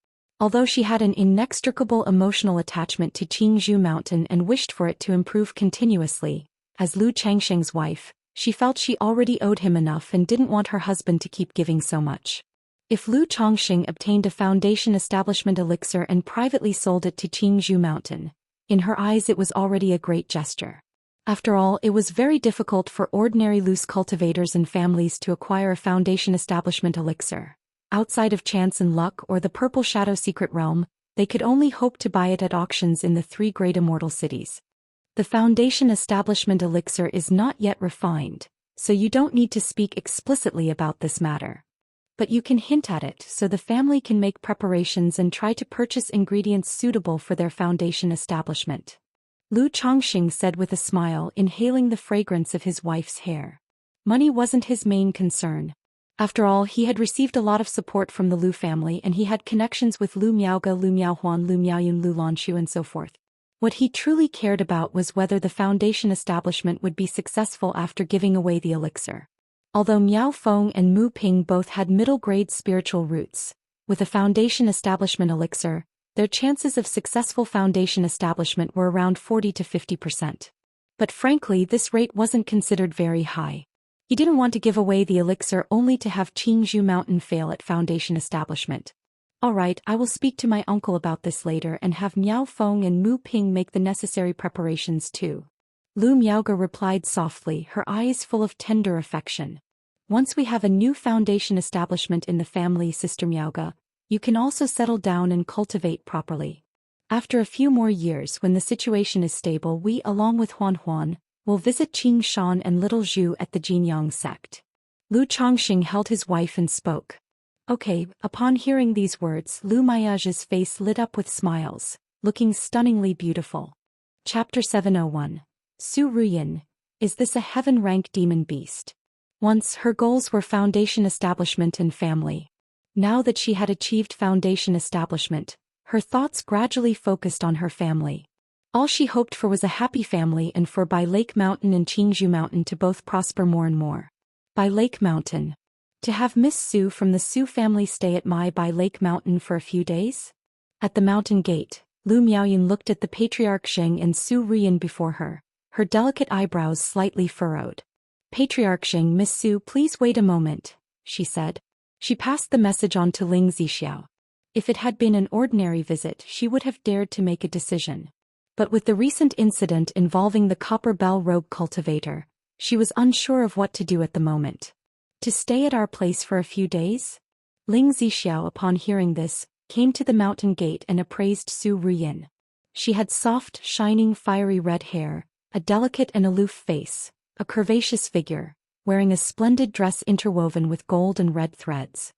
Although she had an inextricable emotional attachment to Qingzhou Mountain and wished for it to improve continuously, as Lu Changsheng's wife, she felt she already owed him enough and didn't want her husband to keep giving so much. If Lu Chongqing obtained a foundation establishment elixir and privately sold it to Qingzhou Mountain, in her eyes it was already a great gesture. After all, it was very difficult for ordinary loose cultivators and families to acquire a foundation establishment elixir. Outside of chance and luck or the Purple Shadow Secret Realm, they could only hope to buy it at auctions in the 3 great immortal cities. The foundation establishment elixir is not yet refined, so you don't need to speak explicitly about this matter. But you can hint at it so the family can make preparations and try to purchase ingredients suitable for their foundation establishment. Lu Chongqing said with a smile, inhaling the fragrance of his wife's hair. Money wasn't his main concern. After all, he had received a lot of support from the Lu family and he had connections with Lu Miaoge, Lu Miaohuan, Lu Miaoyun, Lu Lanshu and so forth. What he truly cared about was whether the foundation establishment would be successful after giving away the elixir. Although Miao Feng and Mu Ping both had middle-grade spiritual roots, with a foundation establishment elixir, their chances of successful foundation establishment were around 40 to 50%. But frankly, this rate wasn't considered very high. He didn't want to give away the elixir only to have Qingzhou Mountain fail at foundation establishment. Alright, I will speak to my uncle about this later and have Miao Feng and Mu Ping make the necessary preparations too. Lu Miaoge replied softly, her eyes full of tender affection. Once we have a new foundation establishment in the family, Sister Miaoge, you can also settle down and cultivate properly. After a few more years, when the situation is stable, we, along with Huan Huan, will visit Qing Shan and Little Zhu at the Jinyang sect. Lu Chongxing held his wife and spoke. Okay, upon hearing these words, Lu Miaoge's face lit up with smiles, looking stunningly beautiful. Chapter 701. Su Ruyin, is this a heaven-rank demon beast? Once her goals were foundation establishment and family. Now that she had achieved foundation establishment, her thoughts gradually focused on her family. All she hoped for was a happy family and for Bai Lake Mountain and Qingzhou Mountain to both prosper more and more. Bai Lake Mountain. To have Miss Su from the Su family stay at my Bai Lake Mountain for a few days? At the mountain gate, Lu Miaoyun looked at the Patriarch Xing and Su Ruyin before her, her delicate eyebrows slightly furrowed. Patriarch Xing, Miss Su, please wait a moment, she said. She passed the message on to Ling Zixiao. If it had been an ordinary visit, she would have dared to make a decision. But with the recent incident involving the Copper Bell Rogue cultivator, she was unsure of what to do at the moment. To stay at our place for a few days? Ling Zixiao, upon hearing this, came to the mountain gate and appraised Su Ruyin. She had soft, shining, fiery red hair, a delicate and aloof face, a curvaceous figure, wearing a splendid dress interwoven with gold and red threads.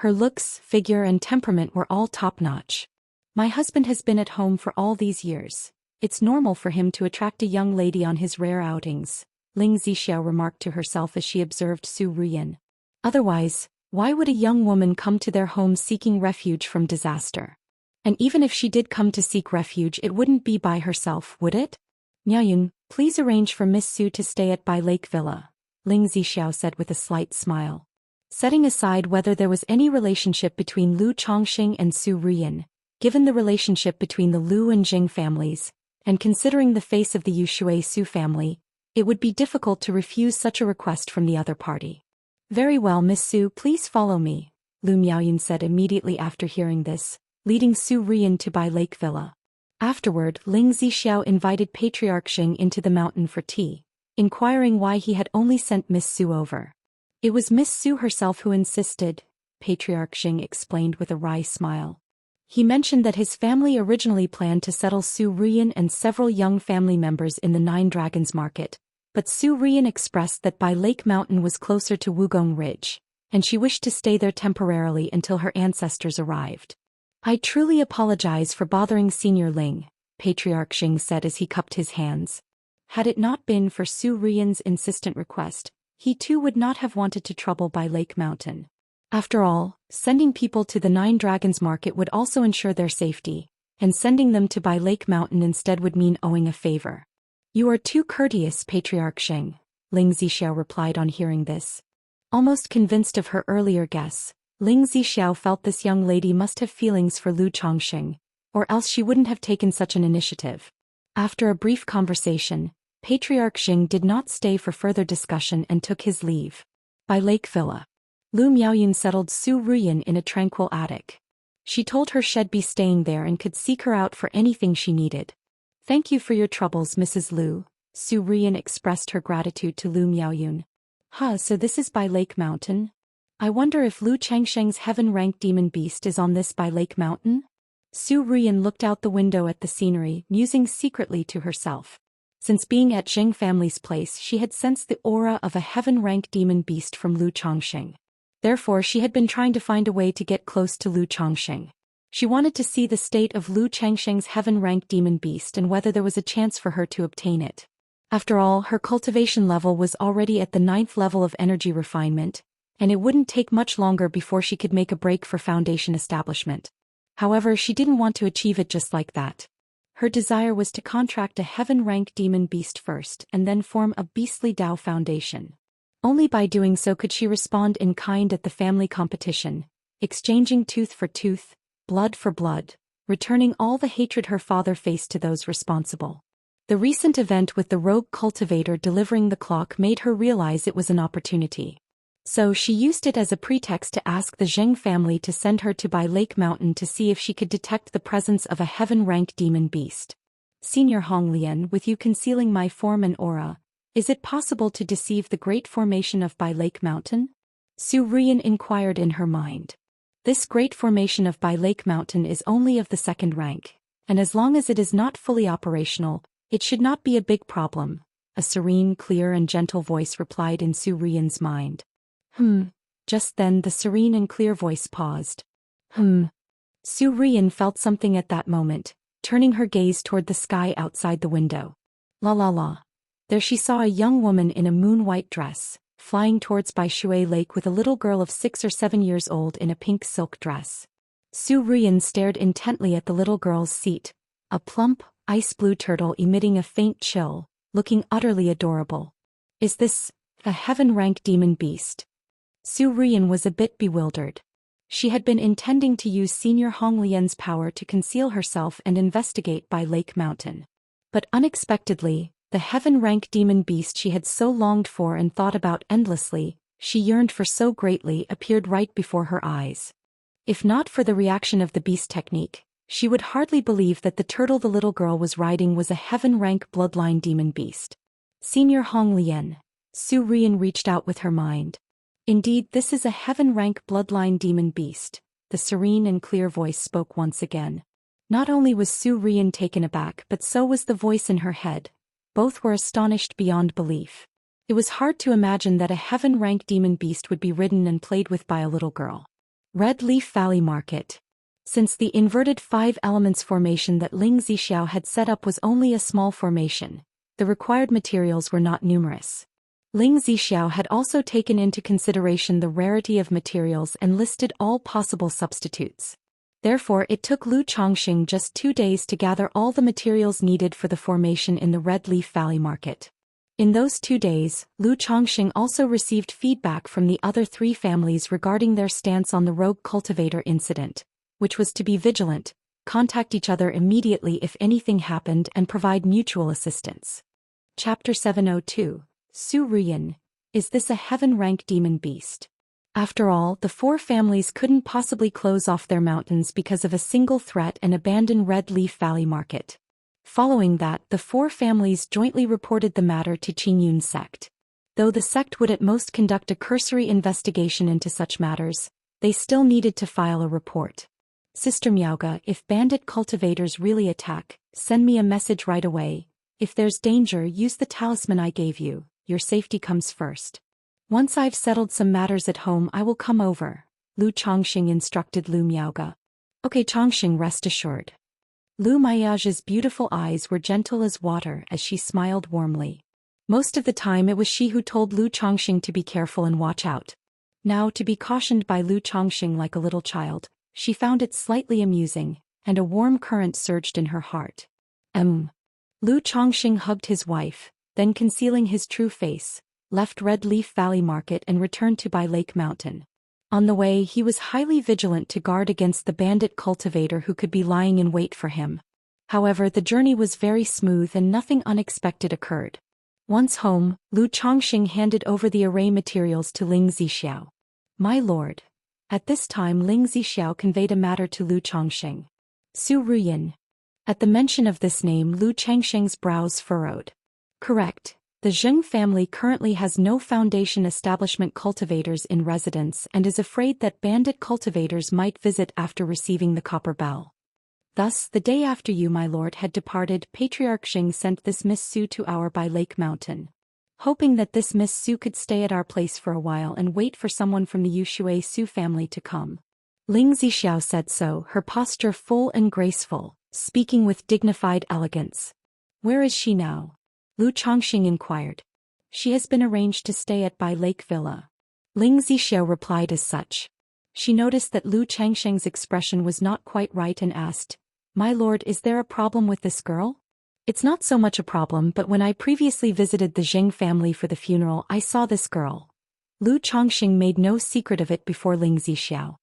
Her looks, figure and temperament were all top-notch. My husband has been at home for all these years. It's normal for him to attract a young lady on his rare outings, Ling Zixiao remarked to herself as she observed Su Ruyin. Otherwise, why would a young woman come to their home seeking refuge from disaster? And even if she did come to seek refuge, it wouldn't be by herself, would it? Miaoyun, please arrange for Miss Su to stay at Bai Lake Villa, Ling Zixiao said with a slight smile. Setting aside whether there was any relationship between Lu Chongxing and Su Ruyin, given the relationship between the Lu and Jing families, and considering the face of the Yushui Su family, it would be difficult to refuse such a request from the other party. Very well, Miss Su, please follow me, Lu Miaoyun said immediately after hearing this, leading Su Ruyin to Bai Lake Villa. Afterward, Ling Zixiao invited Patriarch Xing into the mountain for tea, inquiring why he had only sent Miss Su over. It was Miss Su herself who insisted, Patriarch Xing explained with a wry smile. He mentioned that his family originally planned to settle Su Ruyin and several young family members in the Nine Dragons Market, but Su Ruyin expressed that Bai Lake Mountain was closer to Wugong Ridge, and she wished to stay there temporarily until her ancestors arrived. I truly apologize for bothering Senior Ling, Patriarch Xing said as he cupped his hands. Had it not been for Su Ruyin's insistent request, he too would not have wanted to trouble Bai Lake Mountain. After all, sending people to the Nine Dragons Market would also ensure their safety, and sending them to Bai Lake Mountain instead would mean owing a favor. You are too courteous, Patriarch Xing, Ling Zixiao replied on hearing this. Almost convinced of her earlier guess, Ling Zixiao felt this young lady must have feelings for Lu Chongxing, or else she wouldn't have taken such an initiative. After a brief conversation, Patriarch Xing did not stay for further discussion and took his leave. Bai Lake Villa. Lu Miaoyun settled Su Ruyin in a tranquil attic. She told her she'd be staying there and could seek her out for anything she needed. Thank you for your troubles, Mrs. Lu, Su Ruyin expressed her gratitude to Lu Miaoyun. So this is Bai Lake Mountain? I wonder if Lu Changsheng's heaven-ranked demon beast is on this Bai Lake Mountain? Su Ruyin looked out the window at the scenery, musing secretly to herself. Since being at Jing family's place, she had sensed the aura of a heaven-ranked demon beast from Lu Chongxing. Therefore, she had been trying to find a way to get close to Lu Chongxing. She wanted to see the state of Lu Changsheng's heaven-ranked demon beast and whether there was a chance for her to obtain it. After all, her cultivation level was already at the 9th level of energy refinement, and it wouldn't take much longer before she could make a break for foundation establishment. However, she didn't want to achieve it just like that. Her desire was to contract a heaven-rank demon beast first and then form a beastly Dao foundation. Only by doing so could she respond in kind at the family competition, exchanging tooth for tooth, blood for blood, returning all the hatred her father faced to those responsible. The recent event with the rogue cultivator delivering the clock made her realize it was an opportunity. So she used it as a pretext to ask the Zheng family to send her to Bai Lake Mountain to see if she could detect the presence of a heaven-rank demon beast. Senior Honglian, with you concealing my form and aura, is it possible to deceive the great formation of Bai Lake Mountain? Su Ruyan inquired in her mind. This great formation of Bai Lake Mountain is only of the second rank, and as long as it is not fully operational, it should not be a big problem, a serene, clear and gentle voice replied in Su Ruyan's mind. Just then the serene and clear voice paused. Su Ruyan felt something at that moment, turning her gaze toward the sky outside the window. La la la. There she saw a young woman in a moon-white dress, flying towards Bai Shui Lake with a little girl of 6 or 7 years old in a pink silk dress. Su Ruyan stared intently at the little girl's seat, a plump, ice-blue turtle emitting a faint chill, looking utterly adorable. Is this a heaven-rank demon beast? Su Ruyan was a bit bewildered. She had been intending to use Senior Honglian's power to conceal herself and investigate Bai Lake Mountain. But unexpectedly, the heaven-rank demon beast she had so longed for and thought about endlessly, she yearned for so greatly, appeared right before her eyes. If not for the reaction of the beast technique, she would hardly believe that the turtle the little girl was riding was a heaven-rank bloodline demon beast. Senior Honglian. Su Ruyan reached out with her mind. Indeed, this is a heaven-rank bloodline demon beast, the serene and clear voice spoke once again. Not only was Su Ruyan taken aback, but so was the voice in her head. Both were astonished beyond belief. It was hard to imagine that a heaven-rank demon beast would be ridden and played with by a little girl. Red Leaf Valley Market. Since the inverted 5 elements formation that Ling Zixiao had set up was only a small formation, the required materials were not numerous. Ling Zixiao had also taken into consideration the rarity of materials and listed all possible substitutes. Therefore, it took Lu Chongqing just 2 days to gather all the materials needed for the formation in the Red Leaf Valley Market. In those 2 days, Lu Chongqing also received feedback from the other 3 families regarding their stance on the rogue cultivator incident, which was to be vigilant, contact each other immediately if anything happened and provide mutual assistance. Chapter 702. Su Ruyan, is this a heaven-rank demon beast? After all, the 4 families couldn't possibly close off their mountains because of a single threat and abandon Red Leaf Valley Market. Following that, the 4 families jointly reported the matter to Qingyun's sect. Though the sect would at most conduct a cursory investigation into such matters, they still needed to file a report. Sister Miaoga, if bandit cultivators really attack, send me a message right away. If there's danger, use the talisman I gave you. Your safety comes first. Once I've settled some matters at home, I will come over, Lu Chongqing instructed Lu Miaoga. Okay, Chongqing, rest assured. Lu Miaoga's beautiful eyes were gentle as water as she smiled warmly. Most of the time it was she who told Lu Chongqing to be careful and watch out. Now, to be cautioned by Lu Chongqing like a little child, she found it slightly amusing, and a warm current surged in her heart. Lu Chongqing hugged his wife, then concealing his true face, left Red Leaf Valley Market and returned to Bai Lake Mountain. On the way, he was highly vigilant to guard against the bandit cultivator who could be lying in wait for him. However, the journey was very smooth and nothing unexpected occurred. Once home, Lu Chongqing handed over the array materials to Ling Zixiao. My lord. At this time Ling Zixiao conveyed a matter to Lu Chongqing. Su Ruyan. At the mention of this name, Lu Chongqing's brows furrowed. Correct. The Zheng family currently has no foundation establishment cultivators in residence and is afraid that bandit cultivators might visit after receiving the copper bell. Thus, the day after you, my lord, had departed, Patriarch Xing sent this Miss Su to our Bai Lake Mountain. Hoping that this Miss Su could stay at our place for a while and wait for someone from the Yushui Su family to come. Ling Zixiao said so, her posture full and graceful, speaking with dignified elegance. Where is she now? Lu Chongqing inquired. She has been arranged to stay at Bai Lake Villa. Ling Zixiao replied as such. She noticed that Lu Changsheng's expression was not quite right and asked, "My lord, is there a problem with this girl?" "It's not so much a problem, but when I previously visited the Jing family for the funeral I saw this girl." Lu Changsheng made no secret of it before Ling Zixiao.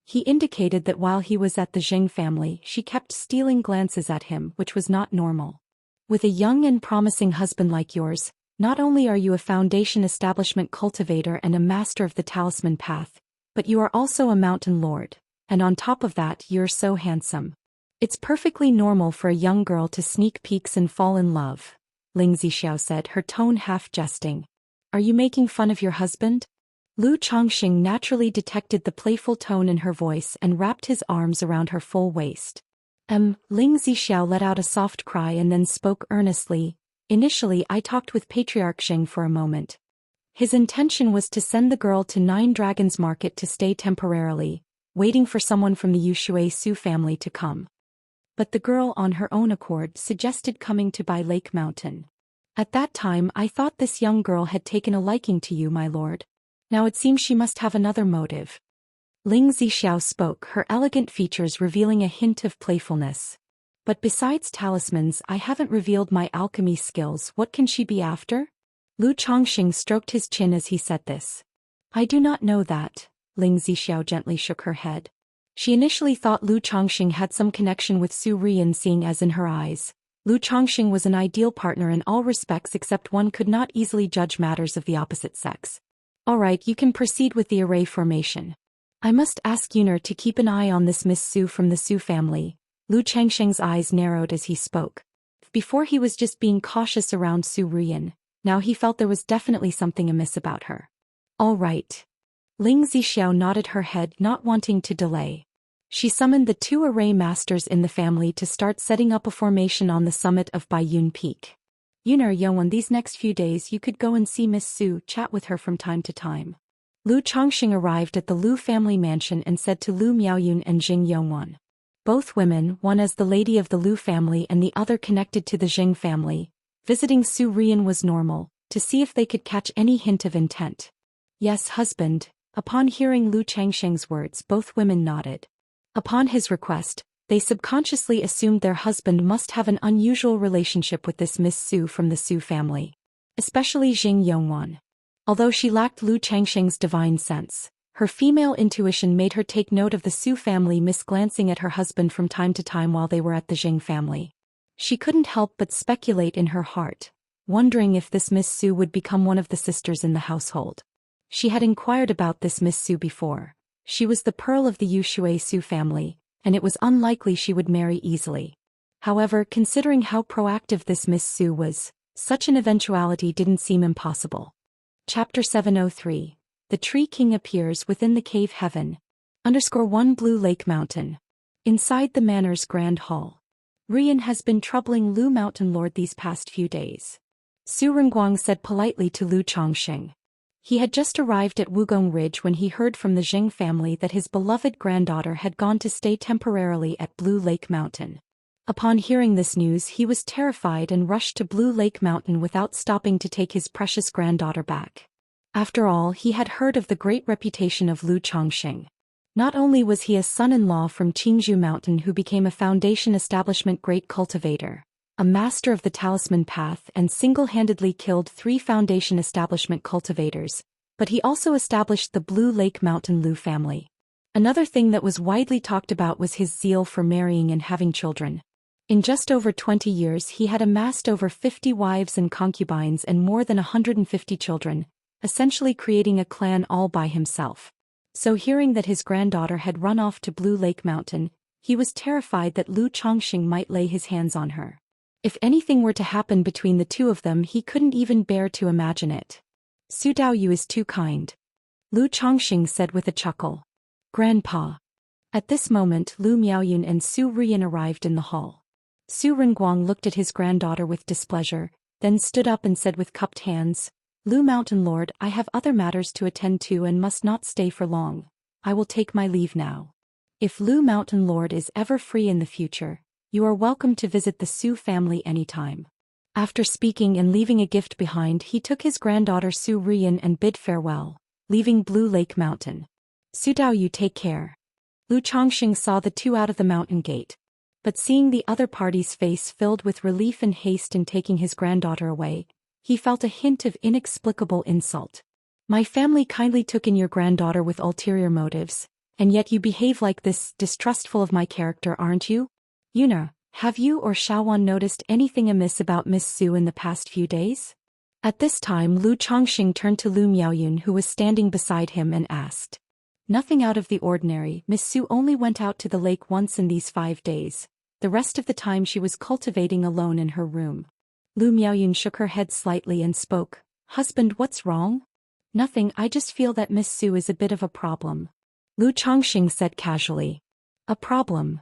He indicated that while he was at the Jing family she kept stealing glances at him, which was not normal. "With a young and promising husband like yours, not only are you a foundation establishment cultivator and a master of the talisman path, but you are also a mountain lord, and on top of that you're so handsome. It's perfectly normal for a young girl to sneak peeks and fall in love," Ling Zixiao said, her tone half jesting. "Are you making fun of your husband?" Lu Changxing naturally detected the playful tone in her voice and wrapped his arms around her full waist. Ling Zixiao let out a soft cry and then spoke earnestly. "Initially I talked with Patriarch Xing for a moment. His intention was to send the girl to Nine Dragons Market to stay temporarily, waiting for someone from the Yushui Su family to come. But the girl on her own accord suggested coming to Bai Lake Mountain. At that time I thought this young girl had taken a liking to you, my lord. Now it seems she must have another motive." Ling Zixiao spoke, her elegant features revealing a hint of playfulness. "But besides talismans I haven't revealed my alchemy skills. What can she be after?" Lu Changxing stroked his chin as he said this. "I do not know that," Ling Zixiao gently shook her head. She initially thought Lu Changxing had some connection with Su Rian, seeing as in her eyes, Lu Changxing was an ideal partner in all respects except one could not easily judge matters of the opposite sex. "All right, you can proceed with the array formation. I must ask Yuner to keep an eye on this Miss Su from the Su family." Lu Changsheng's eyes narrowed as he spoke. Before he was just being cautious around Su Rian. Now he felt there was definitely something amiss about her. "All right." Ling Zixiao nodded her head, not wanting to delay. She summoned the 2 array masters in the family to start setting up a formation on the summit of Baiyun Peak. "Yuner Yongwen, these next few days you could go and see Miss Su, chat with her from time to time." Lu Changxing arrived at the Lu family mansion and said to Lu Miaoyun and Jing Yongwen. Both women, one as the lady of the Lu family and the other connected to the Jing family, visiting Su Rian was normal, to see if they could catch any hint of intent. "Yes, husband." Upon hearing Lu Changsheng's words, both women nodded. Upon his request, they subconsciously assumed their husband must have an unusual relationship with this Miss Su from the Su family. Especially Jing Yongwan. Although she lacked Lu Changsheng's divine sense, her female intuition made her take note of the Su family misglancing at her husband from time to time while they were at the Jing family. She couldn't help but speculate in her heart, wondering if this Miss Su would become one of the sisters in the household. She had inquired about this Miss Su before. She was the pearl of the Yushui Su family, and it was unlikely she would marry easily. However, considering how proactive this Miss Su was, such an eventuality didn't seem impossible. Chapter 703. The Tree King appears within the cave heaven. _1 Blue Lake Mountain. Inside the manor's grand hall. Rian has been troubling Lu Mountain Lord these past few days. Su Renguang said politely to Lu Changxing. He had just arrived at Wugong Ridge when he heard from the Jing family that his beloved granddaughter had gone to stay temporarily at Blue Lake Mountain. Upon hearing this news, he was terrified and rushed to Blue Lake Mountain without stopping to take his precious granddaughter back. After all, he had heard of the great reputation of Lu Changxing. Not only was he a son-in-law from Qingzhou Mountain who became a foundation establishment great cultivator, a master of the talisman path, and single-handedly killed 3 foundation establishment cultivators, but he also established the Blue Lake Mountain Lu family. Another thing that was widely talked about was his zeal for marrying and having children. In just over 20 years he had amassed over 50 wives and concubines and more than 150 children, essentially creating a clan all by himself. So hearing that his granddaughter had run off to Blue Lake Mountain, he was terrified that Lu Changxing might lay his hands on her. If anything were to happen between the two of them, he couldn't even bear to imagine it. "Su Daoyu is too kind," Lu Changxing said with a chuckle. "Grandpa." At this moment Lu Miaoyun and Su Rian arrived in the hall. Su Renguang looked at his granddaughter with displeasure, then stood up and said with cupped hands, "Lu Mountain Lord, I have other matters to attend to and must not stay for long. I will take my leave now. If Lu Mountain Lord is ever free in the future, you are welcome to visit the Su family anytime." After speaking and leaving a gift behind, he took his granddaughter Su Rian and bid farewell. leaving Blue Lake Mountain. Su Dao, you take care. Lu Chongqing saw the two out of the mountain gate. But seeing the other party's face filled with relief and haste in taking his granddaughter away, he felt a hint of inexplicable insult. My family kindly took in your granddaughter with ulterior motives, and yet you behave like this, distrustful of my character, aren't you? Yuna, have you or Xiaowan noticed anything amiss about Miss Su in the past few days? At this time Lu Chongqing turned to Lu Miaoyun, who was standing beside him, and asked. Nothing out of the ordinary. Miss Su only went out to the lake once in these 5 days. The rest of the time she was cultivating alone in her room. Lu Miaoyun shook her head slightly and spoke. Husband, what's wrong? Nothing, I just feel that Miss Su is a bit of a problem. Lu Chongqing said casually. A problem?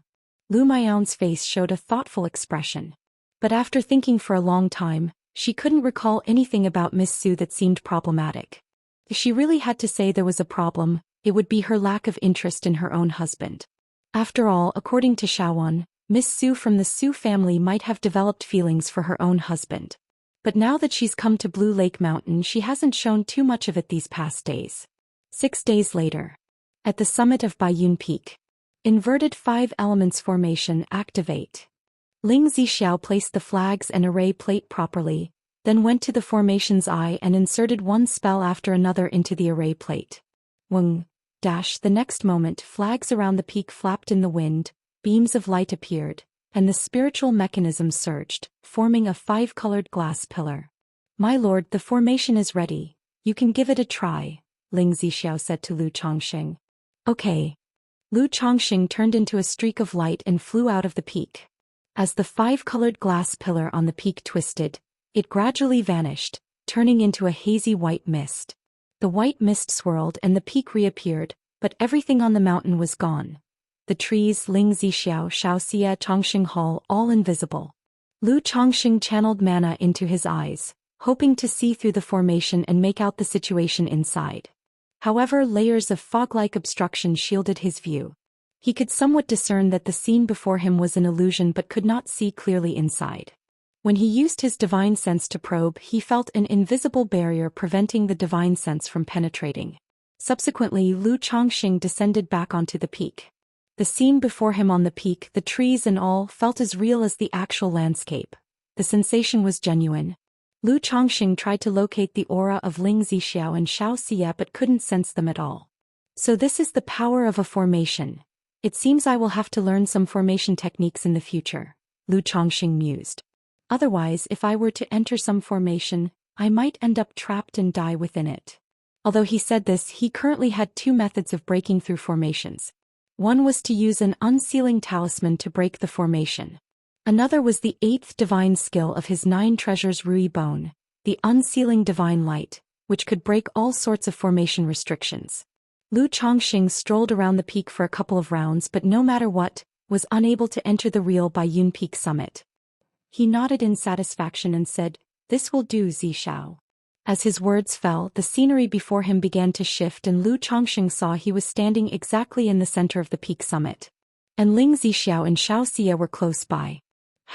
Lu Miaoyun's face showed a thoughtful expression. But after thinking for a long time, she couldn't recall anything about Miss Su that seemed problematic. If she really had to say there was a problem, it would be her lack of interest in her own husband. After all, according to Xiaowan, Miss Su from the Su family might have developed feelings for her own husband. But now that she's come to Blue Lake Mountain, she hasn't shown too much of it these past days. 6 days later. At the summit of Baiyun Peak. Inverted 5 elements formation activate. Ling Zixiao placed the flags and array plate properly, then went to the formation's eye and inserted one spell after another into the array plate. Weng. The next moment flags around the peak flapped in the wind, beams of light appeared, and the spiritual mechanism surged, forming a 5-colored glass pillar. My lord, the formation is ready. You can give it a try, Ling Zixiao said to Lu Chongqing. Okay. Lu Chongqing turned into a streak of light and flew out of the peak. As the 5-colored glass pillar on the peak twisted, it gradually vanished, turning into a hazy white mist. The white mist swirled and the peak reappeared, but everything on the mountain was gone. The trees, Ling Zixiao, Xianxia, Chongqing Hall, all invisible. Lu Chongqing channeled mana into his eyes, hoping to see through the formation and make out the situation inside. However, layers of fog-like obstruction shielded his view. He could somewhat discern that the scene before him was an illusion but could not see clearly inside. When he used his divine sense to probe, he felt an invisible barrier preventing the divine sense from penetrating. Subsequently, Lu Chongqing descended back onto the peak. The scene before him on the peak, the trees and all, felt as real as the actual landscape. The sensation was genuine. Lu Chongqing tried to locate the aura of Ling Zixiao and Xianxia but couldn't sense them at all. So this is the power of a formation. It seems I will have to learn some formation techniques in the future, Lu Chongqing mused. Otherwise, if I were to enter some formation, I might end up trapped and die within it. Although he said this, he currently had 2 methods of breaking through formations. One was to use an unsealing talisman to break the formation. Another was the 8th divine skill of his 9 treasures Rui Bone, the unsealing divine light, which could break all sorts of formation restrictions. Lu Chongqing strolled around the peak for a couple of rounds but no matter what, was unable to enter the real Baiyun Peak summit. He nodded in satisfaction and said, "This will do, Zixiao." As his words fell, the scenery before him began to shift and Lu Chongqing saw he was standing exactly in the center of the peak summit. And Ling Zixiao and Xianxia were close by.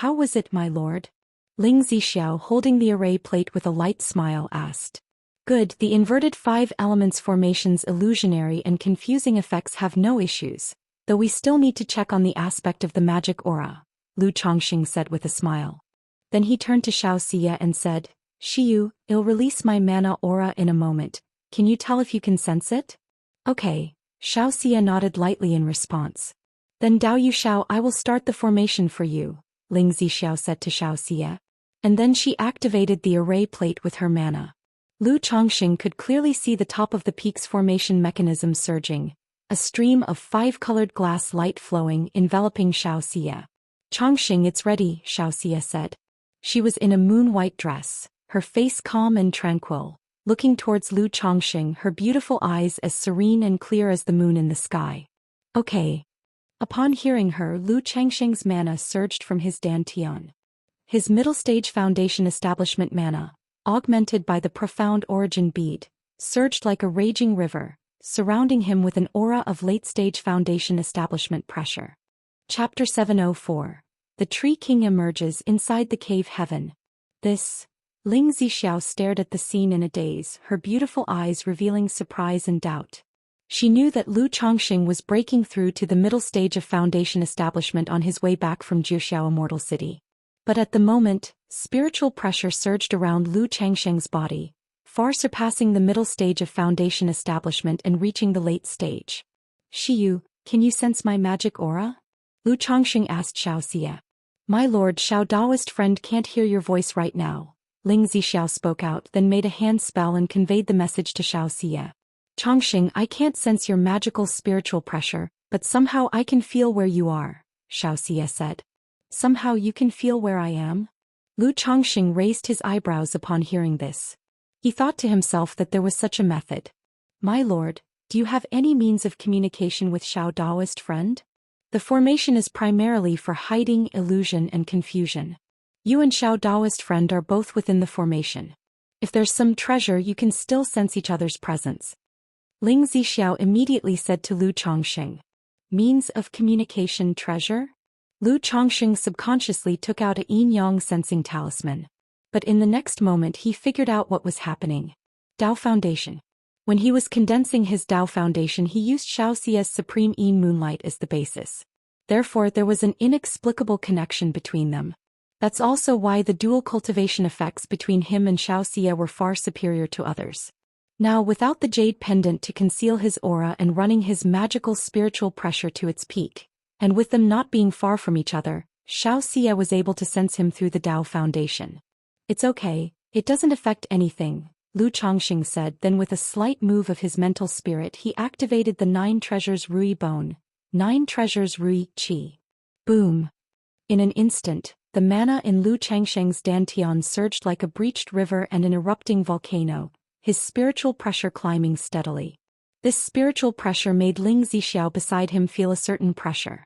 "How was it, my lord?" Ling Zixiao, holding the array plate with a light smile, asked. "Good, the inverted 5 elements formation's illusionary and confusing effects have no issues, though we still need to check on the aspect of the magic aura," Lu Chongqing said with a smile. Then he turned to Xianxia and said, "Shiyu, I'll release my mana aura in a moment. Can you tell if you can sense it?" "Okay." Xianxia nodded lightly in response. "Then Dao Yu Xiao, I will start the formation for you," Ling Zixiao said to Xianxia. And then she activated the array plate with her mana. Lu Chongqing could clearly see the top of the peak's formation mechanism surging, a stream of 5-colored glass light flowing, enveloping Xianxia. "Chongqing, it's ready," Xianxia said. She was in a moon-white dress, her face calm and tranquil, looking towards Lu Chongqing, her beautiful eyes as serene and clear as the moon in the sky. "Okay." Upon hearing her, Lu Chongqing's mana surged from his dantian. His middle-stage foundation establishment mana, augmented by the profound origin bead, surged like a raging river, surrounding him with an aura of late-stage foundation establishment pressure. Chapter 704. The Tree King emerges inside the cave heaven. This. Ling Zixiao stared at the scene in a daze, her beautiful eyes revealing surprise and doubt. She knew that Lu Chongqing was breaking through to the middle stage of Foundation establishment on his way back from Zhou Immortal City. But at the moment, spiritual pressure surged around Lu Changsheng's body, far surpassing the middle stage of Foundation establishment and reaching the late stage. Shiyu, can you sense my magic aura? Lu Chongqing asked Xianxia. My lord, Xiao Daoist friend can't hear your voice right now. Ling Zixiao spoke out, then made a hand spell and conveyed the message to Xianxia. Chongqing, I can't sense your magical spiritual pressure, but somehow I can feel where you are, Xianxia said. Somehow you can feel where I am? Lu Chongqing raised his eyebrows upon hearing this. He thought to himself that there was such a method. My lord, do you have any means of communication with Xiao Daoist friend? The formation is primarily for hiding, illusion and confusion. You and Xiao Daoist friend are both within the formation. If there's some treasure you can still sense each other's presence. Ling Zixiao immediately said to Lu Chongqing. Means of communication treasure? Lu Chongqing subconsciously took out a yin-yang sensing talisman. But in the next moment he figured out what was happening. Dao Foundation. When he was condensing his Dao Foundation he used Xiaoxia's Supreme Yin Moonlight as the basis. Therefore there was an inexplicable connection between them. That's also why the dual cultivation effects between him and Xiaoxia were far superior to others. Now without the jade pendant to conceal his aura and running his magical spiritual pressure to its peak, and with them not being far from each other, Xiaoxia was able to sense him through the Dao Foundation. It's okay, it doesn't affect anything, Lu Chongqing said, then with a slight move of his mental spirit he activated the 9 treasures Rui Bone, 9 treasures Rui Qi. Boom! In an instant, the mana in Lu Changsheng's dantian surged like a breached river and an erupting volcano, his spiritual pressure climbing steadily. This spiritual pressure made Ling Zixiao beside him feel a certain pressure.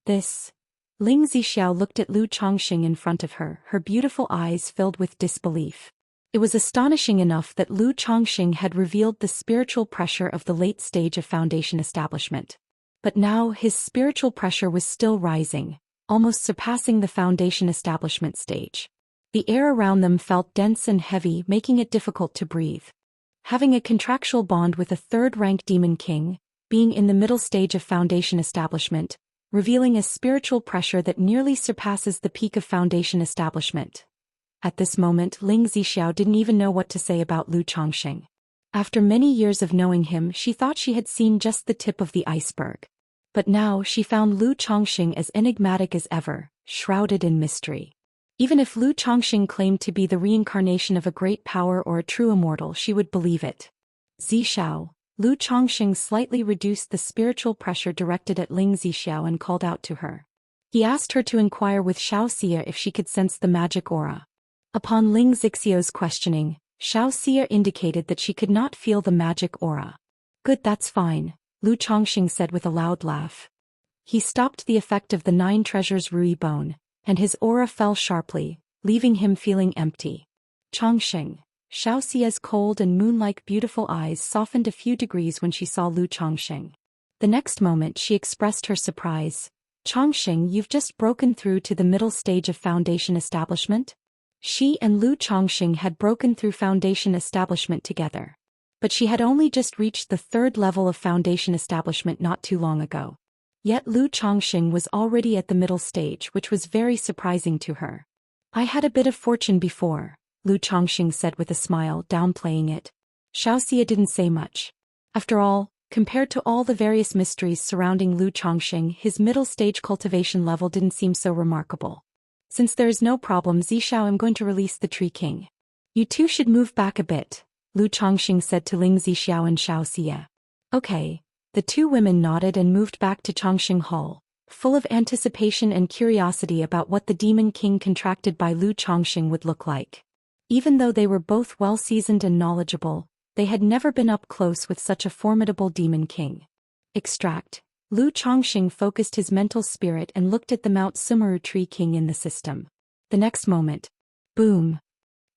Ling Zixiao looked at Lu Chongqing in front of her, her beautiful eyes filled with disbelief. It was astonishing enough that Lu Chongqing had revealed the spiritual pressure of the late stage of Foundation establishment. But now his spiritual pressure was still rising, almost surpassing the Foundation establishment stage. The air around them felt dense and heavy, making it difficult to breathe. Having a contractual bond with a third-rank demon king, being in the middle stage of Foundation establishment, revealing a spiritual pressure that nearly surpasses the peak of Foundation establishment. At this moment Ling Zixiao didn't even know what to say about Lu Chongqing. After many years of knowing him she thought she had seen just the tip of the iceberg. But now she found Lu Chongqing as enigmatic as ever, shrouded in mystery. Even if Lu Chongqing claimed to be the reincarnation of a great power or a true immortal she would believe it. Zixiao, Lu Chongqing slightly reduced the spiritual pressure directed at Ling Zixiao and called out to her. He asked her to inquire with Xiaoxia if she could sense the magic aura. Upon Ling Zixiao's questioning, Xiaoxia indicated that she could not feel the magic aura. Good, that's fine, Lu Chongqing said with a loud laugh. He stopped the effect of the 9 treasures Rui Bone, and his aura fell sharply, leaving him feeling empty. Chongqing, Xiaoxia's cold and moon-like beautiful eyes softened a few degrees when she saw Lu Chongqing. The next moment she expressed her surprise. Chongqing, you've just broken through to the middle stage of Foundation establishment? She and Lu Chongqing had broken through Foundation establishment together. But she had only just reached the 3rd level of Foundation establishment not too long ago. Yet Lu Chongqing was already at the middle stage, which was very surprising to her. I had a bit of fortune before, Lu Chongqing said with a smile, downplaying it. Xiaoxia didn't say much. After all, compared to all the various mysteries surrounding Lu Chongqing, his middle stage cultivation level didn't seem so remarkable. Since there is no problem, Zixiao, I'm going to release the Tree King. You two should move back a bit, Lu Chongqing said to Ling Zixiao and Xiaoxia. Okay. The 2 women nodded and moved back to Chongqing Hall, full of anticipation and curiosity about what the Demon King contracted by Lu Chongqing would look like. Even though they were both well-seasoned and knowledgeable, they had never been up close with such a formidable Demon King. Extract. Lu Chongqing focused his mental spirit and looked at the Mount Sumeru Tree King in the system. The next moment. Boom!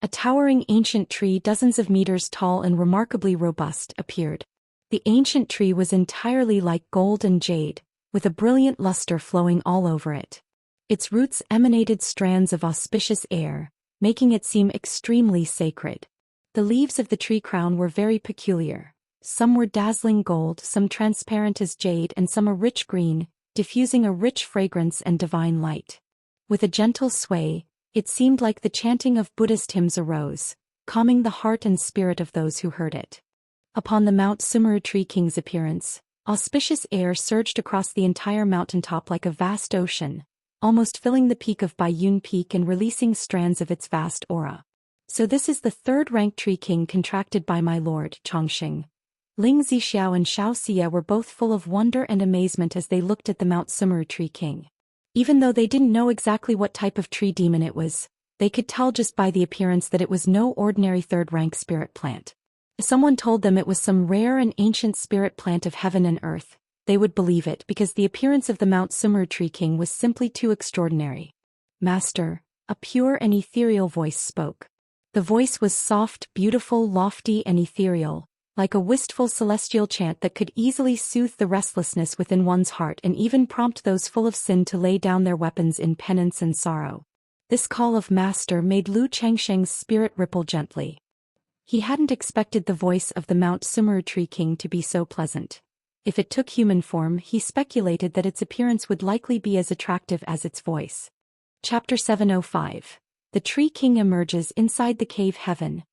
A towering ancient tree dozens of meters tall and remarkably robust appeared. The ancient tree was entirely like gold and jade, with a brilliant luster flowing all over it. Its roots emanated strands of auspicious air, making it seem extremely sacred. The leaves of the tree crown were very peculiar. Some were dazzling gold, some transparent as jade, and some a rich green, diffusing a rich fragrance and divine light. With a gentle sway, it seemed like the chanting of Buddhist hymns arose, calming the heart and spirit of those who heard it. Upon the Mount Sumeru Tree King's appearance, auspicious air surged across the entire mountaintop like a vast ocean, almost filling the peak of Baiyun Peak and releasing strands of its vast aura. So this is the third-ranked Tree King contracted by my lord, Chongqing. Ling Zixiao and Xianxia were both full of wonder and amazement as they looked at the Mount Sumeru Tree King. Even though they didn't know exactly what type of tree demon it was, they could tell just by the appearance that it was no ordinary third-rank spirit plant. If someone told them it was some rare and ancient spirit plant of heaven and earth, they would believe it because the appearance of the Mount Sumeru Tree King was simply too extraordinary. Master, a pure and ethereal voice spoke. The voice was soft, beautiful, lofty, and ethereal, like a wistful celestial chant that could easily soothe the restlessness within one's heart and even prompt those full of sin to lay down their weapons in penance and sorrow. This call of master made Lu Changsheng's spirit ripple gently. He hadn't expected the voice of the Mount Sumeru Tree King to be so pleasant. If it took human form, he speculated that its appearance would likely be as attractive as its voice. Chapter 705. The Tree King emerges inside the cave heaven.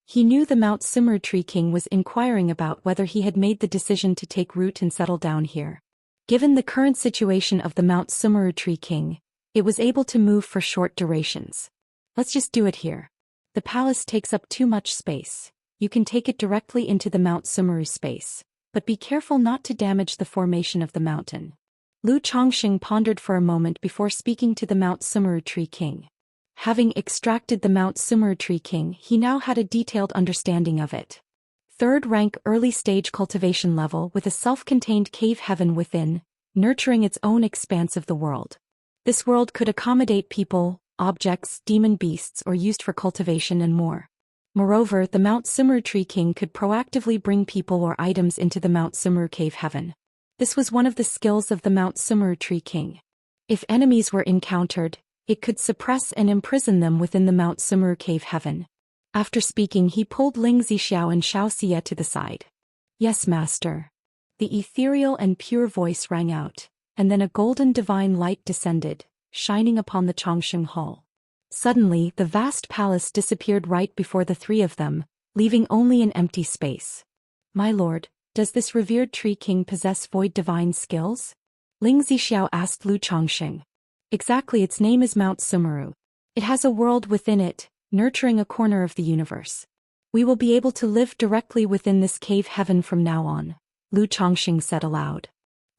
He knew the Mount Sumeru Tree King was inquiring about whether he had made the decision to take root and settle down here. Given the current situation of the Mount Sumeru Tree King, it was able to move for short durations. Let's just do it here. The palace takes up too much space. You can take it directly into the Mount Sumeru space, but be careful not to damage the formation of the mountain. Lu Chongqing pondered for a moment before speaking to the Mount Sumeru Tree King. Having extracted the Mount Sumeru Tree King, he now had a detailed understanding of it. Third-rank early-stage cultivation level with a self-contained cave heaven within, nurturing its own expanse of the world. This world could accommodate people, objects, demon beasts, or used for cultivation and more. Moreover, the Mount Sumeru Tree King could proactively bring people or items into the Mount Sumeru Cave Heaven. This was one of the skills of the Mount Sumeru Tree King. If enemies were encountered, it could suppress and imprison them within the Mount Sumeru Cave Heaven. After speaking, he pulled Ling Zixiao and Xianxia to the side. Yes, master. The ethereal and pure voice rang out, and then a golden divine light descended, shining upon the Chongqing Hall. Suddenly, the vast palace disappeared right before the three of them, leaving only an empty space. My lord, does this revered Tree King possess void divine skills? Ling Zixiao asked Lu Chongqing. Exactly, its name is Mount Sumeru. It has a world within it, nurturing a corner of the universe. We will be able to live directly within this cave heaven from now on, Lu Chongqing said aloud.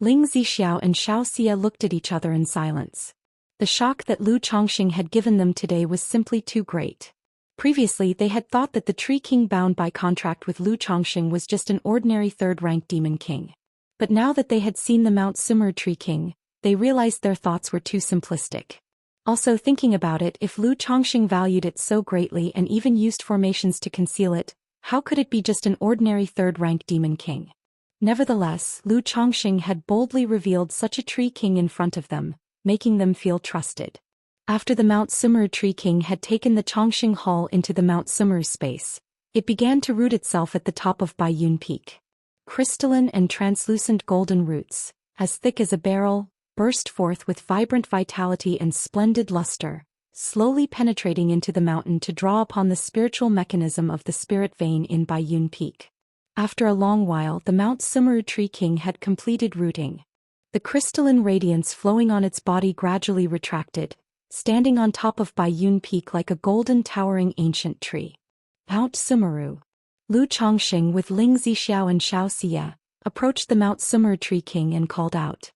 Ling Zixiao and Xianxia looked at each other in silence. The shock that Lu Chongqing had given them today was simply too great. Previously they had thought that the Tree King bound by contract with Lu Chongqing was just an ordinary third-rank demon king. But now that they had seen the Mount Sumeru Tree King, they realized their thoughts were too simplistic. Also, thinking about it, if Lu Chongqing valued it so greatly and even used formations to conceal it, how could it be just an ordinary third-rank demon king? Nevertheless, Lu Chongqing had boldly revealed such a Tree King in front of them, making them feel trusted. After the Mount Sumeru Tree King had taken the Chongqing Hall into the Mount Sumeru space, it began to root itself at the top of Baiyun Peak. Crystalline and translucent golden roots, as thick as a barrel, burst forth with vibrant vitality and splendid luster, slowly penetrating into the mountain to draw upon the spiritual mechanism of the spirit vein in Baiyun Peak. After a long while, the Mount Sumeru Tree King had completed rooting. The crystalline radiance flowing on its body gradually retracted, standing on top of Baiyun Peak like a golden towering ancient tree. Mount Sumeru. Lu Chongqing with Ling Zixiao and Xianxia approached the Mount Sumeru Tree King and called out.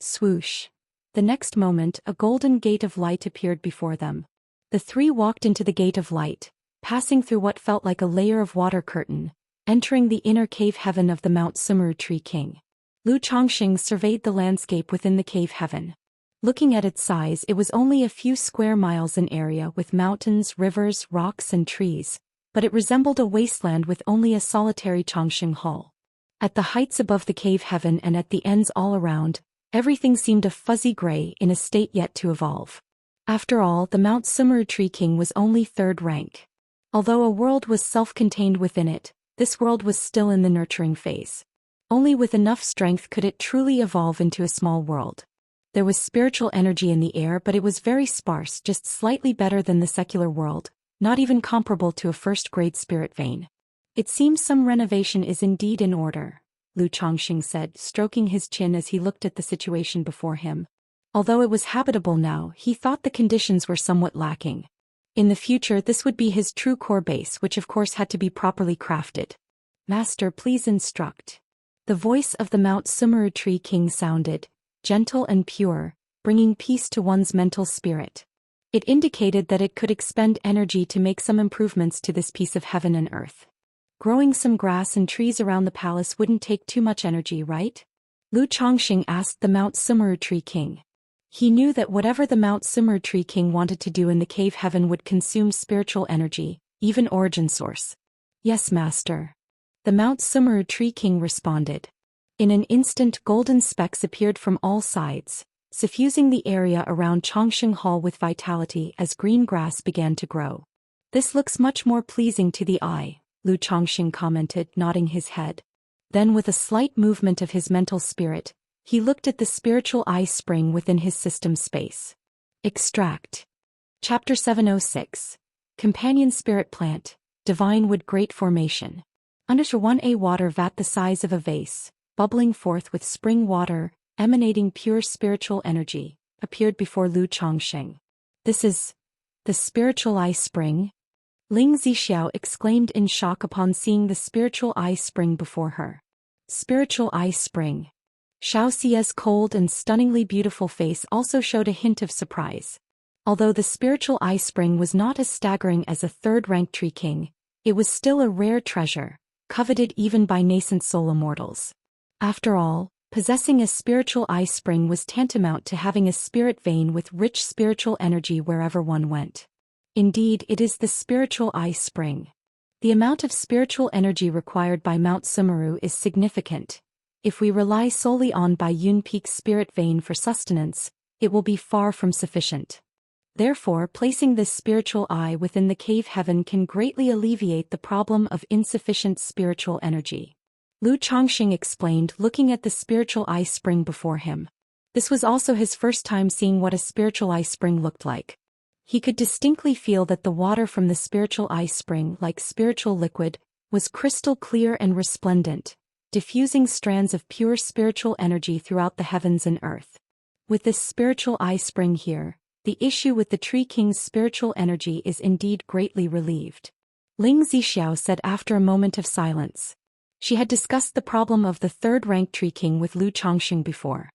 Swoosh. The next moment, a golden gate of light appeared before them. The three walked into the gate of light, passing through what felt like a layer of water curtain, entering the inner cave heaven of the Mount Sumeru Tree King. Lu Chongqing surveyed the landscape within the cave heaven. Looking at its size, it was only a few square miles in area with mountains, rivers, rocks and trees, but it resembled a wasteland with only a solitary Chongqing Hall. At the heights above the cave heaven and at the ends all around, everything seemed a fuzzy gray in a state yet to evolve. After all, the Mount Sumeru Tree King was only third rank. Although a world was self-contained within it, this world was still in the nurturing phase. Only with enough strength could it truly evolve into a small world. There was spiritual energy in the air, but it was very sparse, just slightly better than the secular world, not even comparable to a first-grade spirit vein. It seems some renovation is indeed in order, Lu Chongqing said, stroking his chin as he looked at the situation before him. Although it was habitable now, he thought the conditions were somewhat lacking. In the future, this would be his true core base, which of course had to be properly crafted. Master, please instruct. The voice of the Mount Sumeru Tree King sounded, gentle and pure, bringing peace to one's mental spirit. It indicated that it could expend energy to make some improvements to this piece of heaven and earth. Growing some grass and trees around the palace wouldn't take too much energy, right? Lu Chongqing asked the Mount Sumeru Tree King. He knew that whatever the Mount Sumeru Tree King wanted to do in the cave heaven would consume spiritual energy, even origin source. Yes, master. The Mount Sumeru Tree King responded. In an instant, golden specks appeared from all sides, suffusing the area around Chongqing Hall with vitality as green grass began to grow. This looks much more pleasing to the eye, Lu Chongqing commented, nodding his head. Then with a slight movement of his mental spirit, he looked at the spiritual eye spring within his system space. Extract. Chapter 706. Companion Spirit Plant, Divine Wood Great Formation. Under 1A water vat the size of a vase, bubbling forth with spring water, emanating pure spiritual energy, appeared before Lu Chongqing. This is the spiritual eye spring? Ling Zixiao exclaimed in shock upon seeing the spiritual eye spring before her. Spiritual eye spring. Xiaoxia's cold and stunningly beautiful face also showed a hint of surprise. Although the spiritual eye spring was not as staggering as a third-rank tree king, it was still a rare treasure, coveted even by nascent soul immortals. After all, possessing a spiritual eye spring was tantamount to having a spirit vein with rich spiritual energy wherever one went. Indeed, it is the spiritual eye spring. The amount of spiritual energy required by Mount Sumeru is significant. If we rely solely on Bai Yun Peak's spirit vein for sustenance, it will be far from sufficient. Therefore, placing this spiritual eye within the cave heaven can greatly alleviate the problem of insufficient spiritual energy. Lu Chongqing explained, looking at the spiritual eye spring before him. This was also his first time seeing what a spiritual eye spring looked like. He could distinctly feel that the water from the spiritual eye spring, like spiritual liquid, was crystal clear and resplendent, diffusing strands of pure spiritual energy throughout the heavens and earth. With this spiritual eye spring here, the issue with the Tree King's spiritual energy is indeed greatly relieved. Ling Zixiao said after a moment of silence. She had discussed the problem of the third-rank Tree King with Lu Chongqing before.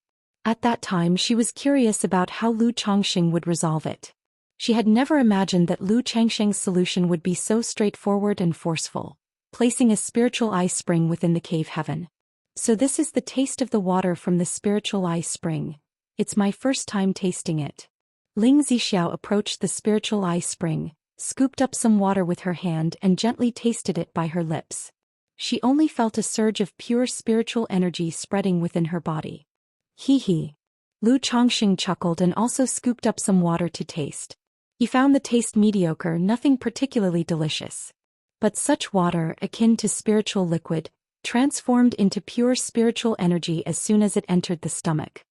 At that time she was curious about how Lu Chongqing would resolve it. She had never imagined that Lu Chongqing's solution would be so straightforward and forceful, placing a spiritual eye spring within the cave heaven. So this is the taste of the water from the spiritual eye spring. It's my first time tasting it. Ling Zixiao approached the spiritual eye spring, scooped up some water with her hand and gently tasted it by her lips. She only felt a surge of pure spiritual energy spreading within her body. Hee hee. Lu Chongqing chuckled and also scooped up some water to taste. He found the taste mediocre, nothing particularly delicious. But such water, akin to spiritual liquid, transformed into pure spiritual energy as soon as it entered the stomach.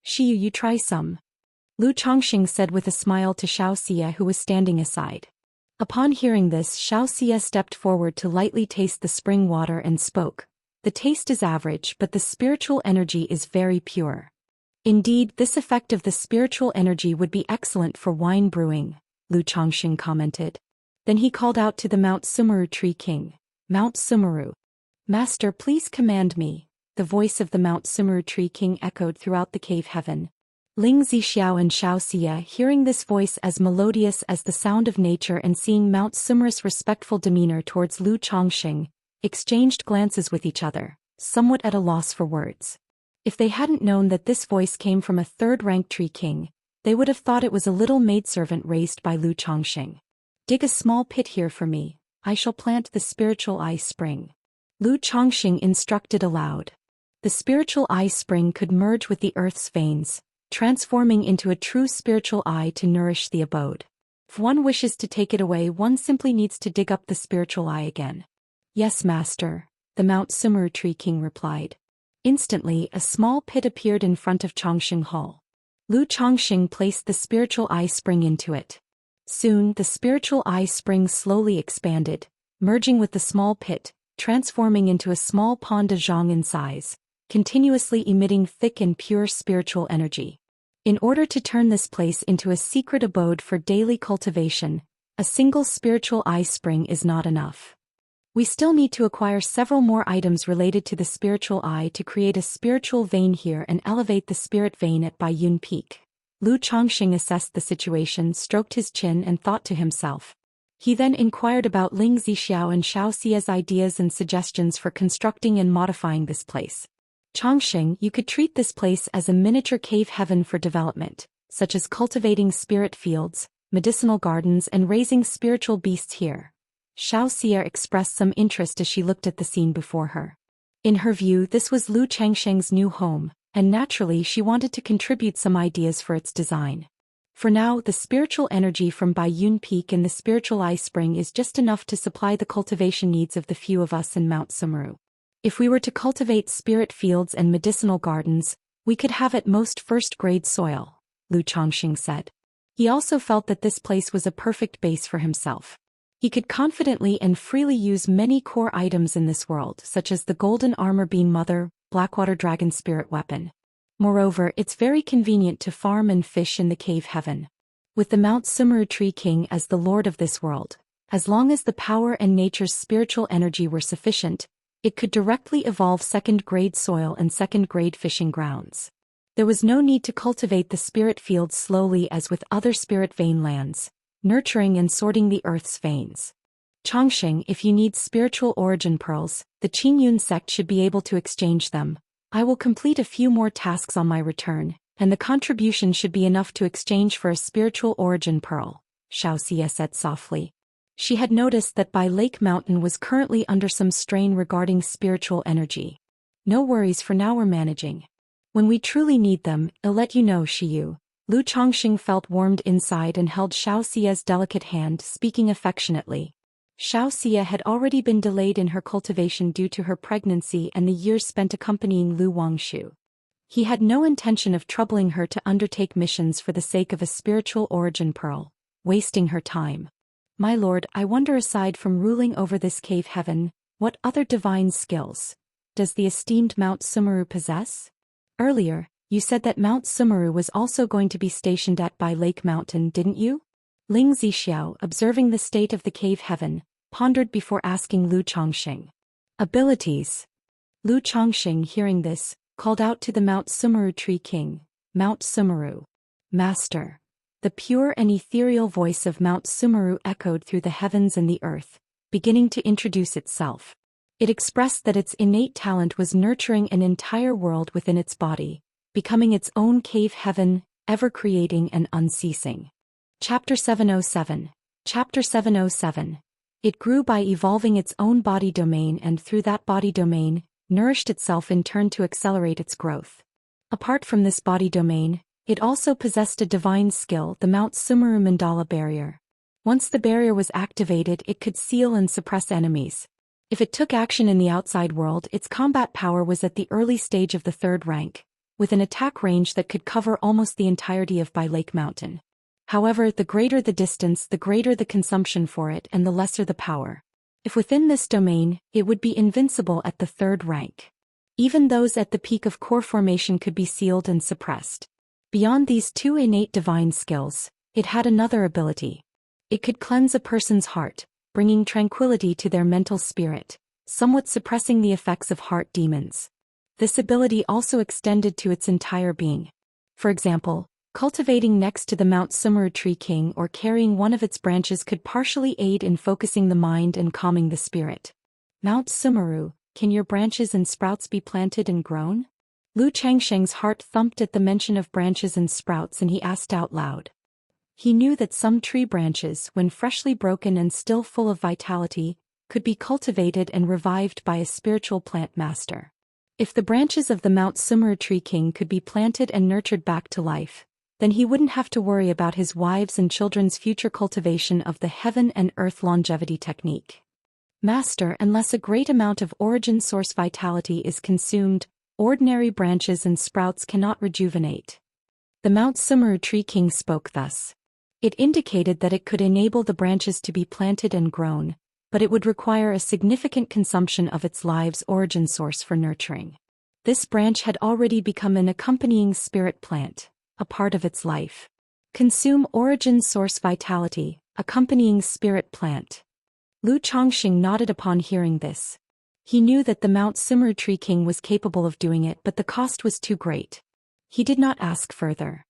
Shiyu, you try some. Lu Chongqing said with a smile to Xiaoxia, who was standing aside. Upon hearing this, Xiaoxia stepped forward to lightly taste the spring water and spoke. The taste is average, but the spiritual energy is very pure. Indeed, this effect of the spiritual energy would be excellent for wine brewing, Lu Chongqing commented. Then he called out to the Mount Sumeru Tree King. Mount Sumeru. Master, please command me. The voice of the Mount Sumeru Tree King echoed throughout the cave heaven. Ling Zixiao and Xiaoxia, hearing this voice as melodious as the sound of nature and seeing Mount Sumeru's respectful demeanor towards Lu Chongqing, exchanged glances with each other, somewhat at a loss for words. If they hadn't known that this voice came from a third-rank Tree King, they would have thought it was a little maidservant raised by Lu Chongqing. Dig a small pit here for me. I shall plant the spiritual eye spring. Lu Chongqing instructed aloud. The spiritual eye spring could merge with the earth's veins, transforming into a true spiritual eye to nourish the abode. If one wishes to take it away, one simply needs to dig up the spiritual eye again. Yes, master, the Mount Sumeru Tree King replied. Instantly, a small pit appeared in front of Chongqing Hall. Lu Chongqing placed the spiritual eye spring into it. Soon, the spiritual eye spring slowly expanded, merging with the small pit, transforming into a small pond of zhang in size, continuously emitting thick and pure spiritual energy. In order to turn this place into a secret abode for daily cultivation, a single spiritual eye spring is not enough. We still need to acquire several more items related to the spiritual eye to create a spiritual vein here and elevate the spirit vein at Baiyun Peak. Lu Chongqing assessed the situation, stroked his chin and thought to himself. He then inquired about Ling Zixiao and Xiaoxia's ideas and suggestions for constructing and modifying this place. Chongqing, you could treat this place as a miniature cave heaven for development, such as cultivating spirit fields, medicinal gardens and raising spiritual beasts here. Xiaoxia expressed some interest as she looked at the scene before her. In her view, this was Lu Changsheng's new home, and naturally she wanted to contribute some ideas for its design. For now, the spiritual energy from Baiyun Peak and the spiritual eye spring is just enough to supply the cultivation needs of the few of us in Mount Sumeru. If we were to cultivate spirit fields and medicinal gardens, we could have at most first-grade soil, Lu Chongqing said. He also felt that this place was a perfect base for himself. He could confidently and freely use many core items in this world, such as the Golden Armor Beam Mother, Blackwater Dragon Spirit Weapon. Moreover, it's very convenient to farm and fish in the cave heaven. With the Mount Sumeru Tree King as the lord of this world, as long as the power and nature's spiritual energy were sufficient, it could directly evolve second-grade soil and second-grade fishing grounds. There was no need to cultivate the spirit fields slowly as with other spirit vein lands, nurturing and sorting the earth's veins. Chongqing, if you need spiritual origin pearls, the Qingyun sect should be able to exchange them. I will complete a few more tasks on my return, and the contribution should be enough to exchange for a spiritual origin pearl, Xiaoxia said softly. She had noticed that Bai Lake Mountain was currently under some strain regarding spiritual energy. No worries, for now we're managing. When we truly need them, I'll let you know, Shiyu. Lu Chongqing felt warmed inside and held Xiaoxia's delicate hand, speaking affectionately. Xiaoxia had already been delayed in her cultivation due to her pregnancy and the years spent accompanying Lu Wangshu. He had no intention of troubling her to undertake missions for the sake of a spiritual origin pearl, wasting her time. My lord, I wonder, aside from ruling over this cave heaven, what other divine skills does the esteemed Mount Sumeru possess? Earlier, you said that Mount Sumeru was also going to be stationed at Bai Lake Mountain, didn't you? Ling Zixiao, observing the state of the cave heaven, pondered before asking Lu Chongqing. Abilities. Lu Chongqing, hearing this, called out to the Mount Sumeru Tree King, Mount Sumeru. Master. The pure and ethereal voice of Mount Sumeru echoed through the heavens and the earth, beginning to introduce itself. It expressed that its innate talent was nurturing an entire world within its body, becoming its own cave heaven, ever creating and unceasing. Chapter 707. Chapter 707. It grew by evolving its own body domain and through that body domain, nourished itself in turn to accelerate its growth. Apart from this body domain, it also possessed a divine skill, the Mount Sumeru Mandala Barrier. Once the barrier was activated, it could seal and suppress enemies. If it took action in the outside world, its combat power was at the early stage of the 3rd rank, with an attack range that could cover almost the entirety of Bai Lake Mountain. However, the greater the distance, the greater the consumption for it and the lesser the power. If within this domain, it would be invincible at the 3rd rank. Even those at the peak of core formation could be sealed and suppressed. Beyond these two innate divine skills, it had another ability. It could cleanse a person's heart, bringing tranquility to their mental spirit, somewhat suppressing the effects of heart demons. This ability also extended to its entire being. For example, cultivating next to the Mount Sumeru Tree King or carrying one of its branches could partially aid in focusing the mind and calming the spirit. Mount Sumeru, can your branches and sprouts be planted and grown? Lu Changsheng's heart thumped at the mention of branches and sprouts, and he asked out loud. He knew that some tree branches, when freshly broken and still full of vitality, could be cultivated and revived by a spiritual plant master. If the branches of the Mount Sumeru Tree King could be planted and nurtured back to life, then he wouldn't have to worry about his wives' and children's future cultivation of the heaven and earth longevity technique. Master, unless a great amount of origin source vitality is consumed, ordinary branches and sprouts cannot rejuvenate. The Mount Sumeru Tree King spoke thus. It indicated that it could enable the branches to be planted and grown, but it would require a significant consumption of its live's origin source for nurturing. This branch had already become an accompanying spirit plant, a part of its life. Consume origin source vitality, accompanying spirit plant. Lu Chongqing nodded upon hearing this. He knew that the Mount Sumeru Tree King was capable of doing it, but the cost was too great. He did not ask further.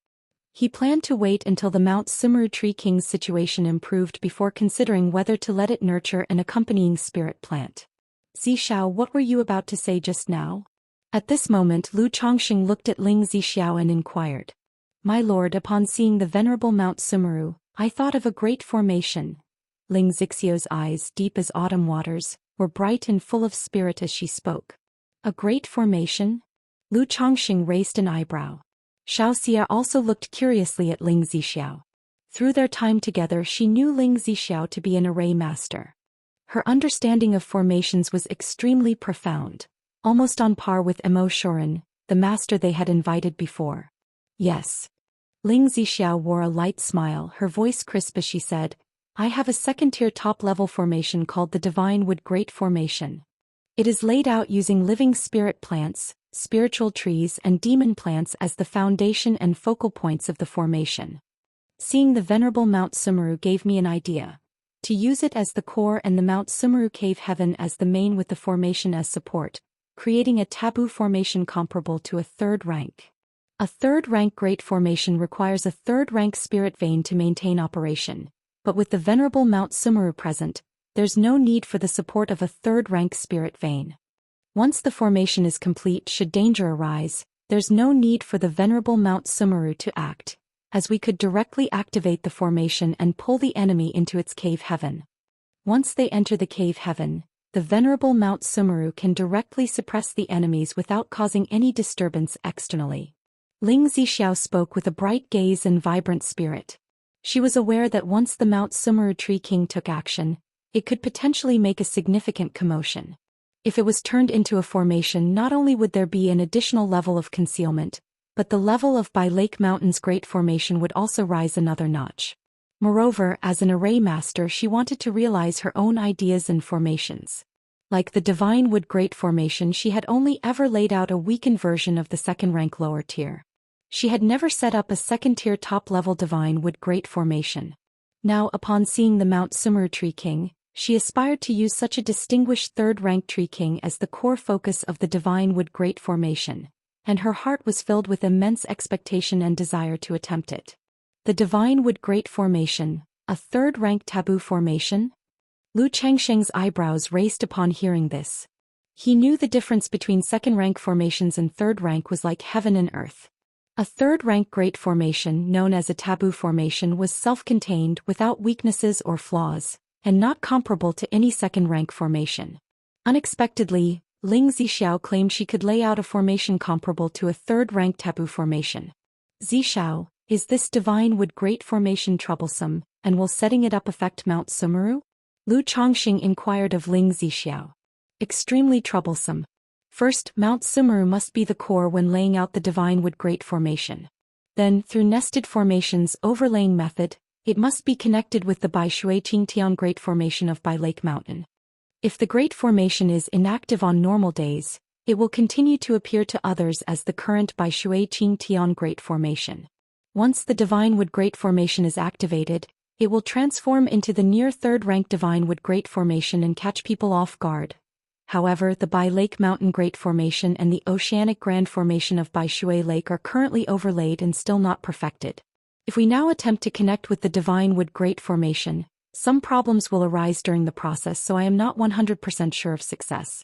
He planned to wait until the Mount Sumeru Tree King's situation improved before considering whether to let it nurture an accompanying spirit plant. Zixiao, what were you about to say just now? At this moment Lu Chongqing looked at Ling Zixiao and inquired. My lord, upon seeing the venerable Mount Sumeru, I thought of a great formation. Ling Zixiao's eyes, deep as autumn waters, were bright and full of spirit as she spoke. A great formation? Lu Chongqing raised an eyebrow. Xianxia also looked curiously at Ling Zixiao. Through their time together she knew Ling Zixiao to be an array master. Her understanding of formations was extremely profound, almost on par with Emo Shorin, the master they had invited before. Yes. Ling Zixiao wore a light smile, her voice crisp as she said, I have a second-tier top-level formation called the Divine Wood Great Formation. It is laid out using living spirit plants, spiritual trees and demon plants as the foundation and focal points of the formation. Seeing the venerable Mount Sumeru gave me an idea. To use it as the core and the Mount Sumeru Cave Heaven as the main with the formation as support, creating a taboo formation comparable to a third rank. A third rank great formation requires a third rank spirit vein to maintain operation, but with the venerable Mount Sumeru present, there's no need for the support of a third rank spirit vein. Once the formation is complete, should danger arise, there's no need for the venerable Mount Sumeru to act, as we could directly activate the formation and pull the enemy into its cave heaven. Once they enter the cave heaven, the venerable Mount Sumeru can directly suppress the enemies without causing any disturbance externally. Ling Zixiao spoke with a bright gaze and vibrant spirit. She was aware that once the Mount Sumeru Tree King took action, it could potentially make a significant commotion. If it was turned into a formation, not only would there be an additional level of concealment, but the level of Bai Lake Mountain's great formation would also rise another notch. Moreover, as an array master, she wanted to realize her own ideas and formations. Like the Divine Wood Great Formation, she had only ever laid out a weakened version of the second-rank lower tier. She had never set up a second-tier top-level Divine Wood Great Formation. Now, upon seeing the Mount Sumeru Tree King, she aspired to use such a distinguished third-rank Tree King as the core focus of the Divine Wood Great Formation, and her heart was filled with immense expectation and desire to attempt it. The Divine Wood Great Formation, a third-rank taboo formation? Lu Chengsheng's eyebrows raised upon hearing this. He knew the difference between second-rank formations and third-rank was like heaven and earth. A third-rank great formation, known as a taboo formation, was self-contained, without weaknesses or flaws, and not comparable to any second-rank formation. Unexpectedly, Ling Zixiao claimed she could lay out a formation comparable to a third-rank taboo formation. Zixiao, is this Divine Wood Great Formation troublesome, and will setting it up affect Mount Sumeru? Lu Chongqing inquired of Ling Zixiao. Extremely troublesome. First, Mount Sumeru must be the core when laying out the Divine Wood Great Formation. Then, through nested formations overlaying method, it must be connected with the Bai Shui Qingtian Great Formation of Bai Lake Mountain. If the Great Formation is inactive on normal days, it will continue to appear to others as the current Bai Shui Qingtian Great Formation. Once the Divine Wood Great Formation is activated, it will transform into the near third-rank Divine Wood Great Formation and catch people off guard. However, the Bai Lake Mountain Great Formation and the Oceanic Grand Formation of Bai Shui Lake are currently overlaid and still not perfected. If we now attempt to connect with the Divine Wood Great Formation, some problems will arise during the process, so I am not 100% sure of success.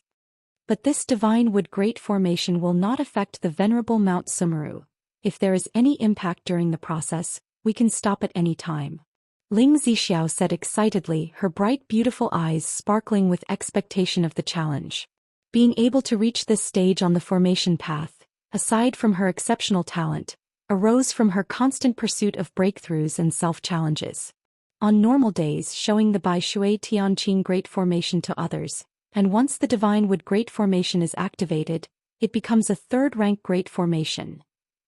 But this Divine Wood Great Formation will not affect the venerable Mount Sumeru. If there is any impact during the process, we can stop at any time. Ling Zixiao said excitedly, her bright beautiful eyes sparkling with expectation of the challenge. Being able to reach this stage on the formation path, aside from her exceptional talent, arose from her constant pursuit of breakthroughs and self-challenges. On normal days, showing the Bai Shui Tianqing Great Formation to others, and once the Divine Wood Great Formation is activated, it becomes a third-rank Great Formation.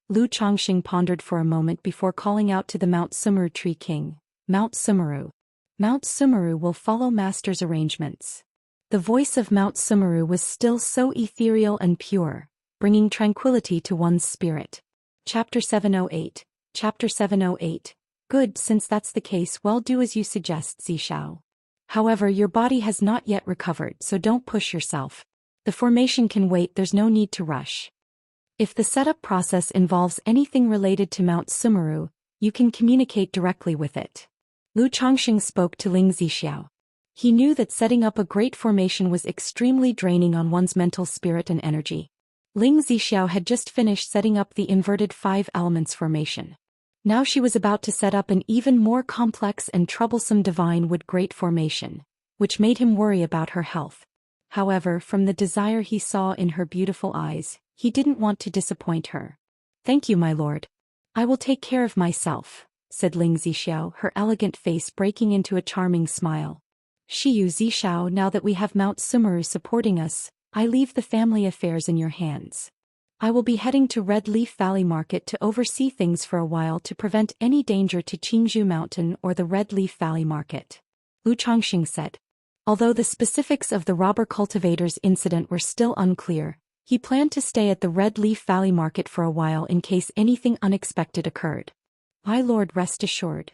Lu Chongxing pondered for a moment before calling out to the Mount Sumeru Tree King, Mount Sumeru. Mount Sumeru will follow Master's arrangements. The voice of Mount Sumeru was still so ethereal and pure, bringing tranquility to one's spirit. Chapter 708. Chapter 708. Good, since that's the case, well, do as you suggest, Zishao. However, your body has not yet recovered, so don't push yourself. The formation can wait, there's no need to rush. If the setup process involves anything related to Mount Sumeru, you can communicate directly with it. Lu Chongxing spoke to Ling Zixiao. He knew that setting up a great formation was extremely draining on one's mental spirit and energy. Ling Zixiao had just finished setting up the inverted 5 elements formation. Now she was about to set up an even more complex and troublesome Divine Wood Great Formation, which made him worry about her health. However, from the desire he saw in her beautiful eyes, he didn't want to disappoint her. "Thank you, my lord. I will take care of myself," said Ling Zixiao, her elegant face breaking into a charming smile. "Shiyu Zixiao, now that we have Mount Sumeru supporting us, I leave the family affairs in your hands. I will be heading to Red Leaf Valley Market to oversee things for a while to prevent any danger to Qingzhou Mountain or the Red Leaf Valley Market," Lu Chongxing said. Although the specifics of the robber cultivators incident were still unclear, he planned to stay at the Red Leaf Valley Market for a while in case anything unexpected occurred. "My lord, rest assured."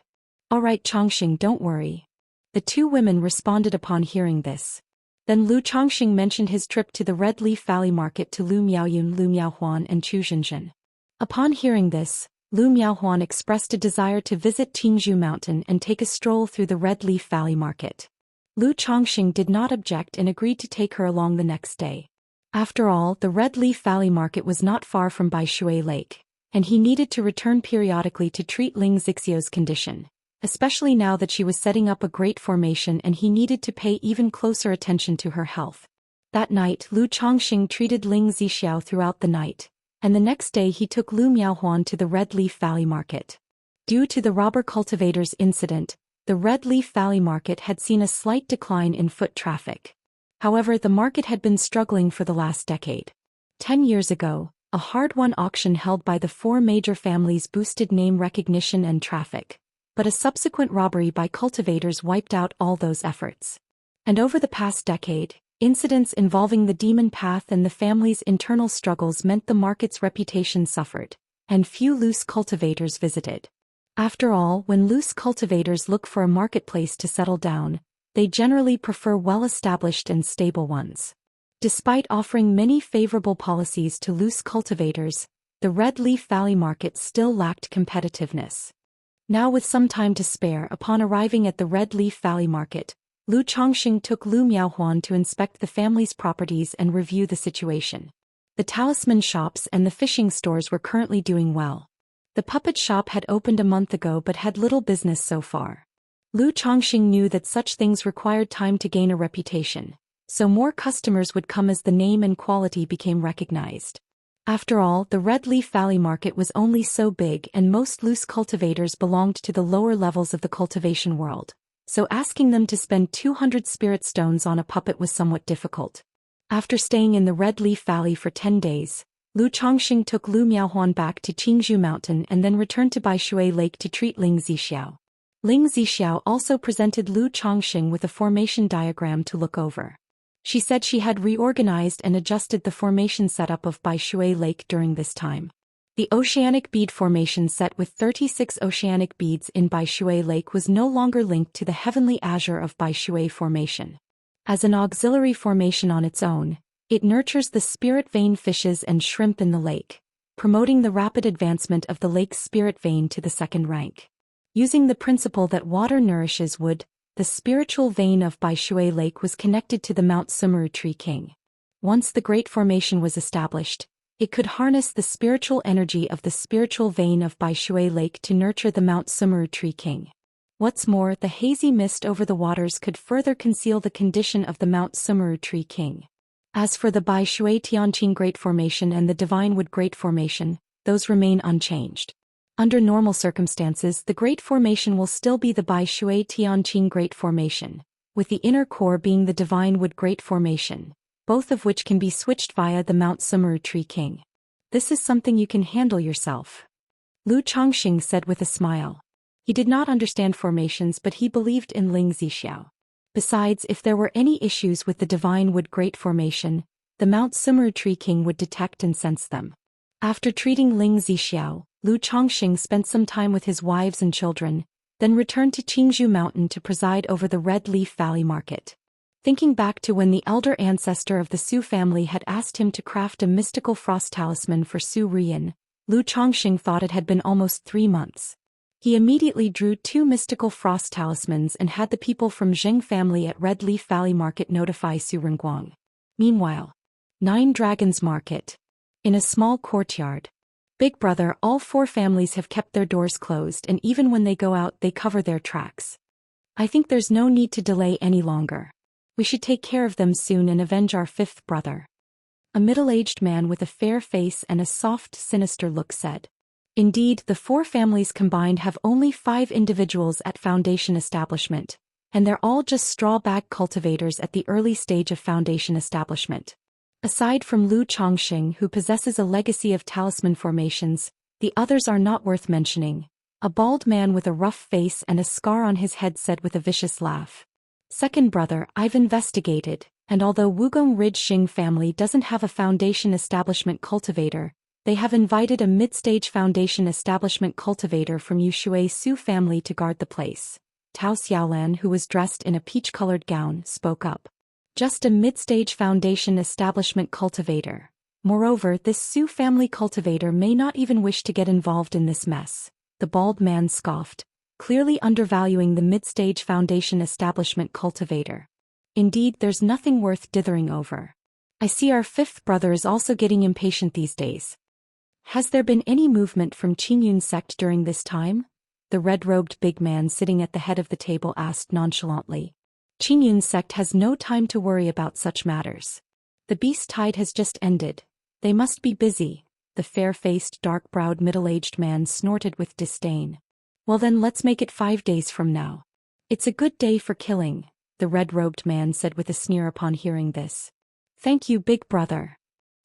"All right, Chongxing, don't worry." The two women responded upon hearing this. Then Lu Chongxing mentioned his trip to the Red Leaf Valley Market to Lu Miaoyun, Lu Miaohuan and Chu Zhenzhen. Upon hearing this, Lu Miaohuan expressed a desire to visit Qingzhou Mountain and take a stroll through the Red Leaf Valley Market. Lu Chongxing did not object and agreed to take her along the next day. After all, the Red Leaf Valley Market was not far from Bai Shui Lake, and he needed to return periodically to treat Ling Zixiao's condition, especially now that she was setting up a great formation and he needed to pay even closer attention to her health. That night, Lu Chongxing treated Ling Zixiao throughout the night, and the next day he took Lu Miaohuan to the Red Leaf Valley Market. Due to the robber cultivators incident, the Red Leaf Valley Market had seen a slight decline in foot traffic. However, the market had been struggling for the last decade. 10 years ago, a hard-won auction held by the 4 major families boosted name recognition and traffic, but a subsequent robbery by cultivators wiped out all those efforts. And over the past decade, incidents involving the demon path and the family's internal struggles meant the market's reputation suffered, and few loose cultivators visited. After all, when loose cultivators look for a marketplace to settle down, they generally prefer well-established and stable ones. Despite offering many favorable policies to loose cultivators, the Red Leaf Valley Market still lacked competitiveness. Now, with some time to spare, upon arriving at the Red Leaf Valley Market, Lu Chongxing took Lu Miaohuan to inspect the family's properties and review the situation. The talisman shops and the fishing stores were currently doing well. The puppet shop had opened a month ago but had little business so far. Lu Chongxing knew that such things required time to gain a reputation, so more customers would come as the name and quality became recognized. After all, the Red Leaf Valley Market was only so big and most loose cultivators belonged to the lower levels of the cultivation world, so asking them to spend 200 spirit stones on a puppet was somewhat difficult. After staying in the Red Leaf Valley for 10 days, Lu Chongxing took Lu Miaohuan back to Qingzhou Mountain and then returned to Bai Shui Lake to treat Ling Zixiao. Ling Zixiao also presented Lu Chongxing with a formation diagram to look over. She said she had reorganized and adjusted the formation setup of Bai Shui Lake during this time. The oceanic bead formation set with 36 oceanic beads in Bai Shui Lake was no longer linked to the heavenly azure of Bai Shui formation. As an auxiliary formation on its own, it nurtures the spirit vein fishes and shrimp in the lake, promoting the rapid advancement of the lake's spirit vein to the 2nd rank. Using the principle that water nourishes wood, the spiritual vein of Bai Shui Lake was connected to the Mount Sumeru Tree King. Once the great formation was established, it could harness the spiritual energy of the spiritual vein of Bai Shui Lake to nurture the Mount Sumeru Tree King. What's more, the hazy mist over the waters could further conceal the condition of the Mount Sumeru Tree King. As for the Bai Shui Tianqing Great Formation and the Divine Wood Great Formation, those remain unchanged. Under normal circumstances, the Great Formation will still be the Bai Shui Tianqing Great Formation, with the inner core being the Divine Wood Great Formation, both of which can be switched via the Mount Sumuru Tree King. This is something you can handle yourself, Lu Chongqing said with a smile. He did not understand formations, but he believed in Ling Zixiao. Besides, if there were any issues with the Divine Wood Great Formation, the Mount Sumuru Tree King would detect and sense them. After treating Ling Zixiao, Lu Chongqing spent some time with his wives and children, then returned to Qingzhou Mountain to preside over the Red Leaf Valley Market. Thinking back to when the elder ancestor of the Su family had asked him to craft a mystical frost talisman for Su Ruyan, Lu Chongqing thought it had been almost 3 months. He immediately drew 2 mystical frost talismans and had the people from Zheng family at Red Leaf Valley Market notify Su Renguang. Meanwhile, 9 Dragons Market. In a small courtyard. Big brother, all 4 families have kept their doors closed, and even when they go out they cover their tracks. I think there's no need to delay any longer. We should take care of them soon and avenge our 5th brother. A middle-aged man with a fair face and a soft, sinister look said. Indeed, the 4 families combined have only 5 individuals at Foundation establishment, and they're all just straw-bag cultivators at the early stage of Foundation establishment. Aside from Lu Chongqing, who possesses a legacy of talisman formations, the others are not worth mentioning. A bald man with a rough face and a scar on his head said with a vicious laugh. Second brother, I've investigated, and although Wugong Ridge Xing family doesn't have a Foundation establishment cultivator, they have invited a mid-stage Foundation establishment cultivator from Yushui Su family to guard the place. Tao Xiaolan, who was dressed in a peach-colored gown, spoke up. Just a mid-stage Foundation establishment cultivator. Moreover, this Su family cultivator may not even wish to get involved in this mess. The bald man scoffed, clearly undervaluing the mid-stage Foundation establishment cultivator. Indeed, there's nothing worth dithering over. I see our 5th brother is also getting impatient these days. Has there been any movement from Qingyun sect during this time? The red-robed big man sitting at the head of the table asked nonchalantly. Qingyun sect has no time to worry about such matters. The beast tide has just ended. They must be busy, the fair-faced, dark-browed middle-aged man snorted with disdain. Well then let's make it 5 days from now. It's a good day for killing, the red-robed man said with a sneer upon hearing this. Thank you, big brother.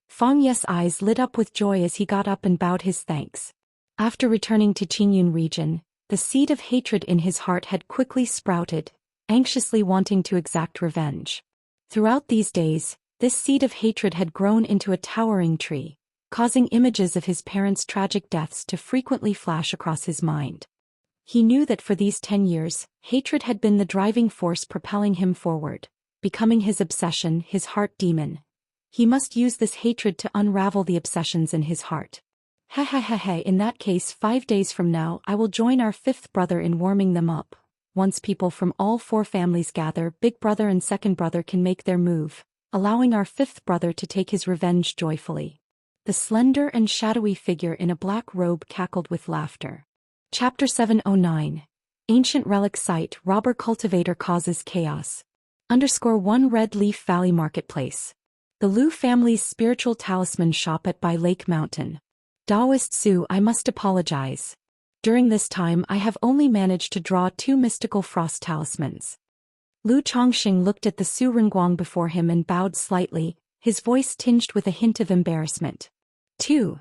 Fang Ye's eyes lit up with joy as he got up and bowed his thanks. After returning to Qingyun region, the seed of hatred in his heart had quickly sprouted, anxiously wanting to exact revenge. Throughout these days, this seed of hatred had grown into a towering tree, causing images of his parents' tragic deaths to frequently flash across his mind. He knew that for these 10 years, hatred had been the driving force propelling him forward, becoming his obsession, his heart demon. He must use this hatred to unravel the obsessions in his heart. In that case 5 days from now I will join our 5th brother in warming them up. Once people from all 4 families gather, big brother and second brother can make their move, allowing our 5th brother to take his revenge joyfully. The slender and shadowy figure in a black robe cackled with laughter. Chapter 709. Ancient Relic Site, Robber Cultivator Causes Chaos. _1 Red Leaf Valley Marketplace. The Lu family's spiritual talisman shop at Bai Lake Mountain. Daoist Su, I must apologize. During this time I have only managed to draw 2 mystical frost talismans. Lu Chongqing looked at the Su Renguang before him and bowed slightly, his voice tinged with a hint of embarrassment. 2.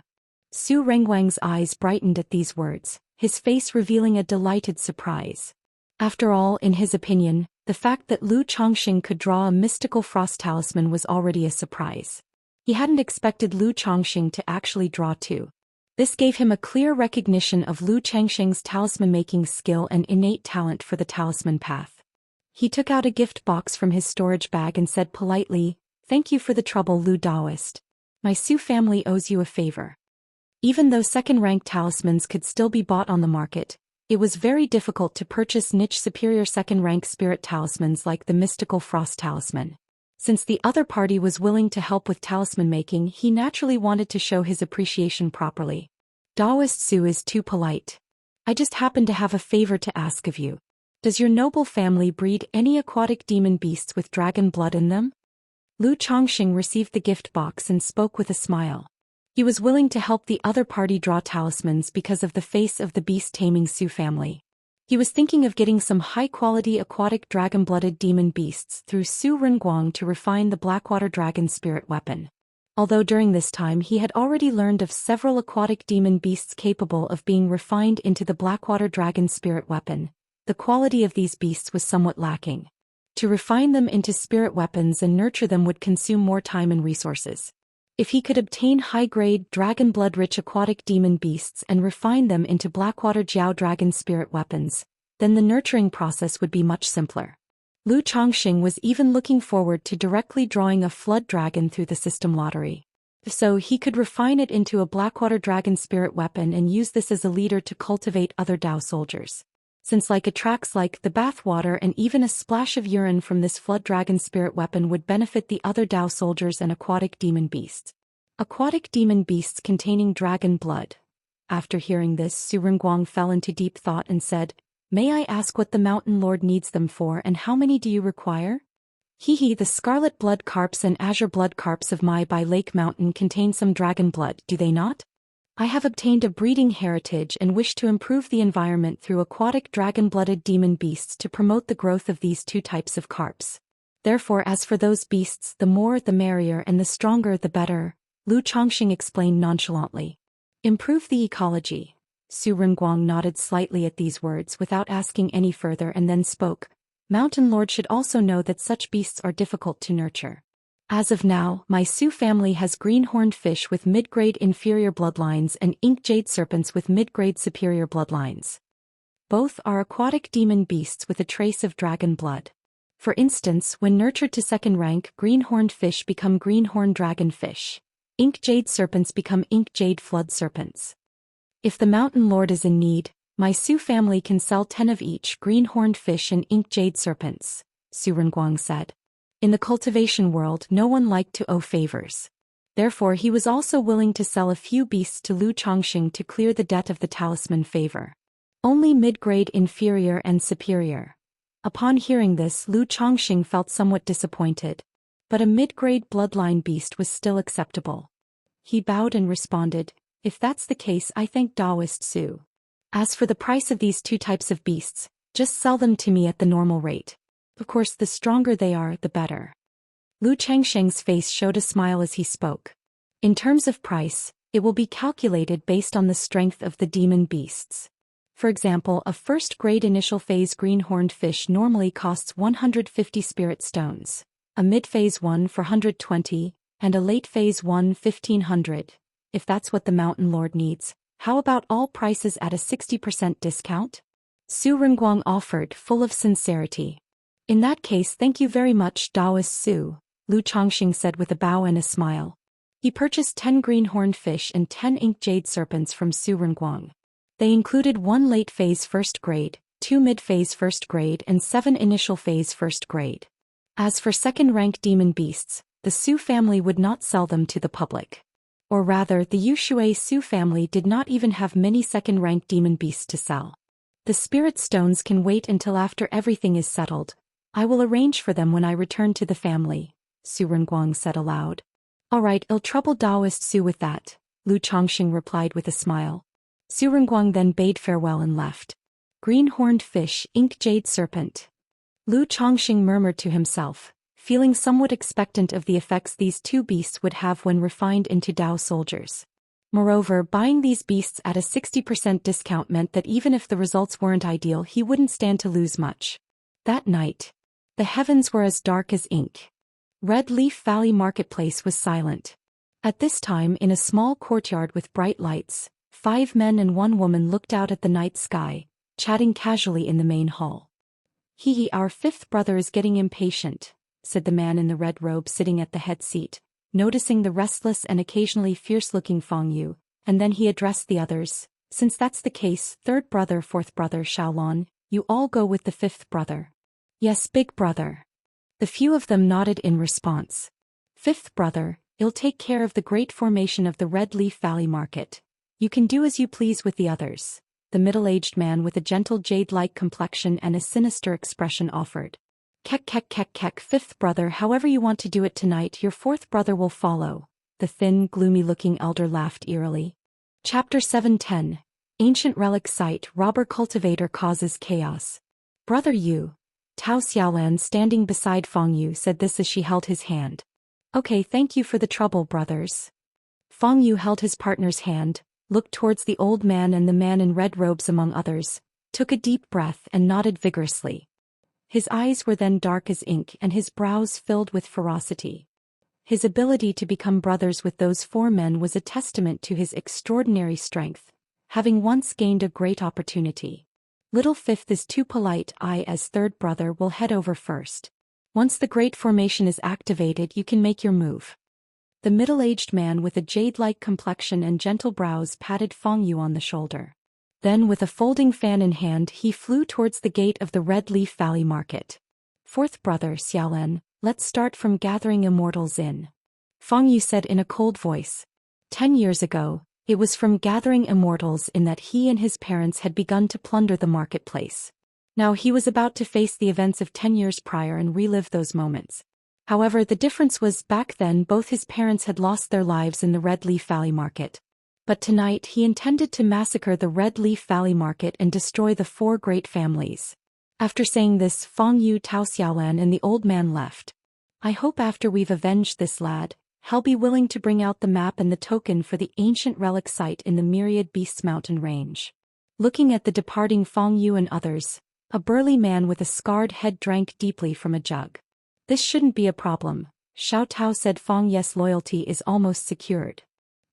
Su Renguang's eyes brightened at these words, his face revealing a delighted surprise. After all, in his opinion, the fact that Lu Chongqing could draw a mystical frost talisman was already a surprise. He hadn't expected Lu Chongqing to actually draw 2. This gave him a clear recognition of Lu Chongqing's talisman-making skill and innate talent for the talisman path. He took out a gift box from his storage bag and said politely, "Thank you for the trouble, Lu Daoist. My Su family owes you a favor." Even though second-rank talismans could still be bought on the market, it was very difficult to purchase niche superior second-rank spirit talismans like the mystical frost talisman. Since the other party was willing to help with talisman making, he naturally wanted to show his appreciation properly. Daoist Su is too polite. I just happen to have a favor to ask of you. Does your noble family breed any aquatic demon beasts with dragon blood in them? Lu Chongqing received the gift box and spoke with a smile. He was willing to help the other party draw talismans because of the face of the beast-taming Su family. He was thinking of getting some high-quality aquatic dragon-blooded demon beasts through Su Renguang to refine the Blackwater Dragon spirit weapon. Although during this time he had already learned of several aquatic demon beasts capable of being refined into the Blackwater Dragon spirit weapon, the quality of these beasts was somewhat lacking. To refine them into spirit weapons and nurture them would consume more time and resources. If he could obtain high-grade, dragon blood-rich aquatic demon beasts and refine them into Blackwater Jiao Dragon spirit weapons, then the nurturing process would be much simpler. Lu Chongqing was even looking forward to directly drawing a flood dragon through the system lottery. So he could refine it into a Blackwater Dragon spirit weapon and use this as a leader to cultivate other Dao soldiers. Since attracts like the bathwater and even a splash of urine from this flood dragon spirit weapon would benefit the other Dao soldiers and aquatic demon beasts. Aquatic demon beasts containing dragon blood. After hearing this, Su Renguang fell into deep thought and said, "May I ask what the Mountain Lord needs them for and how many do you require?" The scarlet blood carps and azure blood carps of Mai Bai Lake Mountain contain some dragon blood, do they not? I have obtained a breeding heritage and wish to improve the environment through aquatic dragon-blooded demon beasts to promote the growth of these two types of carps. Therefore, as for those beasts, the more the merrier and the stronger the better, Lu Chongqing explained nonchalantly. Improve the ecology. Su Renguang nodded slightly at these words without asking any further and then spoke. Mountain Lord should also know that such beasts are difficult to nurture. As of now, my Su family has green-horned fish with mid-grade inferior bloodlines and ink jade serpents with mid-grade superior bloodlines. Both are aquatic demon beasts with a trace of dragon blood. For instance, when nurtured to second rank, green-horned fish become green-horned dragon fish. Ink jade serpents become ink jade flood serpents. If the Mountain Lord is in need, my Su family can sell 10 of each green-horned fish and ink jade serpents, Su Renguang said. In the cultivation world, no one liked to owe favors. Therefore, he was also willing to sell a few beasts to Lu Chongqing to clear the debt of the talisman favor. Only mid-grade inferior and superior. Upon hearing this, Lu Chongqing felt somewhat disappointed. But a mid-grade bloodline beast was still acceptable. He bowed and responded, "If that's the case, I thank Daoist Su. As for the price of these two types of beasts, just sell them to me at the normal rate. Of course, the stronger they are, the better." Lu Chongqing's face showed a smile as he spoke. In terms of price, it will be calculated based on the strength of the demon beasts. For example, a first-grade initial phase green-horned fish normally costs 150 spirit stones, a mid-phase one for 120, and a late-phase one 1500. If that's what the Mountain Lord needs, how about all prices at a 60% discount? Su Renguang offered, full of sincerity. "In that case, thank you very much, Daoist Su," Lu Chongqing said with a bow and a smile. He purchased 10 green-horned fish and 10 ink jade serpents from Su Renguang. They included 1 late-phase first grade, 2 mid-phase first grade and 7 initial phase first grade. As for second-rank demon beasts, the Su family would not sell them to the public. Or rather, the Yushui Su family did not even have many second-rank demon beasts to sell. The spirit stones can wait until after everything is settled. I will arrange for them when I return to the family, Su Renguang said aloud. "All right, I'll trouble Daoist Su with that," Lu Chongqing replied with a smile. Su Renguang then bade farewell and left. Green-horned fish, ink jade serpent. Lu Chongqing murmured to himself, feeling somewhat expectant of the effects these two beasts would have when refined into Dao soldiers. Moreover, buying these beasts at a 60% discount meant that even if the results weren't ideal, he wouldn't stand to lose much. That night, the heavens were as dark as ink. Red Leaf Valley Marketplace was silent. At this time, in a small courtyard with bright lights, 5 men and 1 woman looked out at the night sky, chatting casually in the main hall. Our 5th brother is getting impatient," said the man in the red robe sitting at the head seat, noticing the restless and occasionally fierce-looking Feng Yu, and then he addressed the others. "Since that's the case, 3rd brother, 4th brother Xiaolon, you all go with the 5th brother." "Yes, big brother." The few of them nodded in response. "5th brother, you'll take care of the great formation of the Red Leaf Valley Market. You can do as you please with the others," the middle-aged man with a gentle jade-like complexion and a sinister expression offered. Kek kek kek kek, fifth brother, however you want to do it tonight, your fourth brother will follow. The thin, gloomy-looking elder laughed eerily. Chapter 710. Ancient Relic Site, Robber Cultivator Causes Chaos. Brother Yu. Tao Xiaolan, standing beside Feng Yu, said this as she held his hand. Okay, thank you for the trouble, brothers. Feng Yu held his partner's hand, looked towards the old man and the man in red robes among others, took a deep breath and nodded vigorously. His eyes were then dark as ink and his brows filled with ferocity. His ability to become brothers with those four men was a testament to his extraordinary strength, having once gained a great opportunity. Little fifth is too polite. I, as third brother, will head over first. Once the great formation is activated, you can make your move. The middle-aged man with a jade-like complexion and gentle brows patted Feng Yu on the shoulder. Then with a folding fan in hand he flew towards the gate of the Red Leaf Valley Market. Fourth brother Xiaolan, let's start from gathering Immortals in. Feng Yu said in a cold voice. 10 years ago, it was from gathering Immortals in that he and his parents had begun to plunder the marketplace. Now he was about to face the events of 10 years prior and relive those moments. However, the difference was back then both his parents had lost their lives in the Red Leaf Valley Market. But tonight he intended to massacre the Red Leaf Valley Market and destroy the four great families. After saying this, Feng Yu, Tao Xiaolan and the old man left. I hope after we've avenged this lad, he'll be willing to bring out the map and the token for the ancient relic site in the Myriad Beasts mountain range. Looking at the departing Feng Yu and others, a burly man with a scarred head drank deeply from a jug. This shouldn't be a problem, Xiao Tao said. Feng Yu's loyalty is almost secured.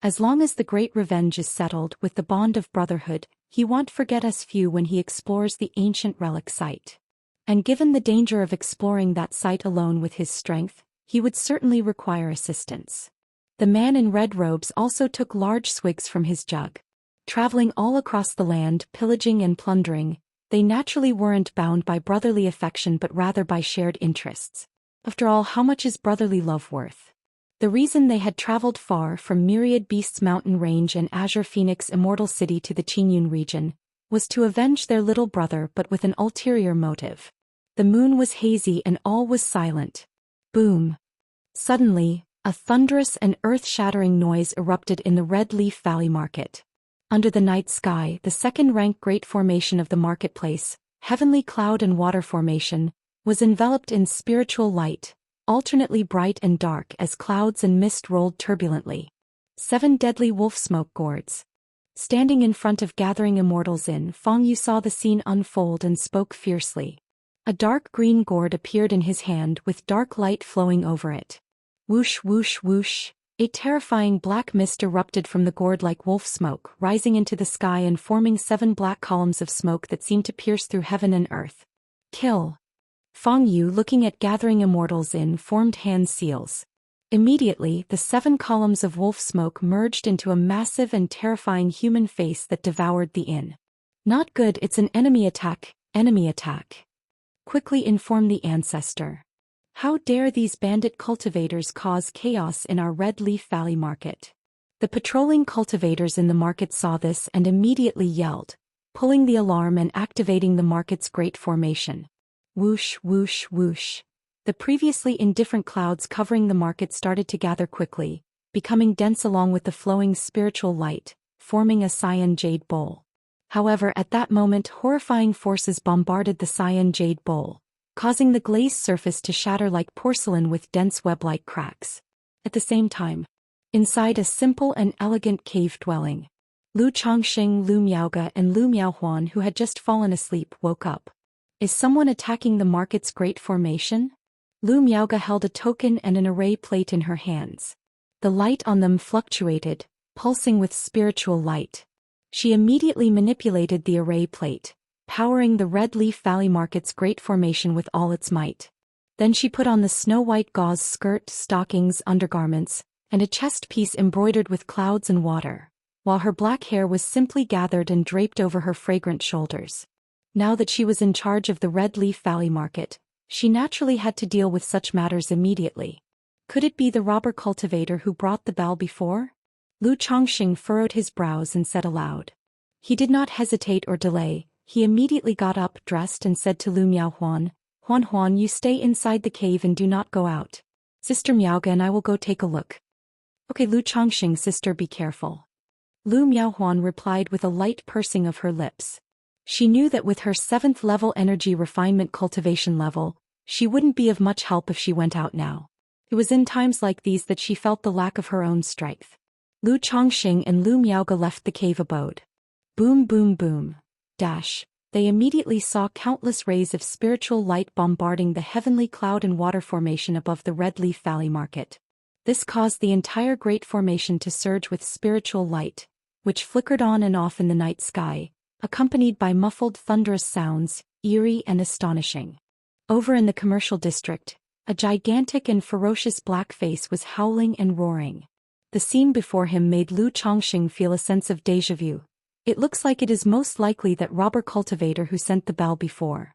As long as the great revenge is settled with the bond of brotherhood, he won't forget us few when he explores the ancient relic site. And given the danger of exploring that site alone with his strength, he would certainly require assistance. The man in red robes also took large swigs from his jug. Traveling all across the land, pillaging and plundering, they naturally weren't bound by brotherly affection but rather by shared interests. After all, how much is brotherly love worth? The reason they had traveled far from Myriad Beasts mountain range and Azure Phoenix Immortal City to the Qingyun region was to avenge their little brother, but with an ulterior motive. The moon was hazy and all was silent. Boom! Suddenly, a thunderous and earth-shattering noise erupted in the Red Leaf Valley Market. Under the night sky, the second-rank great formation of the marketplace, Heavenly Cloud and Water Formation, was enveloped in spiritual light, alternately bright and dark as clouds and mist rolled turbulently. 7 deadly wolf smoke gourds. Standing in front of gathering Immortals in, Feng Yu saw the scene unfold and spoke fiercely. A dark green gourd appeared in his hand with dark light flowing over it. Whoosh whoosh whoosh, a terrifying black mist erupted from the gourd like wolf smoke, rising into the sky and forming 7 black columns of smoke that seemed to pierce through heaven and earth. Kill! Feng Yu, looking at gathering Immortals in, formed hand seals. Immediately, the 7 columns of wolf smoke merged into a massive and terrifying human face that devoured the inn. Not good, it's an enemy attack, quickly informed the ancestor. How dare these bandit cultivators cause chaos in our Red Leaf Valley Market? The patrolling cultivators in the market saw this and immediately yelled, pulling the alarm and activating the market's great formation. Whoosh whoosh whoosh. The previously indifferent clouds covering the market started to gather quickly, becoming dense along with the flowing spiritual light, forming a cyan jade bowl. However, at that moment horrifying forces bombarded the cyan jade bowl, causing the glazed surface to shatter like porcelain with dense web-like cracks. At the same time, inside a simple and elegant cave dwelling, Lu Chongxing, Lu Miaoge and Lu Miaohuan, who had just fallen asleep, woke up. Is someone attacking the market's great formation? Lu Miaoge held a token and an array plate in her hands. The light on them fluctuated, pulsing with spiritual light. She immediately manipulated the array plate, powering the Red Leaf Valley Market's great formation with all its might. Then she put on the snow-white gauze skirt, stockings, undergarments, and a chest piece embroidered with clouds and water, while her black hair was simply gathered and draped over her fragrant shoulders. Now that she was in charge of the Red Leaf Valley Market, she naturally had to deal with such matters immediately. Could it be the robber cultivator who brought the bell before? Lu Chongxing furrowed his brows and said aloud. He did not hesitate or delay, he immediately got up, dressed and said to Lu Miaohuan, Huan, you stay inside the cave and do not go out. Sister Miaoga and I will go take a look. Okay, Lu Chongqing, sister, be careful. Lu Miaohuan replied with a light pursing of her lips. She knew that with her 7th level energy refinement cultivation level, she wouldn't be of much help if she went out now. It was in times like these that she felt the lack of her own strength. Lu Chongqing and Lu Miaoga left the cave abode. Boom boom boom. Dash. They immediately saw countless rays of spiritual light bombarding the heavenly cloud and water formation above the Red Leaf Valley market. This caused the entire great formation to surge with spiritual light, which flickered on and off in the night sky, accompanied by muffled thunderous sounds, eerie and astonishing. Over in the commercial district, a gigantic and ferocious black face was howling and roaring. The scene before him made Lu Chongqing feel a sense of déjà vu. It looks like it is most likely that robber cultivator who sent the bell before.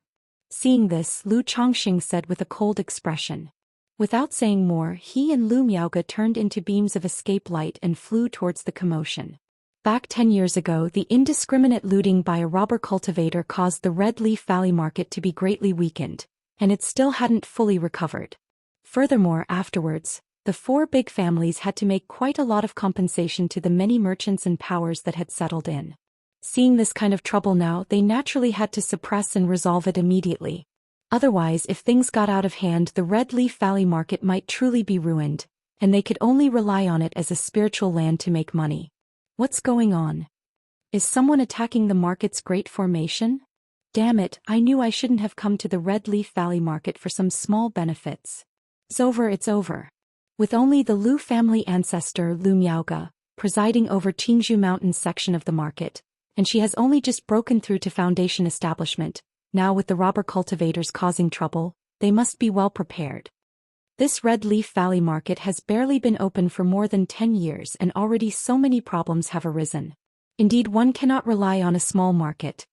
Seeing this, Lu Chongqing said with a cold expression. Without saying more, he and Lu Miaoga turned into beams of escape light and flew towards the commotion. Back 10 years ago, the indiscriminate looting by a robber cultivator caused the Red Leaf Valley market to be greatly weakened, and it still hadn't fully recovered. Furthermore, afterwards, the 4 big families had to make quite a lot of compensation to the many merchants and powers that had settled in. Seeing this kind of trouble now, they naturally had to suppress and resolve it immediately. Otherwise, if things got out of hand, the Red Leaf Valley market might truly be ruined, and they could only rely on it as a spiritual land to make money. What's going on? Is someone attacking the market's great formation? Damn it, I knew I shouldn't have come to the Red Leaf Valley market for some small benefits. It's over. With only the Lu family ancestor Lu Miaoga presiding over Qingzhou Mountains section of the market, and she has only just broken through to foundation establishment. Now with the robber cultivators causing trouble, they must be well prepared. This Red Leaf Valley market has barely been open for more than 10 years and already so many problems have arisen. Indeed, one cannot rely on a small market.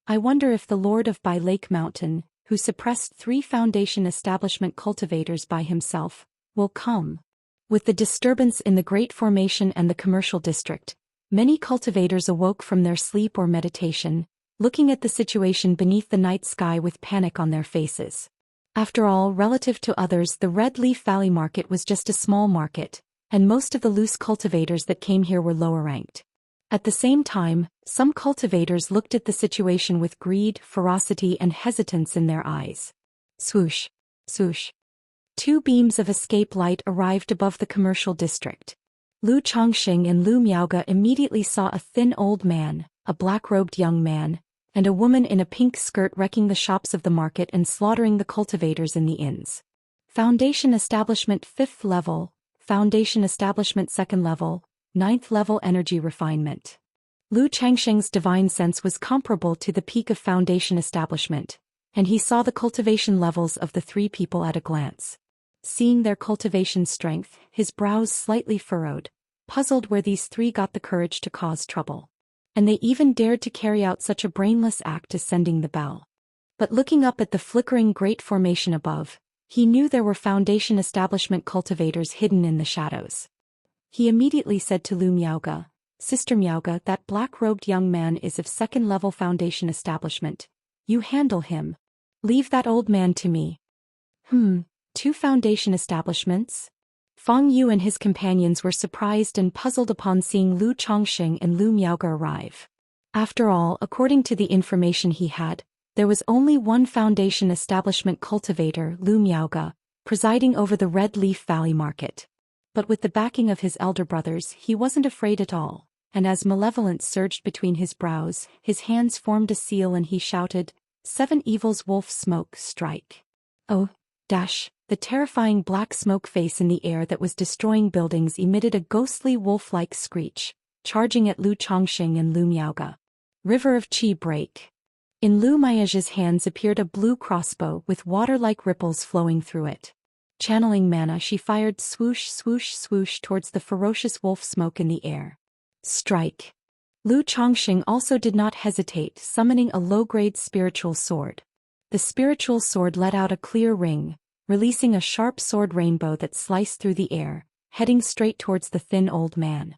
I wonder if the Lord of Bai Lake Mountain, who suppressed 3 foundation establishment cultivators by himself, will come. With the disturbance in the Great Formation and the commercial district, many cultivators awoke from their sleep or meditation, looking at the situation beneath the night sky with panic on their faces. After all, relative to others, the Red Leaf Valley market was just a small market, and most of the loose cultivators that came here were lower ranked. At the same time, some cultivators looked at the situation with greed, ferocity and hesitance in their eyes. Swoosh, swoosh. 2 beams of escape light arrived above the commercial district. Lu Chongqing and Lu Miaoga immediately saw a thin old man, a black-robed young man, and a woman in a pink skirt wrecking the shops of the market and slaughtering the cultivators in the inns. Foundation Establishment 5th level, Foundation Establishment 2nd level, 9th level energy refinement. Lu Changsheng's divine sense was comparable to the peak of Foundation Establishment, and he saw the cultivation levels of the 3 people at a glance. Seeing their cultivation strength, his brows slightly furrowed, puzzled where these 3 got the courage to cause trouble. And they even dared to carry out such a brainless act as sending the bell. But looking up at the flickering great formation above, he knew there were Foundation Establishment cultivators hidden in the shadows. He immediately said to Lu Miaoga, Sister Miaoga, that black-robed young man is of 2nd level Foundation Establishment. You handle him. Leave that old man to me. 2 Foundation establishments? Feng Yu and his companions were surprised and puzzled upon seeing Lu Chongqing and Lu Miaoga arrive. After all, according to the information he had, there was only one Foundation Establishment cultivator, Lu Miaoga, presiding over the Red Leaf Valley market. But with the backing of his elder brothers, he wasn't afraid at all, and as malevolence surged between his brows, his hands formed a seal and he shouted, 7 evils wolf smoke, strike. Oh, dash. The terrifying black smoke face in the air that was destroying buildings emitted a ghostly wolf-like screech, charging at Lu Chongqing and Lu Miaoga. River of Qi break. In Lu Miaoga's hands appeared a blue crossbow with water-like ripples flowing through it. Channeling mana, she fired swoosh swoosh swoosh towards the ferocious wolf smoke in the air. Strike. Lu Chongqing also did not hesitate, summoning a low-grade spiritual sword. The spiritual sword let out a clear ring, releasing a sharp sword rainbow that sliced through the air, heading straight towards the thin old man.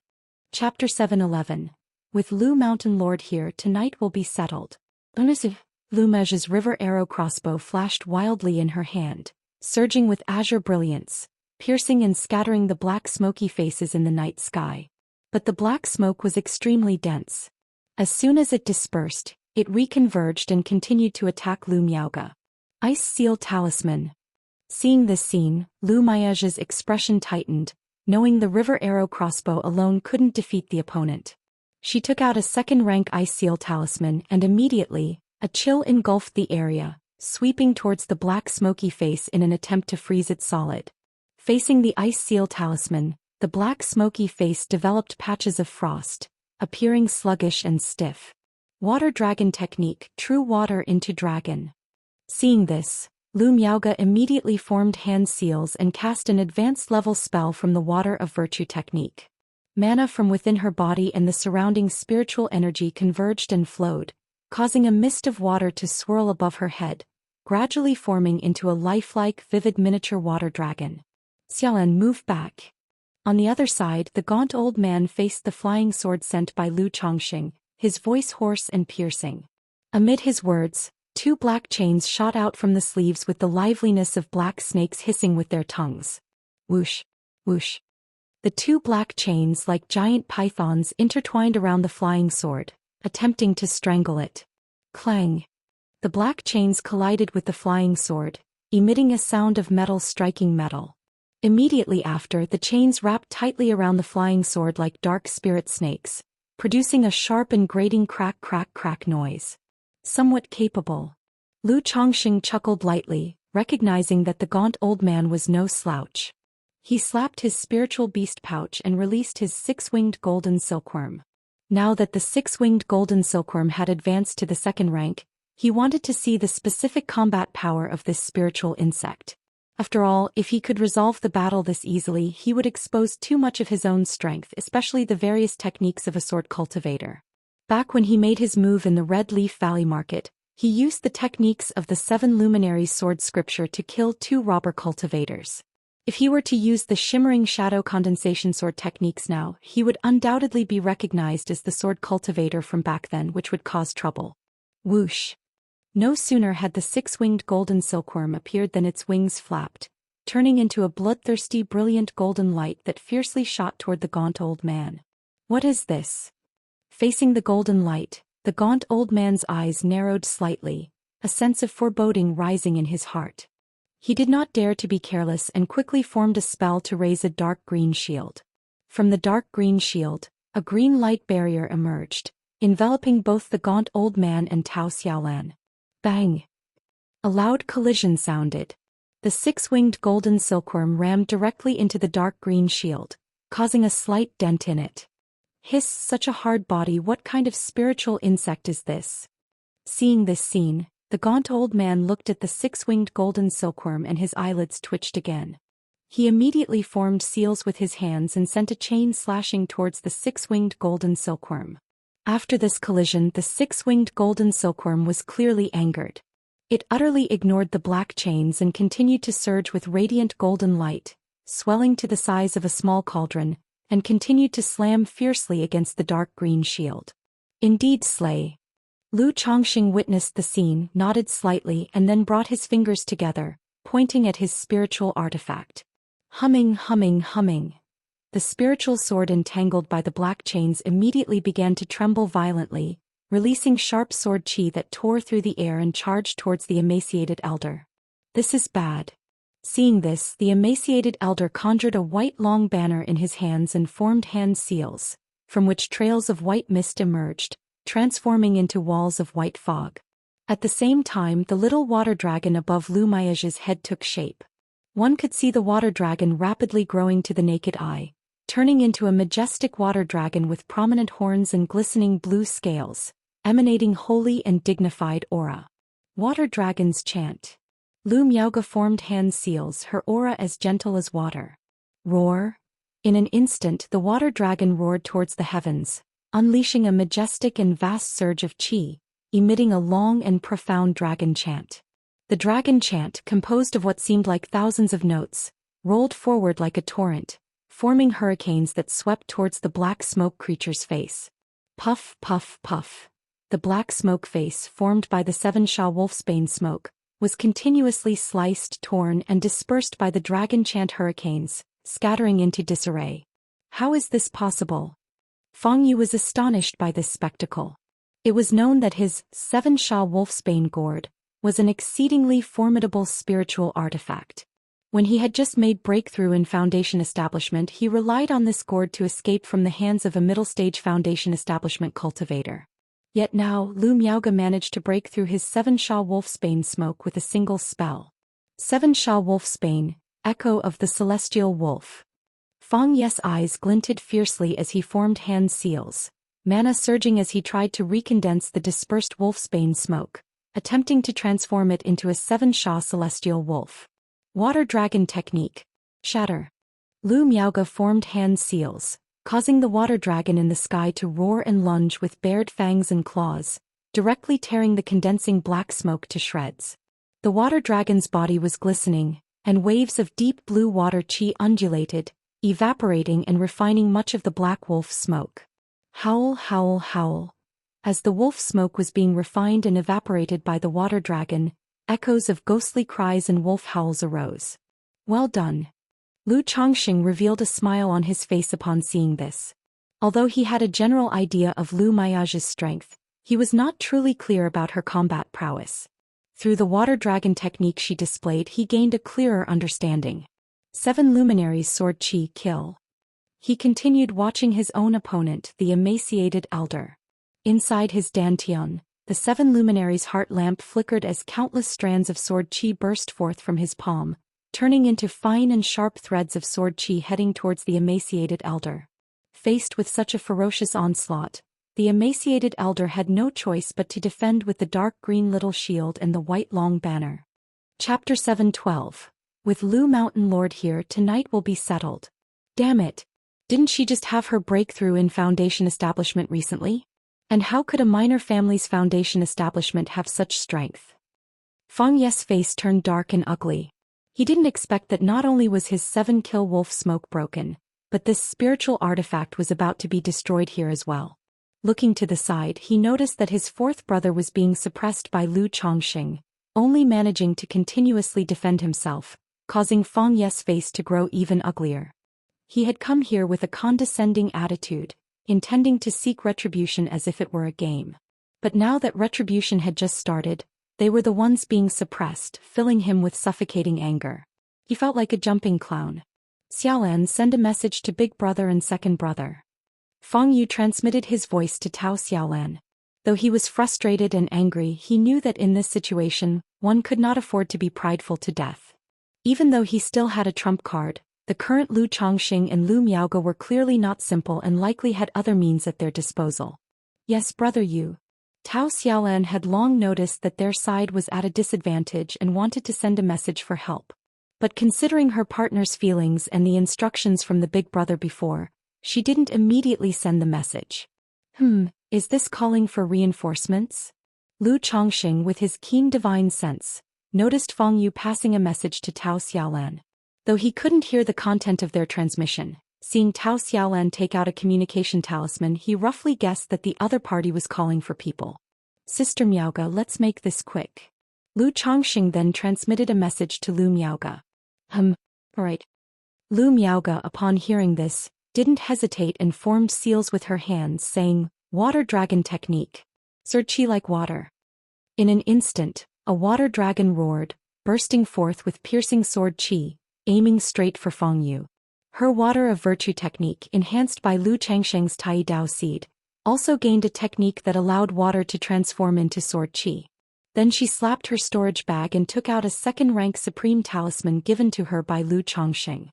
Chapter 711. With Lu Mountain Lord here, tonight will be settled. Lu Lumage's river arrow crossbow flashed wildly in her hand, surging with azure brilliance, piercing and scattering the black smoky faces in the night sky. But the black smoke was extremely dense. As soon as it dispersed, it reconverged and continued to attack Lu Miaoge. Ice Seal Talisman. Seeing this scene, Lu Miaoge's expression tightened, knowing the river arrow crossbow alone couldn't defeat the opponent. She took out a second-rank Ice Seal Talisman and immediately, a chill engulfed the area, sweeping towards the black smoky face in an attempt to freeze it solid. Facing the Ice Seal Talisman, the black smoky face developed patches of frost, appearing sluggish and stiff. Water Dragon Technique, True Water into Dragon. Seeing this, Lu Miaoge immediately formed hand seals and cast an advanced level spell from the Water of Virtue technique. Mana from within her body and the surrounding spiritual energy converged and flowed, causing a mist of water to swirl above her head, gradually forming into a lifelike, vivid miniature water dragon. Xialan moved back. On the other side, the gaunt old man faced the flying sword sent by Lu Chongxing, his voice hoarse and piercing. Amid his words, 2 black chains shot out from the sleeves with the liveliness of black snakes hissing with their tongues. Whoosh, whoosh. The 2 black chains like giant pythons intertwined around the flying sword, attempting to strangle it. Clang. The black chains collided with the flying sword, emitting a sound of metal striking metal. Immediately after, the chains wrapped tightly around the flying sword like dark spirit snakes, producing a sharp and grating crack crack crack noise. Somewhat capable. Lu Chongxing chuckled lightly, recognizing that the gaunt old man was no slouch. He slapped his spiritual beast pouch and released his 6-winged golden silkworm. Now that the 6-winged golden silkworm had advanced to the 2nd rank, he wanted to see the specific combat power of this spiritual insect. After all, if he could resolve the battle this easily, he would expose too much of his own strength, especially the various techniques of a sword cultivator. Back when he made his move in the Red Leaf Valley Market, he used the techniques of the 7 Luminaries sword scripture to kill 2 robber cultivators. If he were to use the Shimmering Shadow Condensation sword techniques now, he would undoubtedly be recognized as the sword cultivator from back then, which would cause trouble. Whoosh. No sooner had the 6-winged golden silkworm appeared than its wings flapped, turning into a bloodthirsty brilliant golden light that fiercely shot toward the gaunt old man. What is this? Facing the golden light, the gaunt old man's eyes narrowed slightly, a sense of foreboding rising in his heart. He did not dare to be careless and quickly formed a spell to raise a dark green shield. From the dark green shield, a green light barrier emerged, enveloping both the gaunt old man and Tao Xiaolan. Bang! A loud collision sounded. The 6-winged golden silkworm rammed directly into the dark green shield, causing a slight dent in it. Hiss, such a hard body, what kind of spiritual insect is this? Seeing this scene, the gaunt old man looked at the 6-winged golden silkworm and his eyelids twitched again. He immediately formed seals with his hands and sent a chain slashing towards the 6-winged golden silkworm. After this collision, the 6-winged golden silkworm was clearly angered. It utterly ignored the black chains and continued to surge with radiant golden light, swelling to the size of a small cauldron, and continued to slam fiercely against the dark green shield. Indeed, slay. Lu Chongxing witnessed the scene, nodded slightly, and then brought his fingers together, pointing at his spiritual artifact. Humming, humming, humming. The spiritual sword entangled by the black chains immediately began to tremble violently, releasing sharp sword chi that tore through the air and charged towards the emaciated elder. This is bad. Seeing this, the emaciated elder conjured a white long banner in his hands and formed hand seals, from which trails of white mist emerged, transforming into walls of white fog. At the same time, the little water dragon above Lu Miaoge's head took shape. One could see the water dragon rapidly growing to the naked eye, turning into a majestic water dragon with prominent horns and glistening blue scales, emanating holy and dignified aura. Water dragons chant. Lu Miaoge formed hand seals, her aura as gentle as water. Roar. In an instant, the water dragon roared towards the heavens, unleashing a majestic and vast surge of chi, emitting a long and profound dragon chant. The dragon chant, composed of what seemed like thousands of notes, rolled forward like a torrent, forming hurricanes that swept towards the black smoke creature's face. Puff, puff, puff. The the black smoke face formed by the 7 Sha wolfsbane smoke, was continuously sliced, torn and dispersed by the dragon chant hurricanes, scattering into disarray. How is this possible? Feng Yu was astonished by this spectacle. It was known that his 7 Sha wolfsbane gourd was an exceedingly formidable spiritual artifact. When he had just made breakthrough in Foundation establishment, he relied on this gourd to escape from the hands of a middle-stage Foundation establishment cultivator. Yet now, Lu Miaoge managed to break through his 7 Sha wolfsbane smoke with a single spell. 7 Sha wolfsbane, echo of the celestial wolf. Feng Yu's eyes glinted fiercely as he formed hand seals, mana surging as he tried to recondense the dispersed wolfsbane smoke, attempting to transform it into a 7 Sha celestial wolf. Water dragon technique. Shatter. Lu Miaoge formed hand seals, causing the water dragon in the sky to roar and lunge with bared fangs and claws, directly tearing the condensing black smoke to shreds. The water dragon's body was glistening, and waves of deep blue water chi undulated, evaporating and refining much of the black wolf smoke. Howl, howl, howl. As the wolf smoke was being refined and evaporated by the water dragon, echoes of ghostly cries and wolf howls arose. Well done. Lu Chongqing revealed a smile on his face upon seeing this. Although he had a general idea of Lu Miaoge's strength, he was not truly clear about her combat prowess. Through the water dragon technique she displayed, he gained a clearer understanding. 7 luminaries sword chi kill. He continued watching his own opponent, the emaciated elder. Inside his dantian, the 7 luminaries' heart lamp flickered as countless strands of sword chi burst forth from his palm, turning into fine and sharp threads of sword chi heading towards the emaciated elder. Faced with such a ferocious onslaught, the emaciated elder had no choice but to defend with the dark green little shield and the white long banner. Chapter 712. With Lu Mountain Lord here, tonight will be settled. Damn it! Didn't she just have her breakthrough in Foundation establishment recently? And how could a minor family's Foundation establishment have such strength? Feng Yu's face turned dark and ugly. He didn't expect that not only was his 7-kill wolf smoke broken, but this spiritual artifact was about to be destroyed here as well. Looking to the side, he noticed that his 4th brother was being suppressed by Lu Chongqing, only managing to continuously defend himself, causing Feng Yu's face to grow even uglier. He had come here with a condescending attitude, intending to seek retribution as if it were a game. But now that retribution had just started, they were the ones being suppressed, filling him with suffocating anger. He felt like a jumping clown. Xiaolan, send a message to big brother and second brother. Feng Yu transmitted his voice to Tao Xiaolan. Though he was frustrated and angry, he knew that in this situation, one could not afford to be prideful to death. Even though he still had a trump card, the current Lu Chongqing and Lu Miaoge were clearly not simple and likely had other means at their disposal. Yes, brother Yu. Tao Xiaolan had long noticed that their side was at a disadvantage and wanted to send a message for help. But considering her partner's feelings and the instructions from the big brother before, she didn't immediately send the message. Is this calling for reinforcements? Lu Chongqing, with his keen divine sense, noticed Feng Yu passing a message to Tao Xiaolan. Though he couldn't hear the content of their transmission, seeing Tao Xiaolan take out a communication talisman, he roughly guessed that the other party was calling for people. Sister Miaoge, let's make this quick. Lu Chongqing then transmitted a message to Lu Miaoge. Alright. Lu Miaoge, upon hearing this, didn't hesitate and formed seals with her hands, saying, Water dragon technique. Sword chi like water. In an instant, a water dragon roared, bursting forth with piercing sword chi, aiming straight for Feng Yu. Her water of virtue technique, enhanced by Lu Changsheng's Tai Dao seed, also gained a technique that allowed water to transform into sword chi. Then she slapped her storage bag and took out a second-rank supreme talisman given to her by Lu Chongqing.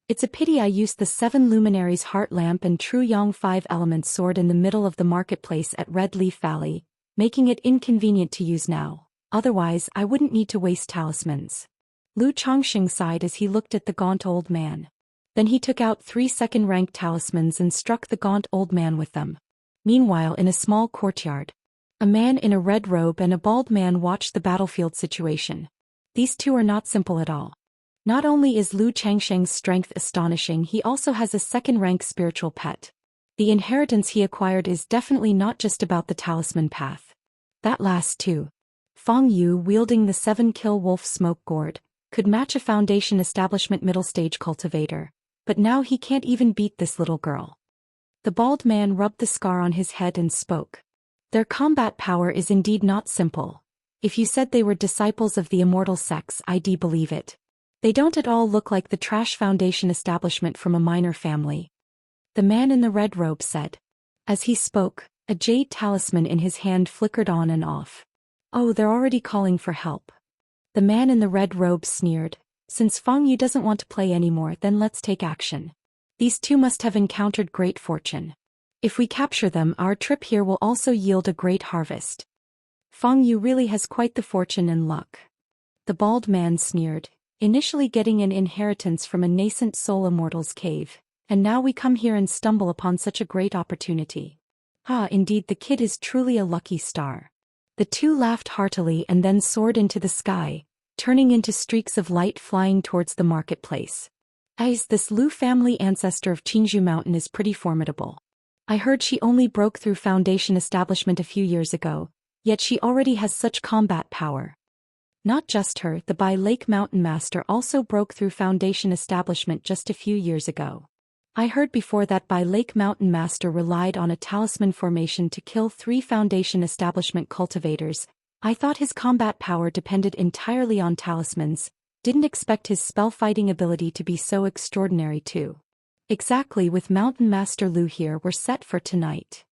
It's a pity I used the 7 luminaries heart lamp and true yang 5 elements sword in the middle of the marketplace at Red Leaf Valley, making it inconvenient to use now. Otherwise, I wouldn't need to waste talismans. Lu Chongqing sighed as he looked at the gaunt old man. Then he took out 3 second-rank talismans and struck the gaunt old man with them. Meanwhile, in a small courtyard, a man in a red robe and a bald man watched the battlefield situation. These two are not simple at all. Not only is Lu Changsheng's strength astonishing, he also has a second-rank spiritual pet. The inheritance he acquired is definitely not just about the talisman path. That last two. Fang Yu, wielding the 7-kill wolf smoke gourd, could match a Foundation establishment middle-stage cultivator, but now he can't even beat this little girl. The bald man rubbed the scar on his head and spoke. Their combat power is indeed not simple. If you said they were disciples of the Immortal sects, I'd believe it. They don't at all look like the trash Foundation establishment from a minor family. The man in the red robe said. As he spoke, a jade talisman in his hand flickered on and off. Oh, they're already calling for help. The man in the red robe sneered. Since Fang Yu doesn't want to play anymore, then let's take action. These two must have encountered great fortune. If we capture them, our trip here will also yield a great harvest. Fang Yu really has quite the fortune and luck. The bald man sneered, initially getting an inheritance from a nascent soul Immortals cave, and now we come here and stumble upon such a great opportunity. Ah, indeed, the kid is truly a lucky star. The two laughed heartily and then soared into the sky, turning into streaks of light flying towards the marketplace. This Lu family ancestor of Qingzhou Mountain is pretty formidable. I heard she only broke through Foundation establishment a few years ago, yet she already has such combat power. Not just her, the Bai Lake Mountain Master also broke through Foundation establishment just a few years ago. I heard before that Bai Lake Mountain Master relied on a talisman formation to kill 3 Foundation establishment cultivators. I thought his combat power depended entirely on talismans, didn't expect his spell-fighting ability to be so extraordinary too. Exactly, with Mountain Master Lu here, we're set for tonight.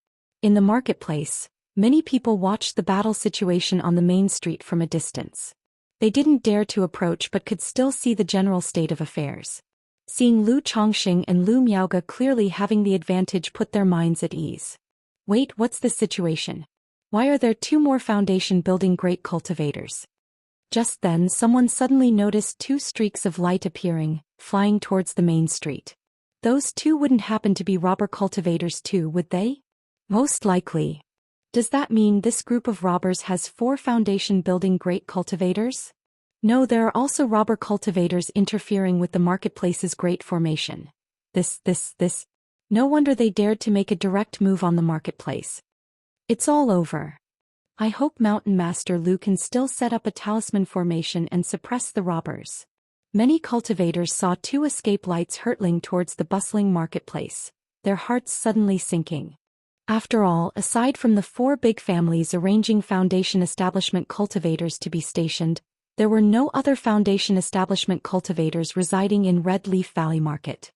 In the marketplace, many people watched the battle situation on the main street from a distance. They didn't dare to approach but could still see the general state of affairs. Seeing Lu Chongqing and Lu Miaoge clearly having the advantage put their minds at ease. Wait, what's the situation? Why are there 2 more Foundation building great cultivators? Just then someone suddenly noticed 2 streaks of light appearing, flying towards the main street. Those 2 wouldn't happen to be robber cultivators too, would they? Most likely. Does that mean this group of robbers has 4 Foundation building great cultivators? No, there are also robber cultivators interfering with the marketplace's great formation. This. No wonder they dared to make a direct move on the marketplace. It's all over. I hope Mountain Master Lu can still set up a talisman formation and suppress the robbers. Many cultivators saw 2 escape lights hurtling towards the bustling marketplace, their hearts suddenly sinking. After all, aside from the 4 big families arranging Foundation establishment cultivators to be stationed, there were no other Foundation establishment cultivators residing in Red Leaf Valley Market.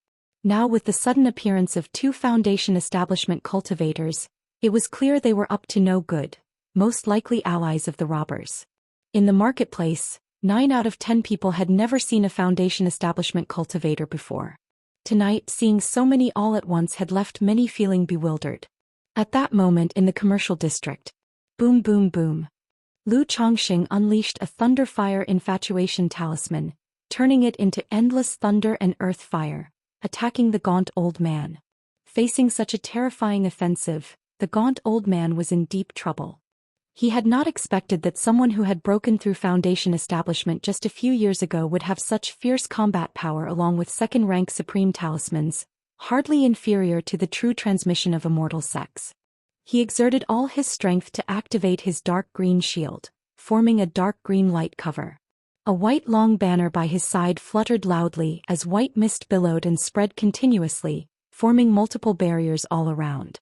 Now, with the sudden appearance of 2 Foundation establishment cultivators, it was clear they were up to no good, most likely allies of the robbers. In the marketplace, 9 out of 10 people had never seen a Foundation establishment cultivator before. Tonight, seeing so many all at once had left many feeling bewildered. At that moment in the commercial district, boom boom boom, Lu Chongqing unleashed a thunder fire infatuation talisman, turning it into endless thunder and earth fire, attacking the gaunt old man. Facing such a terrifying offensive, the gaunt old man was in deep trouble. He had not expected that someone who had broken through Foundation establishment just a few years ago would have such fierce combat power along with second-rank supreme talismans, hardly inferior to the true transmission of Immortal sects. He exerted all his strength to activate his dark green shield, forming a dark green light cover. A white long banner by his side fluttered loudly as white mist billowed and spread continuously, forming multiple barriers all around.